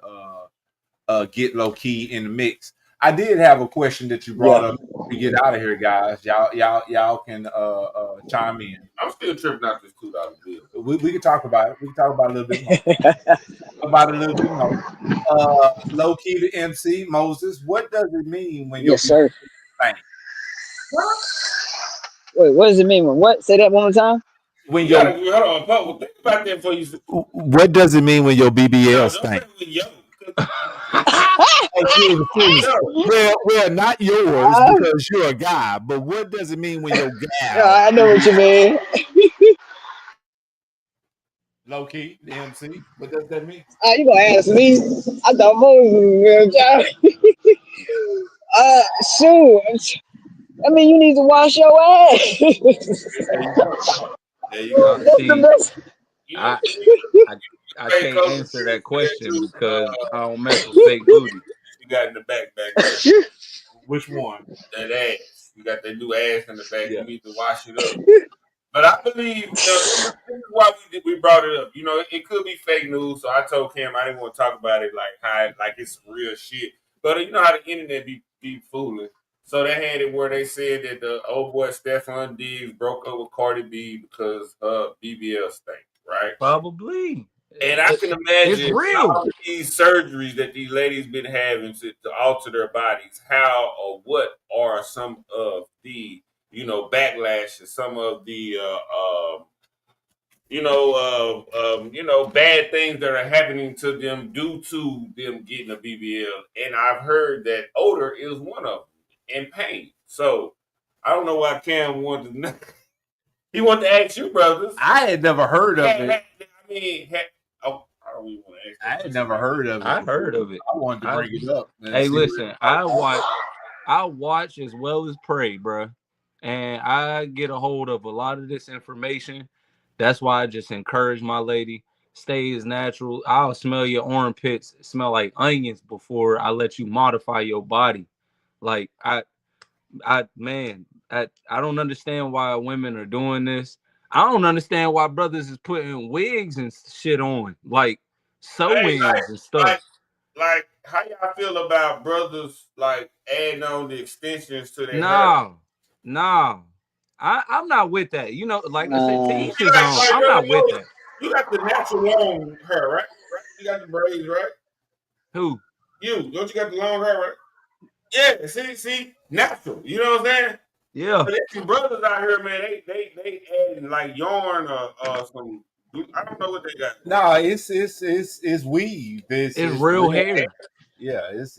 get LO-KEE in the mix. I did have a question that you brought up to get out of here, guys. Y'all can chime in. I'm still tripping out this $2 bill. We can talk about it. We can talk about it a little bit more. LO-KEE the MC, Moses. What does it mean when yes, sir. Wait, what does it mean when what? Say that one more time. When you hold on, think about that before you. What does it mean when your BBL stank? Well, not yours because you're a guy. But what does it mean when your guy? I know what you mean. LO-KEE, the MC. What does that mean? You gonna ask me? I thought Moses was shoot. I mean, you need to wash your ass. There you go. That's the best. I can't answer that question because I don't mess with fake booty. You got in the back there. Which one? That ass. You got that new ass in the back. You need to wash it up. But I believe this is why we brought it up. You know, it could be fake news. So I told Cam I didn't want to talk about it like it's real shit. But you know how the internet be fooling. So they had it where they said that the old boy Stephon Diggs broke up with Cardi B because her BBL stank, right? Probably. And I can imagine it's real. all these surgeries that these ladies been having to alter their bodies. How or what are some of the backlashes, some of the bad things that are happening to them due to them getting a BBL? And I've heard that odor is one of them, and pain. So I don't know why Cam wanted to know. He wanted to ask you, brothers. I had never heard of it. I had never heard of it. I heard of it. I wanted to bring it up. Hey, listen, I watch as well as pray, bro. And I get a hold of a lot of this information. That's why I just encourage my lady, stay as natural. I'll smell your armpits, smell like onions before I let you modify your body. Like I don't understand why women are doing this. I don't understand why brothers is putting wigs and shit on, like Hey, sew-ins and stuff. Like, how y'all feel about brothers like adding on the extensions to their hair? Nah. I'm not with that. You know, like I said, to Nah. each his own. I'm not with that. You got the natural long hair, right? You got the braids, right? Who? You don't you got the long hair, right? Yeah, see, natural. You know what I'm saying? Yeah. But there's some brothers out here, man. They adding like yarn or some. I don't know what they got. No, it's weave. It's real hair. Yeah, it's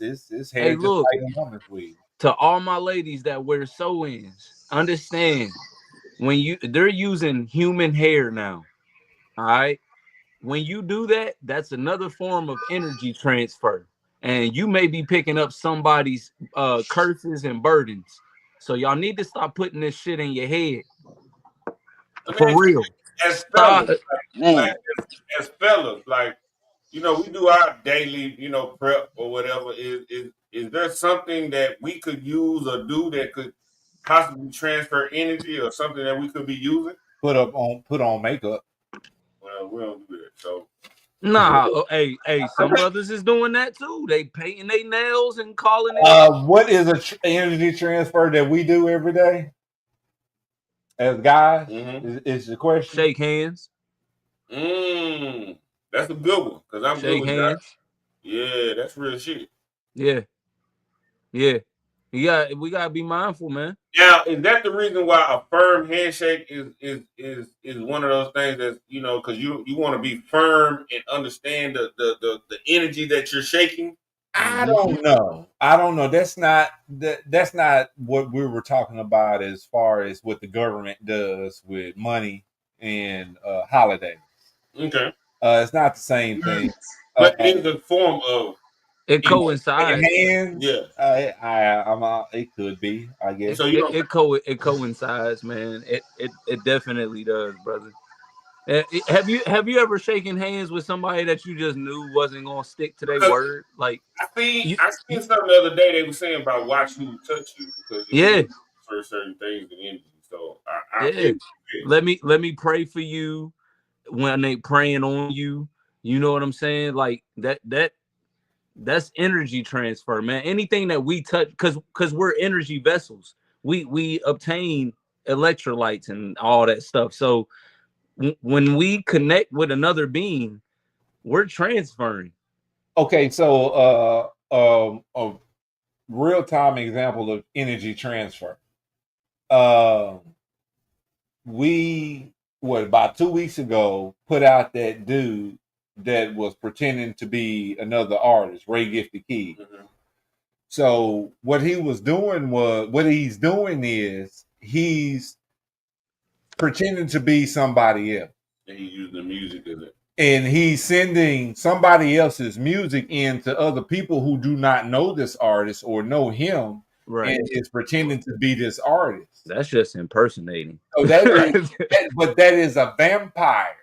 hair Hey, just look, like a woman's weave. to all my ladies that wear sew-ins, understand when they're using human hair now. All right. When you do that, that's another form of energy transfer. And you may be picking up somebody's curses and burdens. So y'all need to stop putting this shit in your head. For real. As Stop. fellas, as fellas, like, you know, we do our daily, you know, prep or whatever. Is there something that we could use or do that could possibly transfer energy or something that we could be using? Put on makeup. Well, we don't do that. So Nah, hey, some brothers is doing that too. They painting their nails and calling it. What is a energy transfer that we do every day as guys? Is the question? Shake hands. That's a good one because I'm Shake good with hands. that. Yeah, that's real shit. Yeah. We gotta be mindful, man. Now, is that the reason why a firm handshake is one of those things that, you know, because you want to be firm and understand the energy that you're shaking? I don't know. That's not what we were talking about as far as what the government does with money and holidays. Okay. It's not the same thing. But in the form of it coincides. Hands. Yeah. It could be, I guess. So it coincides, man. It definitely does, brother. Have you ever shaken hands with somebody that you just knew wasn't gonna stick to their word? Like I seen something the other day they were saying about watch who touch you because for certain things and energy. So Let me pray for you when they praying on you. You know what I'm saying? Like that's energy transfer, man. Anything that we touch, because we're energy vessels. We obtain electrolytes and all that stuff. So when we connect with another being, we're transferring. Okay, so a real-time example of energy transfer. We about 2 weeks ago put out that dude that was pretending to be another artist, Ray Gifted Kid. So what he's doing is he's pretending to be somebody else. And he's using the music as it. And he's sending somebody else's music in to other people who do not know this artist or know him, and is pretending to be this artist. That's just impersonating. So but that is a vampire.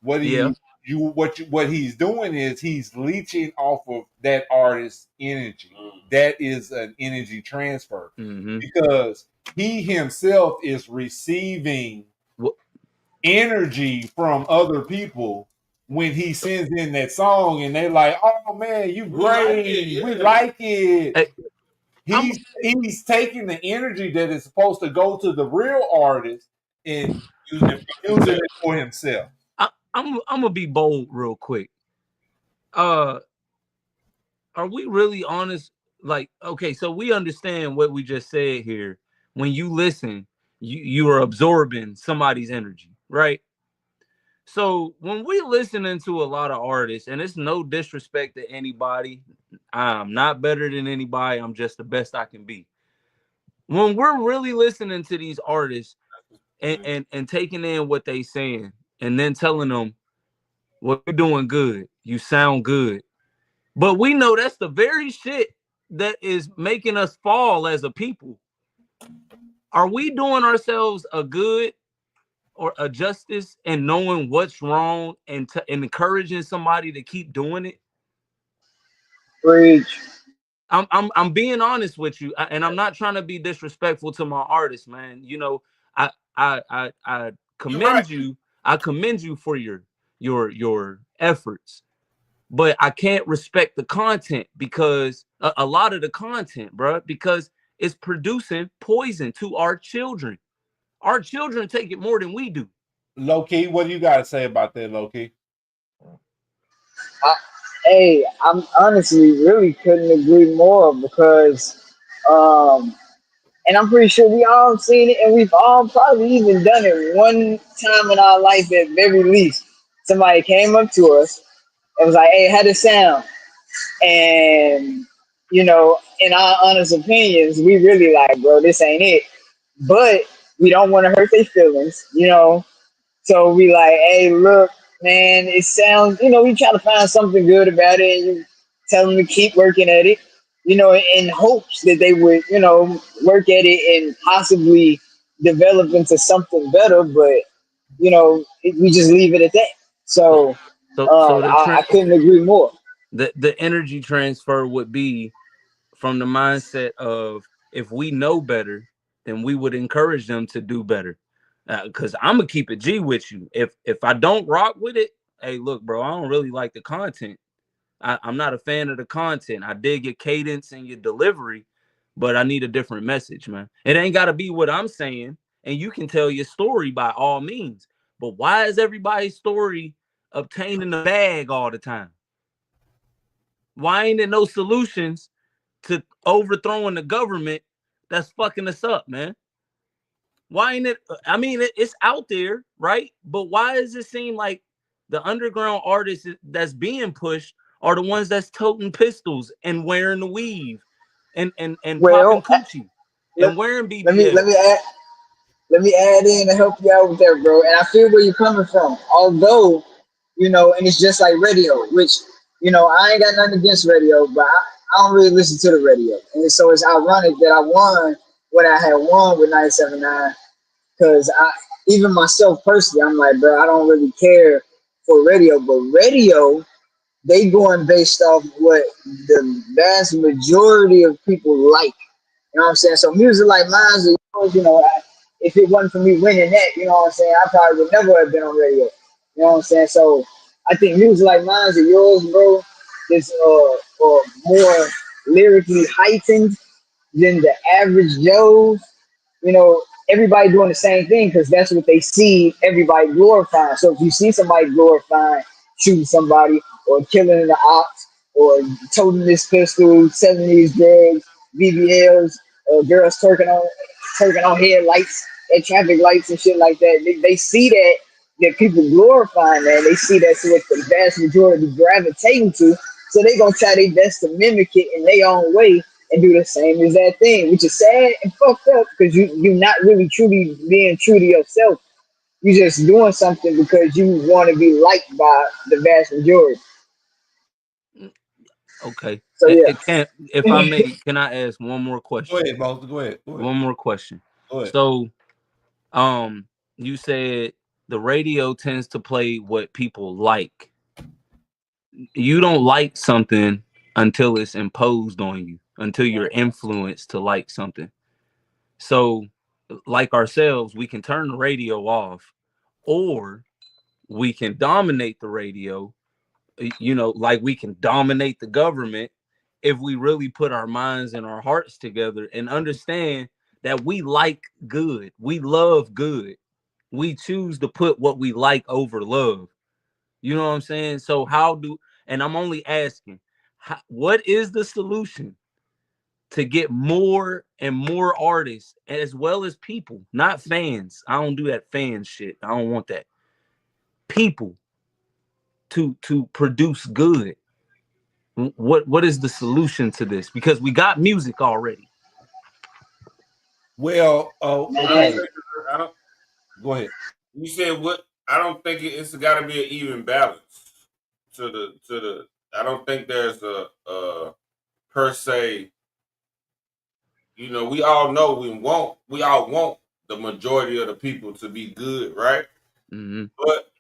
What he's doing is he's leeching off of that artist's energy. That is an energy transfer because he himself is receiving energy from other people when he sends in that song, and they like, "Oh man, you great, we like it." He's taking the energy that is supposed to go to the real artist and using it for himself. I'm gonna be bold real quick. Are we really honest? Like, okay, so we understand what we just said here. When you listen, you are absorbing somebody's energy, right? So when we listening to a lot of artists, and it's no disrespect to anybody, I'm not better than anybody. I'm just the best I can be. When we're really listening to these artists and taking in what they saying, and then telling them, well, you're doing good, you sound good. But we know that's the very shit that is making us fall as a people. Are we doing ourselves a good or a justice and knowing what's wrong and encouraging somebody to keep doing it? Preach. I'm being honest with you, and I'm not trying to be disrespectful to my artists, man. You know, I commend you. I commend you for your efforts, but I can't respect the content because a lot of the content, bro, because it's producing poison to our children. Our children take it more than we do. Low-Key, what do you got to say about that, Low-Key? Hey, I'm honestly really couldn't agree more because, and I'm pretty sure we all seen it, and we've all probably even done it one time in our life at very least. Somebody came up to us and was like, "Hey, how does it sound?" And you know, in our honest opinions, we really like, bro, this ain't it. But we don't want to hurt their feelings, you know. So we like, hey, look, man, it sounds, you know, we try to find something good about it, and you tell them to keep working at it, you know, in hopes that they would, you know, work at it and possibly develop into something better. But you know, we just leave it at that. So, I couldn't agree more. The energy transfer would be from the mindset of if we know better, then we would encourage them to do better. Because I'm gonna keep it G with you. If I don't rock with it, hey, look, bro, I don't really like the content. I'm not a fan of the content. I dig your cadence and your delivery, but I need a different message, man. It ain't got to be what I'm saying, and you can tell your story by all means. But why is everybody's story obtaining the bag all the time? Why ain't there no solutions to overthrowing the government that's fucking us up, man? Why ain't it? I mean, it's out there, right? But why does it seem like the underground artists that's being pushed are the ones that's toting pistols and wearing the weave and popping coochie and wearing BBL? Let me add in to help you out with that, bro. And I feel where you're coming from. Although, you know, and it's just like radio, which, you know, I ain't got nothing against radio, but I don't really listen to the radio. And so it's ironic that I won when I had won with 97.9, because even myself personally, I'm like, bro, I don't really care for radio, but radio, they going based off what the vast majority of people like. You know what I'm saying? So music like mine, you know, if it wasn't for me winning that, you know what I'm saying, I probably would never have been on radio. You know what I'm saying? So I think music like mine or yours, bro, is more lyrically heightened than the average Joe's. You know, everybody doing the same thing because that's what they see everybody glorifying. So if you see somebody glorifying shooting somebody or killing the ops or toting this pistol, selling these drugs, BBLs, girls twerking on headlights and traffic lights and shit like that, they see that people glorifying that. They see that's what the vast majority gravitating to. So they gonna try their best to mimic it in their own way and do the same as that thing, which is sad and fucked up because you're not really truly being true to yourself. You're just doing something because you want to be liked by the vast majority. Okay. So yeah. If I may, can I ask one more question? Go ahead, boss. Go ahead. One more question. Go ahead. So, you said the radio tends to play what people like. You don't like something until it's imposed on you, until you're influenced to like something. So, like ourselves, we can turn the radio off, or we can dominate the radio, you know, like we can dominate the government if we really put our minds and our hearts together and understand that we like good. We love good. We choose to put what we like over love. You know what I'm saying? So and I'm only asking, what is the solution to get more and more artists as well as people, not fans? I don't do that fan shit. I don't want that. People to produce good. What is the solution to this? Because we got music already. Well, okay. Go ahead. You said what? I don't think it's got to be an even balance to the. I don't think there's a per se. You know, we all know we all want the majority of the people to be good, right? Mm-hmm. But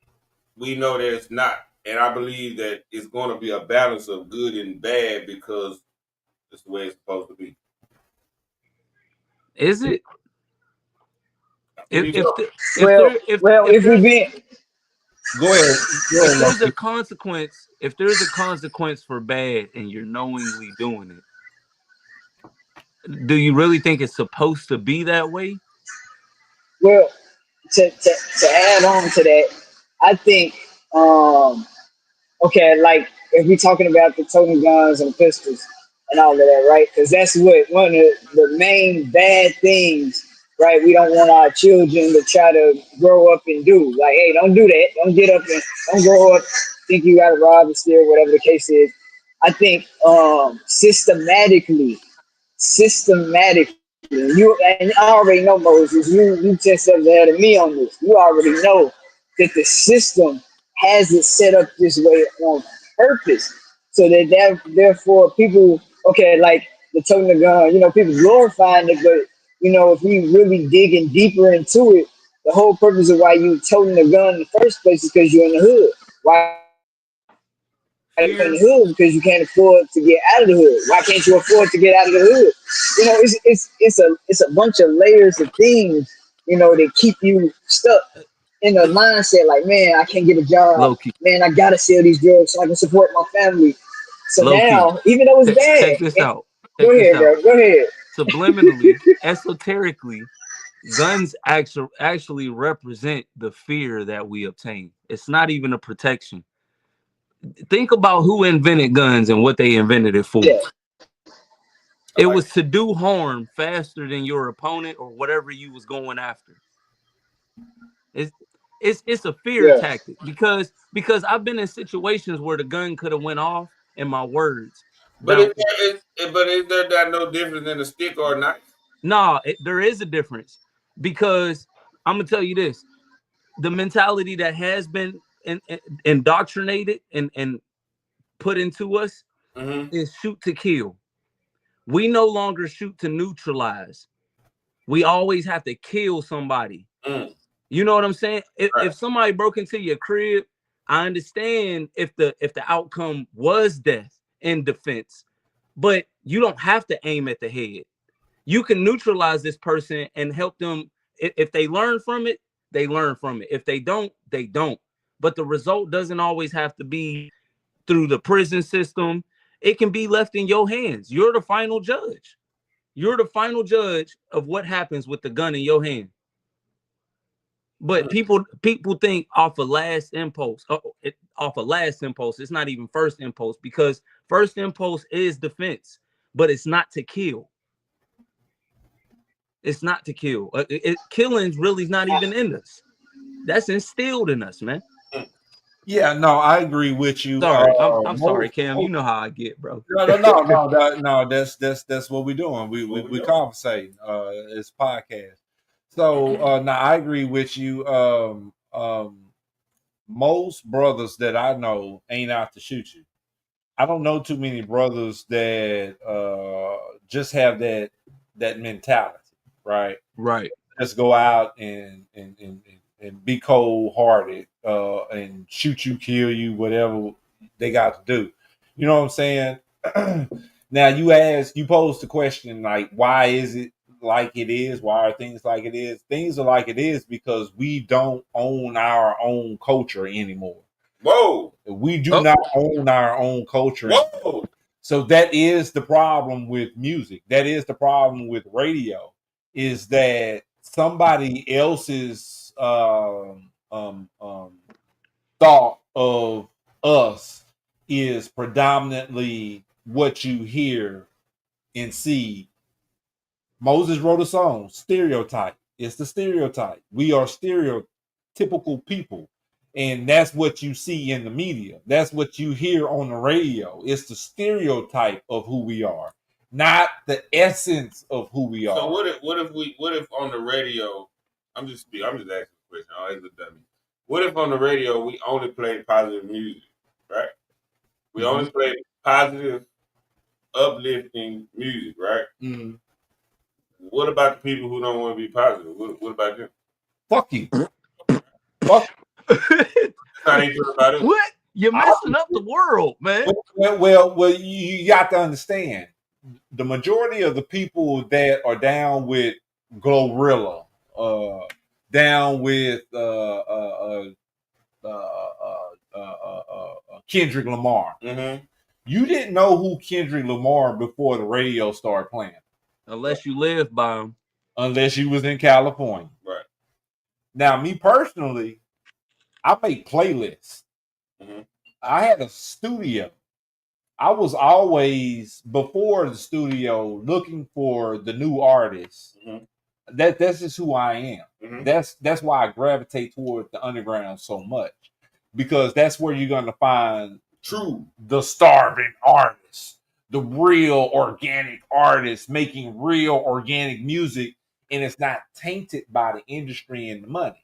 we know that it's not, and I believe that it's going to be a balance of good and bad because it's the way it's supposed to be. Is it? If Go ahead. If there's a consequence, for bad and you're knowingly doing it, do you really think it's supposed to be that way? Well, to add on to that, I think okay, like if we're talking about the toting guns and pistols and all of that, right? Because that's what one of the main bad things, right? We don't want our children to try to grow up and do. Like, hey, don't do that. Don't get up and don't grow up think you got to rob and steal, whatever the case is. I think systematically, you and I already know, Moses, you 10 steps ahead of me on this. You already know that the system has it set up this way on purpose, so that therefore people, okay, like the toting the gun, people glorifying it, but if we really digging deeper into it, the whole purpose of why you toting the gun in the first place is because you're in the hood. Why? You're in the hood because you can't afford to get out of the hood. Why can't you afford to get out of the hood? It's a bunch of layers of things, that keep you stuck in the mindset. Like, man, I can't get a job. LO-KEE. Man, I gotta sell these drugs so I can support my family. So LO-KEE. now, even though it's bad, check this out. Go ahead, bro. Go ahead. Subliminally, esoterically, guns actually represent the fear that we obtain. It's not even a protection. Think about who invented guns and what they invented it for. Yeah. It was to do harm faster than your opponent or whatever you was going after. It's a fear tactic because I've been in situations where the gun could have went off and my words. But is there no difference than a stick or a knife? No, there is a difference, because I'm gonna tell you this: the mentality that has been indoctrinated and put into us is shoot to kill. We no longer shoot to neutralize. We always have to kill somebody. You know what I'm saying? If somebody broke into your crib, I understand if the outcome was death in defense, but you don't have to aim at the head. You can neutralize this person and help them. If they learn from it, they learn from it. If they don't, they don't. But the result doesn't always have to be through the prison system. It can be left in your hands. You're the final judge. You're the final judge of what happens with the gun in your hand. But people think off a last impulse. It's not even first impulse, because first impulse is defense, but it's not to kill. It's not to kill. Killing's really not even in us. That's instilled in us, man. Yeah, no, I agree with you. Sorry, I'm sorry, Cam. You know how I get, bro. No. That's what we're doing. We conversating. It's podcast. So now I agree with you. Most brothers that I know ain't out to shoot you. I don't know too many brothers that just have that mentality, right? Right. Just go out and be cold hearted and shoot you, kill you, whatever they got to do. You know what I'm saying? Now you posed the question, like, why is it like it is? Why are things like it is? Things are like it is because we don't own our own culture anymore. Whoa. We do not own our own culture. Whoa. So that is the problem with music. That is the problem with radio, is that somebody else's thought of us is predominantly what you hear and see. Moses wrote a song, Stereotype. It's the stereotype. We are stereotypical people. And that's what you see in the media. That's what you hear on the radio. It's the stereotype of who we are, not the essence of who we are. So what if on the radio, I'm just asking a question. I ain't a dummy. What if on the radio we only play positive music, right? We only play positive, uplifting music, right? Mm-hmm. What about the people who don't want to be positive? What about them? Fuck you. Fuck. How they feel about it? What? You're messing up the world, man. Well, you got to understand, the majority of the people that are down with Glorilla, down with Kendrick Lamar. Mm-hmm. You didn't know who Kendrick Lamar before the radio started playing. Unless you live by him. Unless you was in California. Right. Now, me personally, I make playlists. Mm-hmm. I had a studio. I was always, before the studio, looking for the new artists. Mm-hmm. That's just who I am. Mm-hmm. That's why I gravitate toward the underground so much. Because that's where you're gonna find the starving artists, the real organic artists making real organic music, and it's not tainted by the industry and the money.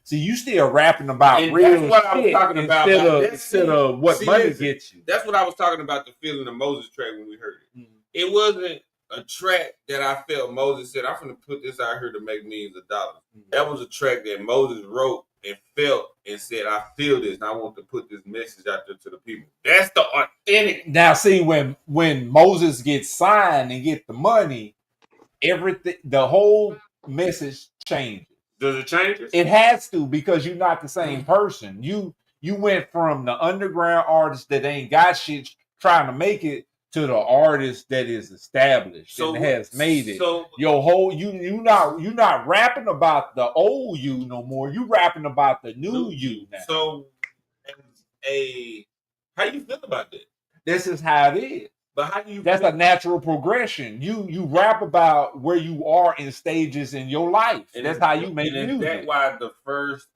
See, you still rapping about and real that's what shit I was talking about. instead of what money gets you. That's what I was talking about, the feeling of Moses track when we heard it. It wasn't a track that I felt Moses said, I'm going to put this out here to make millions of dollars. That was a track that Moses wrote and felt and said, I feel this and I want to put this message out there to the people. That's the authentic. Now, see, when Moses gets signed and get the money, everything, the whole message changes. Does it change? It has to, because you're not the same person. You went from the underground artist that ain't got shit trying to make it to the artist that is established and has made it. So your whole you're not rapping about the old you no more. You rapping about the new you now. So how you feel about that? This is how it is. But how do you? That's a natural progression. You rap about where you are in stages in your life. And that's how you make music. That's why the first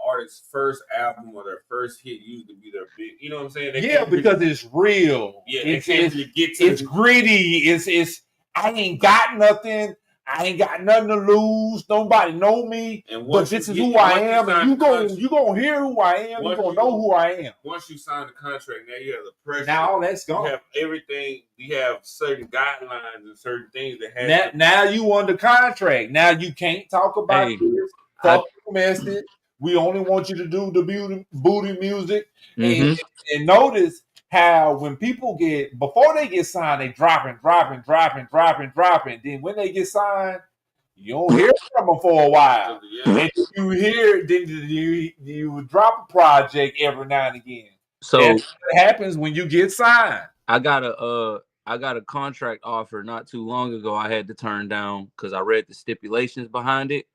artist's first album or their first hit used to be their big. You know what I'm saying? Because it's real. Yeah, it's gritty. It's I ain't got nothing. I ain't got nothing to lose. Nobody know me. But this is who I am. And you gonna hear who I am. You gonna know who I am. Once you sign the contract, now you have the pressure. Now all that's gone. You have everything. You have certain guidelines and certain things that have. Now you under contract. Now you can't talk about this. Fuck the message. We only want you to do the booty music. And notice how when people before they get signed, they dropping. Then when they get signed, you don't hear from them for a while. Then you hear, then you drop a project every now and again. So that's what happens when you get signed. I got a contract offer not too long ago. I had to turn down because I read the stipulations behind it.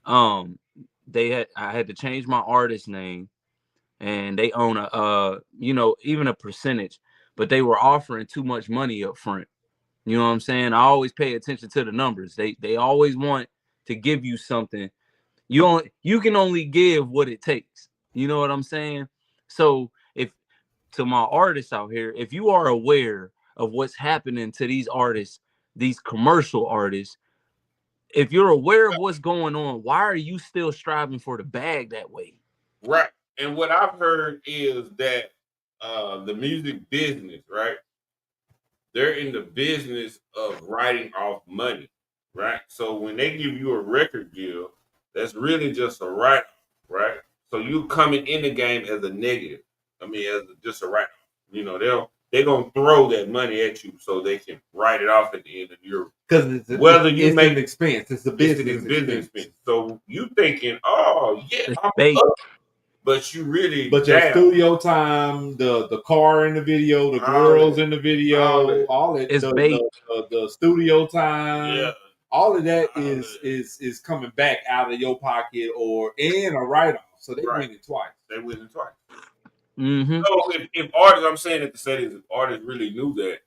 I had to change my artist name. And they own even a percentage, but they were offering too much money up front. You know what I'm saying? I always pay attention to the numbers. They always want to give you something. You can only give what it takes. You know what I'm saying? So to my artists out here, if you are aware of what's happening to these artists, these commercial artists, if you're aware of what's going on, why are you still striving for the bag that way? Right. And what I've heard is that the music business, right? They're in the business of writing off money, right? So when they give you a record deal, that's really just a write-off, right? So you coming in the game as a negative. I mean, as just a write-off. You know, they're gonna throw that money at you so they can write it off at the end of your. Because it's an expense. It's a business expense. So you thinking, oh yeah, I'm up. But you really, your studio time, the car in the video, the girls in the video, all it, the studio time, all of that is coming back out of your pocket or in a write-off. So they win it twice. They win it twice. So if artists, I'm saying it to say this, if artists really knew that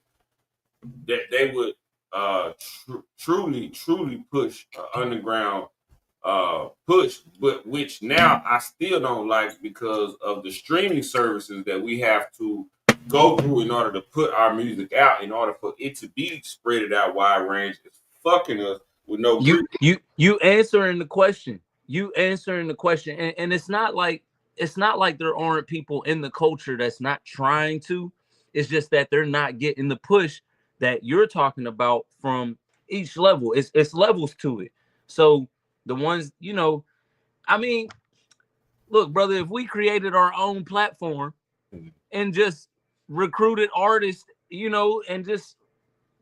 they would truly push underground push, but which now I still don't like because of the streaming services that we have to go through in order to put our music out, in order for it to be spread out wide range. It's fucking us with no. You answering the question. And it's not like there aren't people in the culture that's not trying to. It's just that they're not getting the push that you're talking about from each level. It's levels to it. So the ones, I mean, look, brother, if we created our own platform and just recruited artists, and just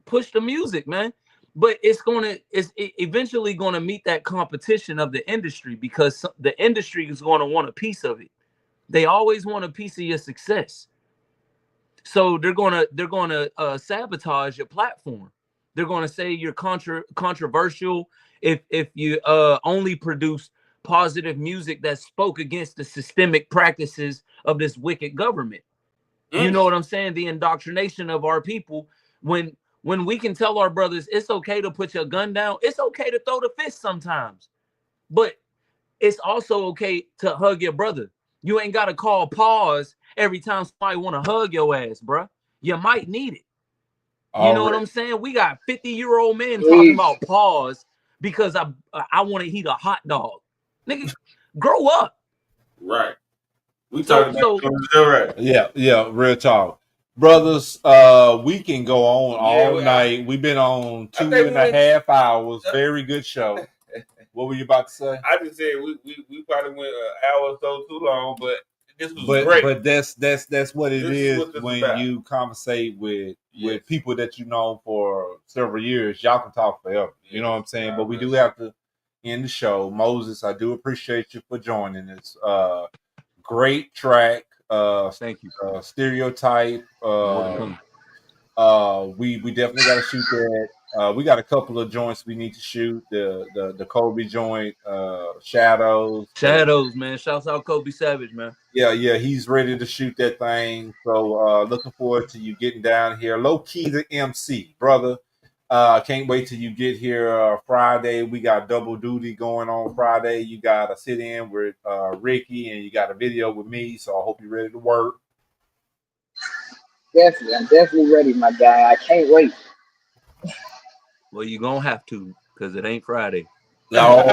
push the music, man. but it's eventually going to meet that competition of the industry, because the industry is going to want a piece of it. They always want a piece of your success. So they're gonna sabotage your platform. They're gonna say you're controversial if you only produce positive music that spoke against the systemic practices of this wicked government. You know what I'm saying? The indoctrination of our people. When we can tell our brothers it's okay to put your gun down, it's okay to throw the fist sometimes, but it's also okay to hug your brother. You ain't gotta call pause every time somebody want to hug your ass, bruh. You might need it. You know what I'm saying? We got 50-year-old men talking about pause because I want to eat a hot dog. Nigga, grow up. Right. We So- talking about right. Yeah, real talk. Brothers, we can go on all night. We've been on 2.5 hours. Very good show. What were you about to say? I just said we probably went an hour or so too long, but this was great. But that's what it is what this when about. you conversate with people that you know for several years. Y'all can talk forever. You know what I'm saying? But we do have to end the show. Moses, I do appreciate you for joining us. Great track. Thank you. Stereotype. We definitely got to shoot that. We got a couple of joints we need to shoot. The Kobe joint, Shadows, man. Shouts out Kobe Savage, man. Yeah, he's ready to shoot that thing. So looking forward to you getting down here. Low-Key the MC, brother. Can't wait till you get here Friday. We got double duty going on Friday. You got a sit-in with Ricky, and you got a video with me. So I hope you're ready to work. Definitely, I'm definitely ready, my guy. I can't wait. Well, you're going to have to, because it ain't Friday. No.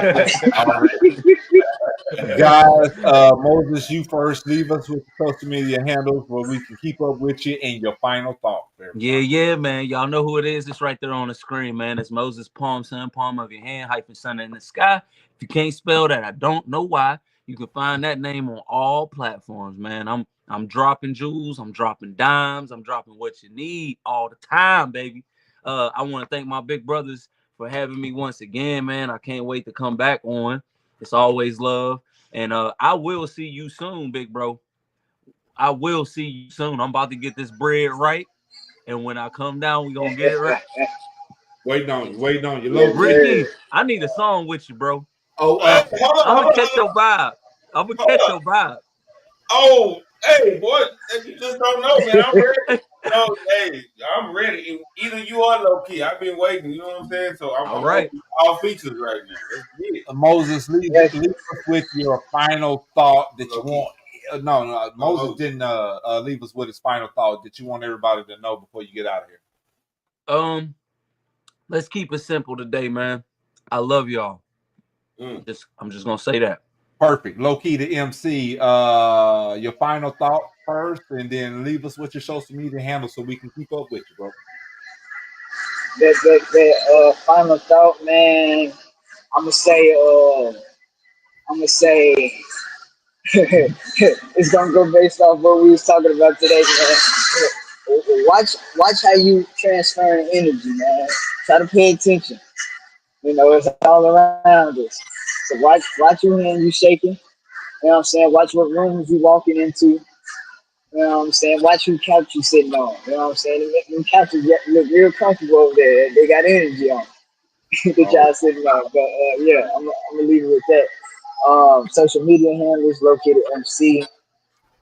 Guys, Moses, you first. Leave us with the social media handles where we can keep up with you and your final thoughts. Yeah, man. Y'all know who it is. It's right there on the screen, man. It's Moses Palm, sun, palm of your hand, hyphen sun in the sky. If you can't spell that, I don't know why. You can find that name on all platforms, man. I'm dropping jewels, I'm dropping dimes, I'm dropping what you need all the time, baby. I want to thank my big brothers for having me once again, man. I can't wait to come back on. It's always love. And I will see you soon, big bro. I will see you soon. I'm about to get this bread right. And when I come down, we're going to get it right. Waiting on you. Ricky, I need a song with you, bro. Oh, I'm going to catch your vibe. I'm going to catch your vibe. Oh, hey, boy, you just don't know, man. I'm ready. No, hey, I'm ready. Either you or Low-Key. I've been waiting. You know what I'm saying? So I'm right. All features right now. Let's get it. Moses, leave us with your final thought that you want. No, Moses didn't leave us with his final thought that you want everybody to know before you get out of here. Let's keep it simple today, man. I love y'all. I'm just gonna say that. Perfect. Low-Key the MC. Your final thought first, and then leave us with your social media handle so we can keep up with you, bro. The final thought, man. I'm gonna say it's gonna go based off what we was talking about today, man. Watch how you transfer energy, man. Try to pay attention. You know, it's all around us. So watch your hand you shaking. You know what I'm saying? Watch what rooms you walking into. You know what I'm saying? Watch who couch you sitting on. You know what I'm saying? Them couches look real comfortable over there. They got energy on that y'all sitting on. But yeah, I'm gonna leave it with that. Social media handles located MC.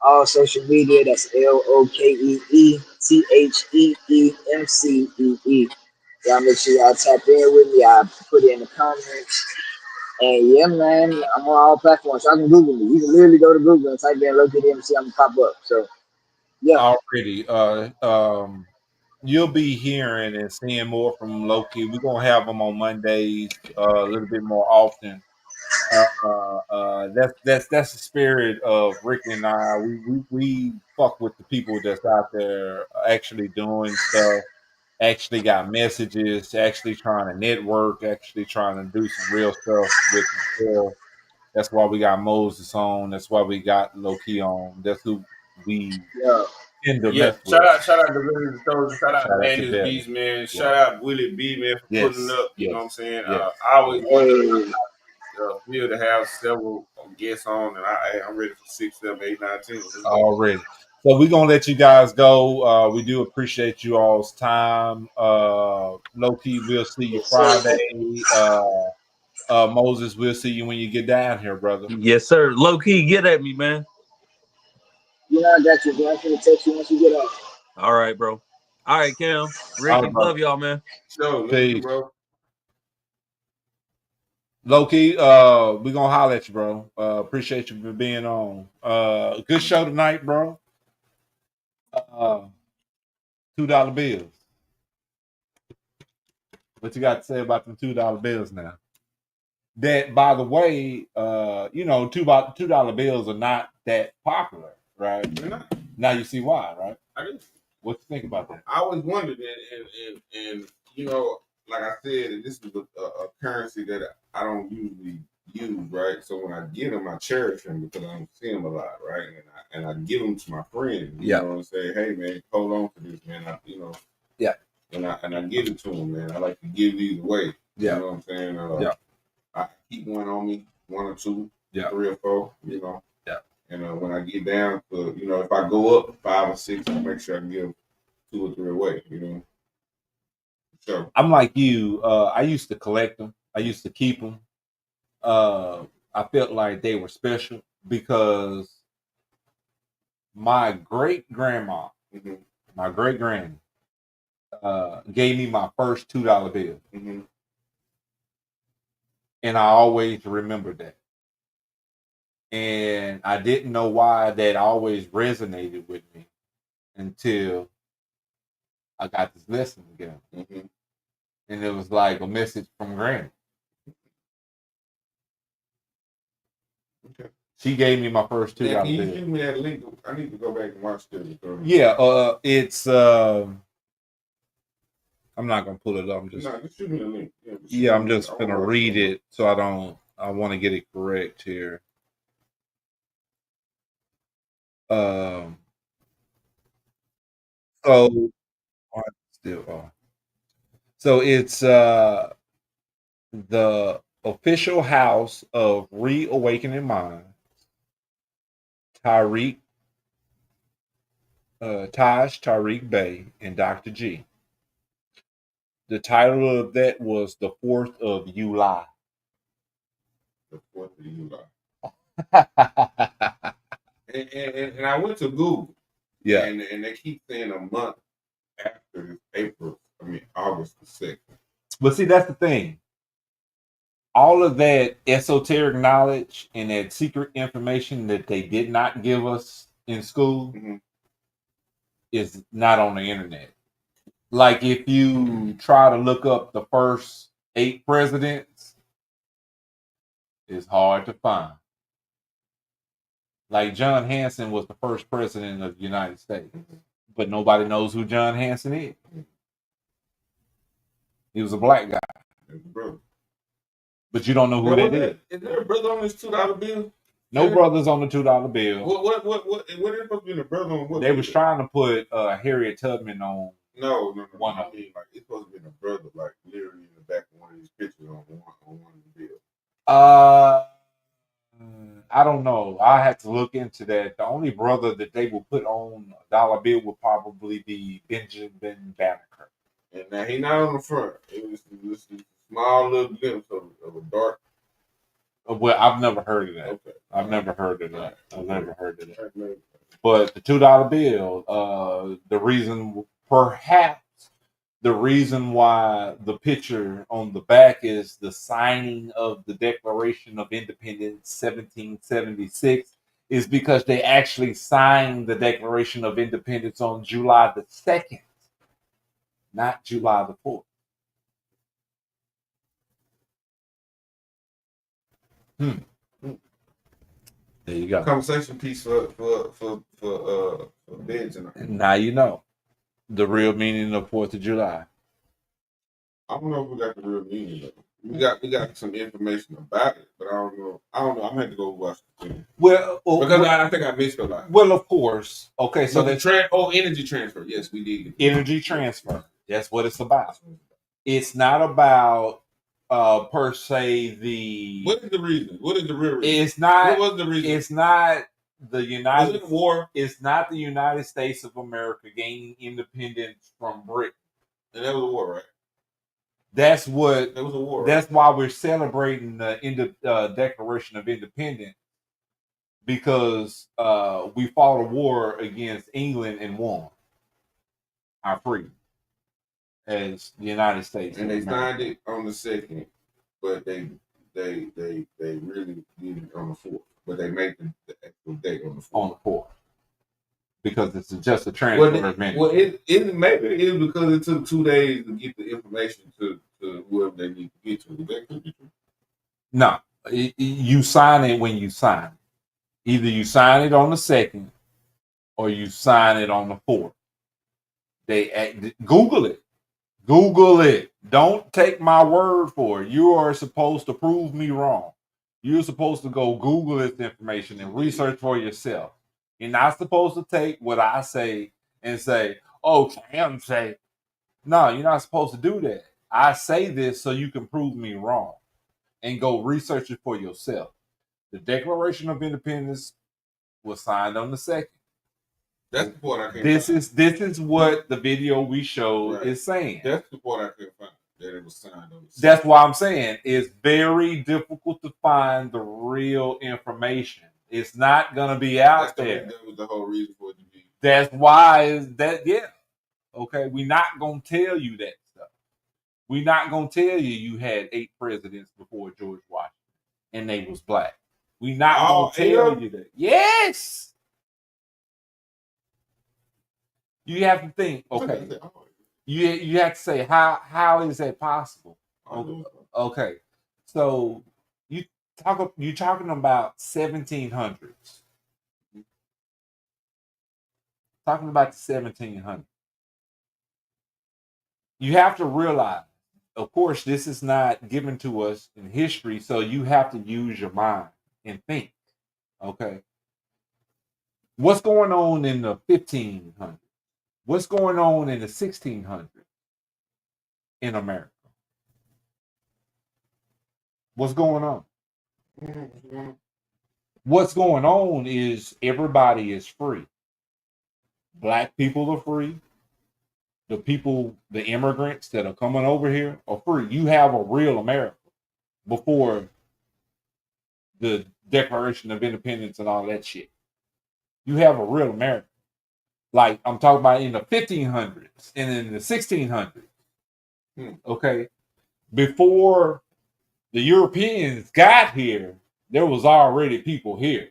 All social media, that's LOKEE THEEMCEE. Y'all make sure y'all tap in with me. I put it in the comments. And yeah, man, I'm on all platforms. So I can Google me. You can literally go to Google and type in Low-Key MC. I'm gonna pop up. So yeah. Already. You'll be hearing and seeing more from Low-Key. We're gonna have them on Mondays a little bit more often. That's the spirit of Ricky and I. We fuck with the people that's out there actually doing stuff, actually got messages, actually trying to network, actually trying to do some real stuff with themselves. That's why we got Moses on. That's why we got Low-Key on. That's who we tend to Yeah, mess with. shout out to Willie the Soldier, shout out Shout out to Madness Devin. Beast, man. Yeah. Shout out Willie B, man, for Yes, pulling up. You know yes, what I'm saying? yes. I always wanted to feel to have several guests on, and I'm ready for 6, 7, 8, 9, 10. Already. So we're gonna let you guys go. We do appreciate you all's time. Low-key, we'll see you Friday. Moses, we'll see you when you get down here, brother. Yes, sir. Low-key, get at me, man. Yeah, I got you, bro. I'm gonna text you once you get off. All right, bro. All right, Cam. Ricky, love y'all, man. So, Peace. bro. Low-key, we're gonna holler at you, bro. Appreciate you for being on. Good show tonight, bro. $2 bills. What you got to say about them $2 bills now? That, by the way, you know, $2 bills are not that popular, right? They're not. Now you see why, right? I do. What you think about that? I always wondered, and you know, like I said, this is a currency that I don't usually use, right? So when I get them, I cherish them because I don't see them a lot, right? And I give them to my friends, you know, and say, hey man, hold on to this, man. And I give it to them, man. I like to give these away. You know what I'm saying? I keep one on me, 1 or 2, 3 or 4, you know. And when I get down to, you know, if I go up 5 or 6, I make sure I give 2 or 3 away, you know. So I'm like you. I used to collect them. I used to keep them. I felt like they were special because my great grandma, my great granny, gave me my first $2 bill. And I always remembered that. And I didn't know why that always resonated with me until I got this lesson again. And it was like a message from Granny. Okay. She gave me my first $2 can you bill. give me that link? I need to go back and watch this. Yeah, it's I'm not gonna pull it up. I'm just just shoot me the link. I'm just gonna read it so I want to get it correct here. So it's the official house of Reawakening Minds, Taj Tariq Bey, and Dr. G. The title of that was The 4th of July. The 4th of July. and I went to Google. Yeah. And they keep saying a month after August the 2nd. But see, that's the thing. All of that esoteric knowledge and that secret information that they did not give us in school is not on the internet. Like if you try to look up the first 8 presidents, it's hard to find. Like John Hanson was the first president of the United States, but nobody knows who John Hanson is. He was a black guy. But you don't know who that is. Is there a brother on this $2 bill? No brothers on the $2 bill. What is supposed to be the brother on what? They was trying to put Harriet Tubman on. No. One of them. Like it's supposed to be the brother, like literally in the back of one of these pictures on one of the bills. I don't know. I had to look into that. The only brother that they will put on a dollar bill would probably be Benjamin Banneker. And now he's not on the front. It was a small little glimpse of a dark. Well, I've never heard of that. Okay. I've never heard of that. But the $2 bill, the reason why the picture on the back is the signing of the Declaration of Independence 1776 is because they actually signed the Declaration of Independence on July the 2nd, not July the 4th. There you go. Conversation piece for beds and now you know the real meaning of 4th of July. I don't know if we got the real meaning of it. We got some information about it, but I don't know. I'm gonna have to go watch the film. Well, because I think I missed a lot. Well, of course. Okay, so the energy transfer. Yes, we did. Energy transfer. That's what it's about. It's not about per se the. What is the reason? What is the real reason? It's not. What was the reason? It's not the United. Was it war? It's not the United States of America gaining independence from Britain. And that was a war, right? That's what. That was a war. That's why we're celebrating the Declaration of Independence, because we fought a war against England and won our freedom as the United States. And they signed it on the 2nd, but they really did it on the 4th. But they made the actual date on the 4th. On the 4th. Because it's just a transfer of minutes. Well, maybe it is because it took 2 days to get the information to whoever they need to get to. That could be true. No, you sign it when you sign it. Either you sign it on the 2nd or you sign it on the 4th. Google it. Google it. Don't take my word for it. You are supposed to prove me wrong. You're supposed to go Google this information and research for yourself. You're not supposed to take what I say and say, oh, Cam say. No, you're not supposed to do that. I say this so you can prove me wrong and go research it for yourself. The Declaration of Independence was signed on the 2nd. That's the part I can't This is what the video we showed is saying. That's the part I couldn't find. That it was signed on the 2nd. That's why I'm saying it's very difficult to find the real information. It's not gonna be out there. That was the whole reason for it to be. That's why okay, we're not gonna tell you that stuff. We're not gonna tell you had 8 presidents before George Washington and they was black. We're not gonna tell you that. Yes. You have to think, okay. You have to say, how is that possible? Okay. So you're talking about 1700s. Talking about the 1700s. You have to realize, of course, this is not given to us in history, so you have to use your mind and think. Okay. What's going on in the 1500s? What's going on in the 1600s in America? What's going on? What's going on is everybody is free. Black people are free. The immigrants that are coming over here are free. You have a real America before the Declaration of Independence and all that shit. You have a real America. Like I'm talking about in the 1500s and in the 1600s. Okay. Before the Europeans got here, there was already people here.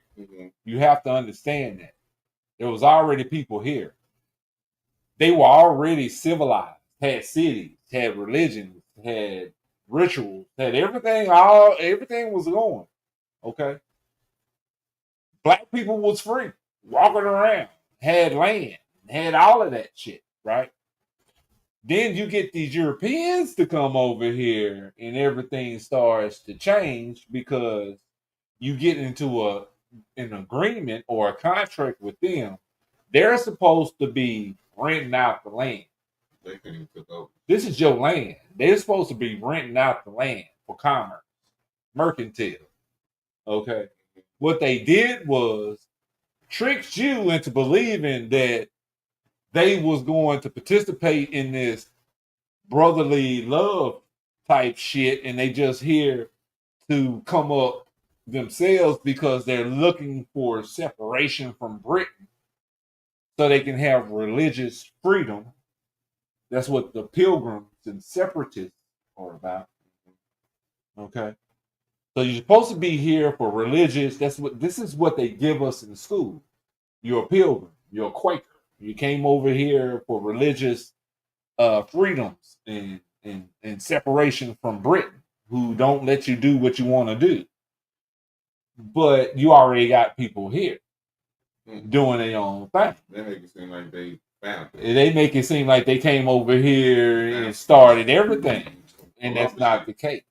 You have to understand that. There was already people here. They were already civilized, had cities, had religions, had rituals, had everything, everything was going. Okay. Black people was free, walking around, had land, had all of that shit, right? Then you get these Europeans to come over here and everything starts to change because you get into an agreement or a contract with them. They're supposed to be renting out the land. They couldn't took over. This is your land. They're supposed to be renting out the land for commerce, mercantile. Okay. What they did was tricked you into believing that they was going to participate in this brotherly love type shit, and they just here to come up themselves because they're looking for separation from Britain so they can have religious freedom. That's what the pilgrims and separatists are about. Okay. So you're supposed to be here for religious. This is what they give us in school. You're a pilgrim. You're a Quaker. You came over here for religious freedoms and separation from Britain, who don't let you do what you want to do. But you already got people here doing their own thing. They make it seem like they found it. They make it seem like they came over here and started everything, and that's not the case.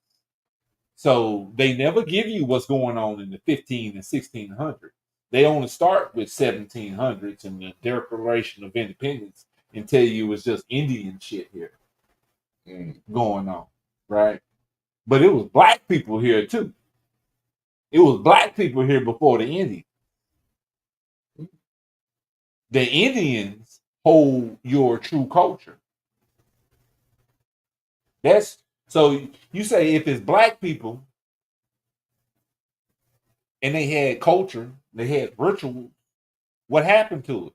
So they never give you what's going on in the 15 and 1600s. They only start with 1700s and the Declaration of Independence and tell you it's just Indian shit here going on, right? But it was black people here too. It was black people here before the Indians. The Indians hold your true culture. That's so you say if it's black people and they had culture, they had rituals, what happened to it?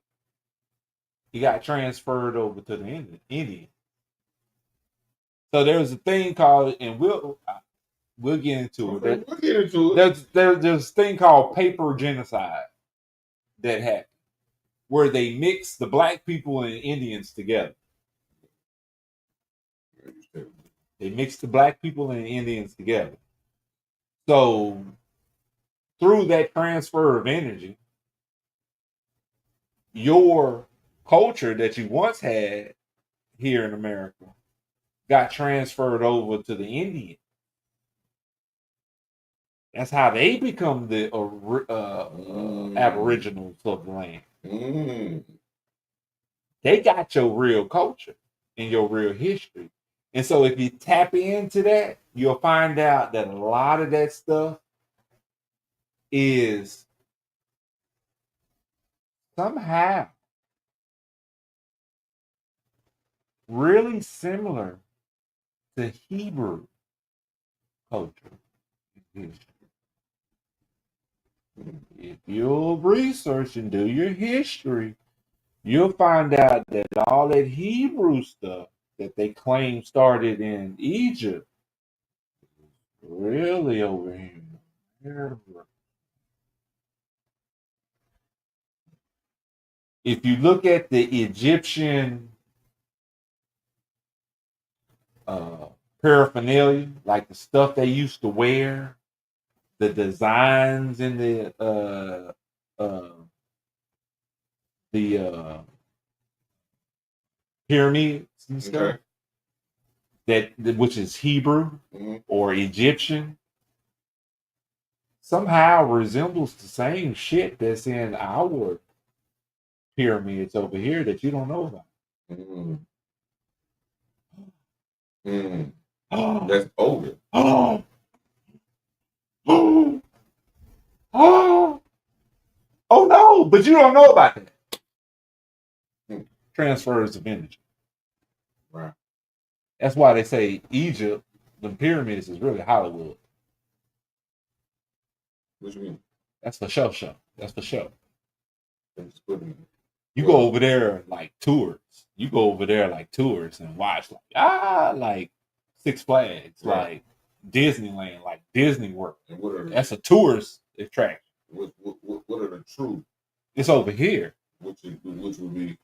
It got transferred over to the Indian. So there's a thing called, and we'll get into it. We'll get into it. There's a thing called paper genocide that happened, where they mix the black people and Indians together. They mixed the black people and Indians together. So through that transfer of energy, your culture that you once had here in America got transferred over to the Indian. That's how they become the aboriginals of the land. They got your real culture and your real history. And so if you tap into that, you'll find out that a lot of that stuff is somehow really similar to Hebrew culture. If you'll research and do your history, you'll find out that all that Hebrew stuff that they claim started in Egypt really over here. If you look at the Egyptian paraphernalia, like the stuff they used to wear, the designs in the pyramids and stuff, that which is Hebrew or Egyptian, somehow resembles the same shit that's in our pyramids over here that you don't know about. That's older. Oh no, but you don't know about that. Transfers of energy. Right. That's why they say Egypt, the pyramids is really Hollywood. What you mean? That's for show. That's for show. You Well, go over there like tours. You go over there like tours and watch like Six Flags, Right. like Disneyland, like Disney World. And what are That's a tourist attraction. what are the true? It's over here. Which would be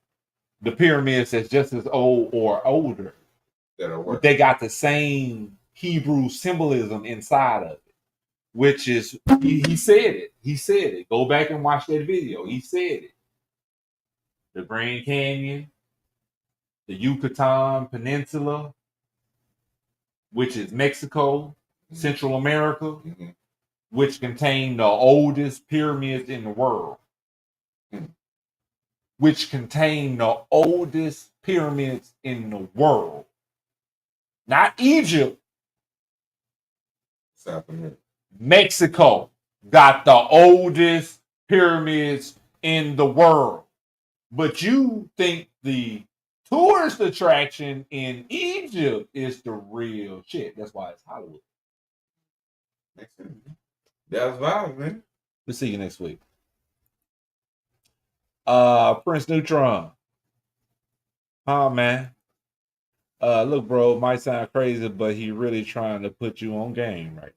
The pyramids that's just as old or older. that are But working. they got the same Hebrew symbolism inside of it, which is he said it. He said it. Go back and watch that video. He said it. The Grand Canyon, the Yucatan Peninsula, which is Mexico, Central America, which contain the oldest pyramids in the world. Which contain the oldest pyramids in the world. Not Egypt. South America. Mexico got the oldest pyramids in the world. But you think the tourist attraction in Egypt is the real shit. That's why it's Hollywood. Makes sense. That's violent, man. We'll see you next week. Prince Neutron. Huh, man? Look, bro, it might sound crazy, but he really trying to put you on game right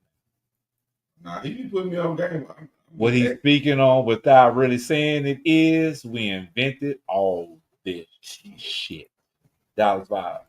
now. Nah, he be putting me on game. What he's speaking on without really saying it is, we invented all this shit. That was vibe.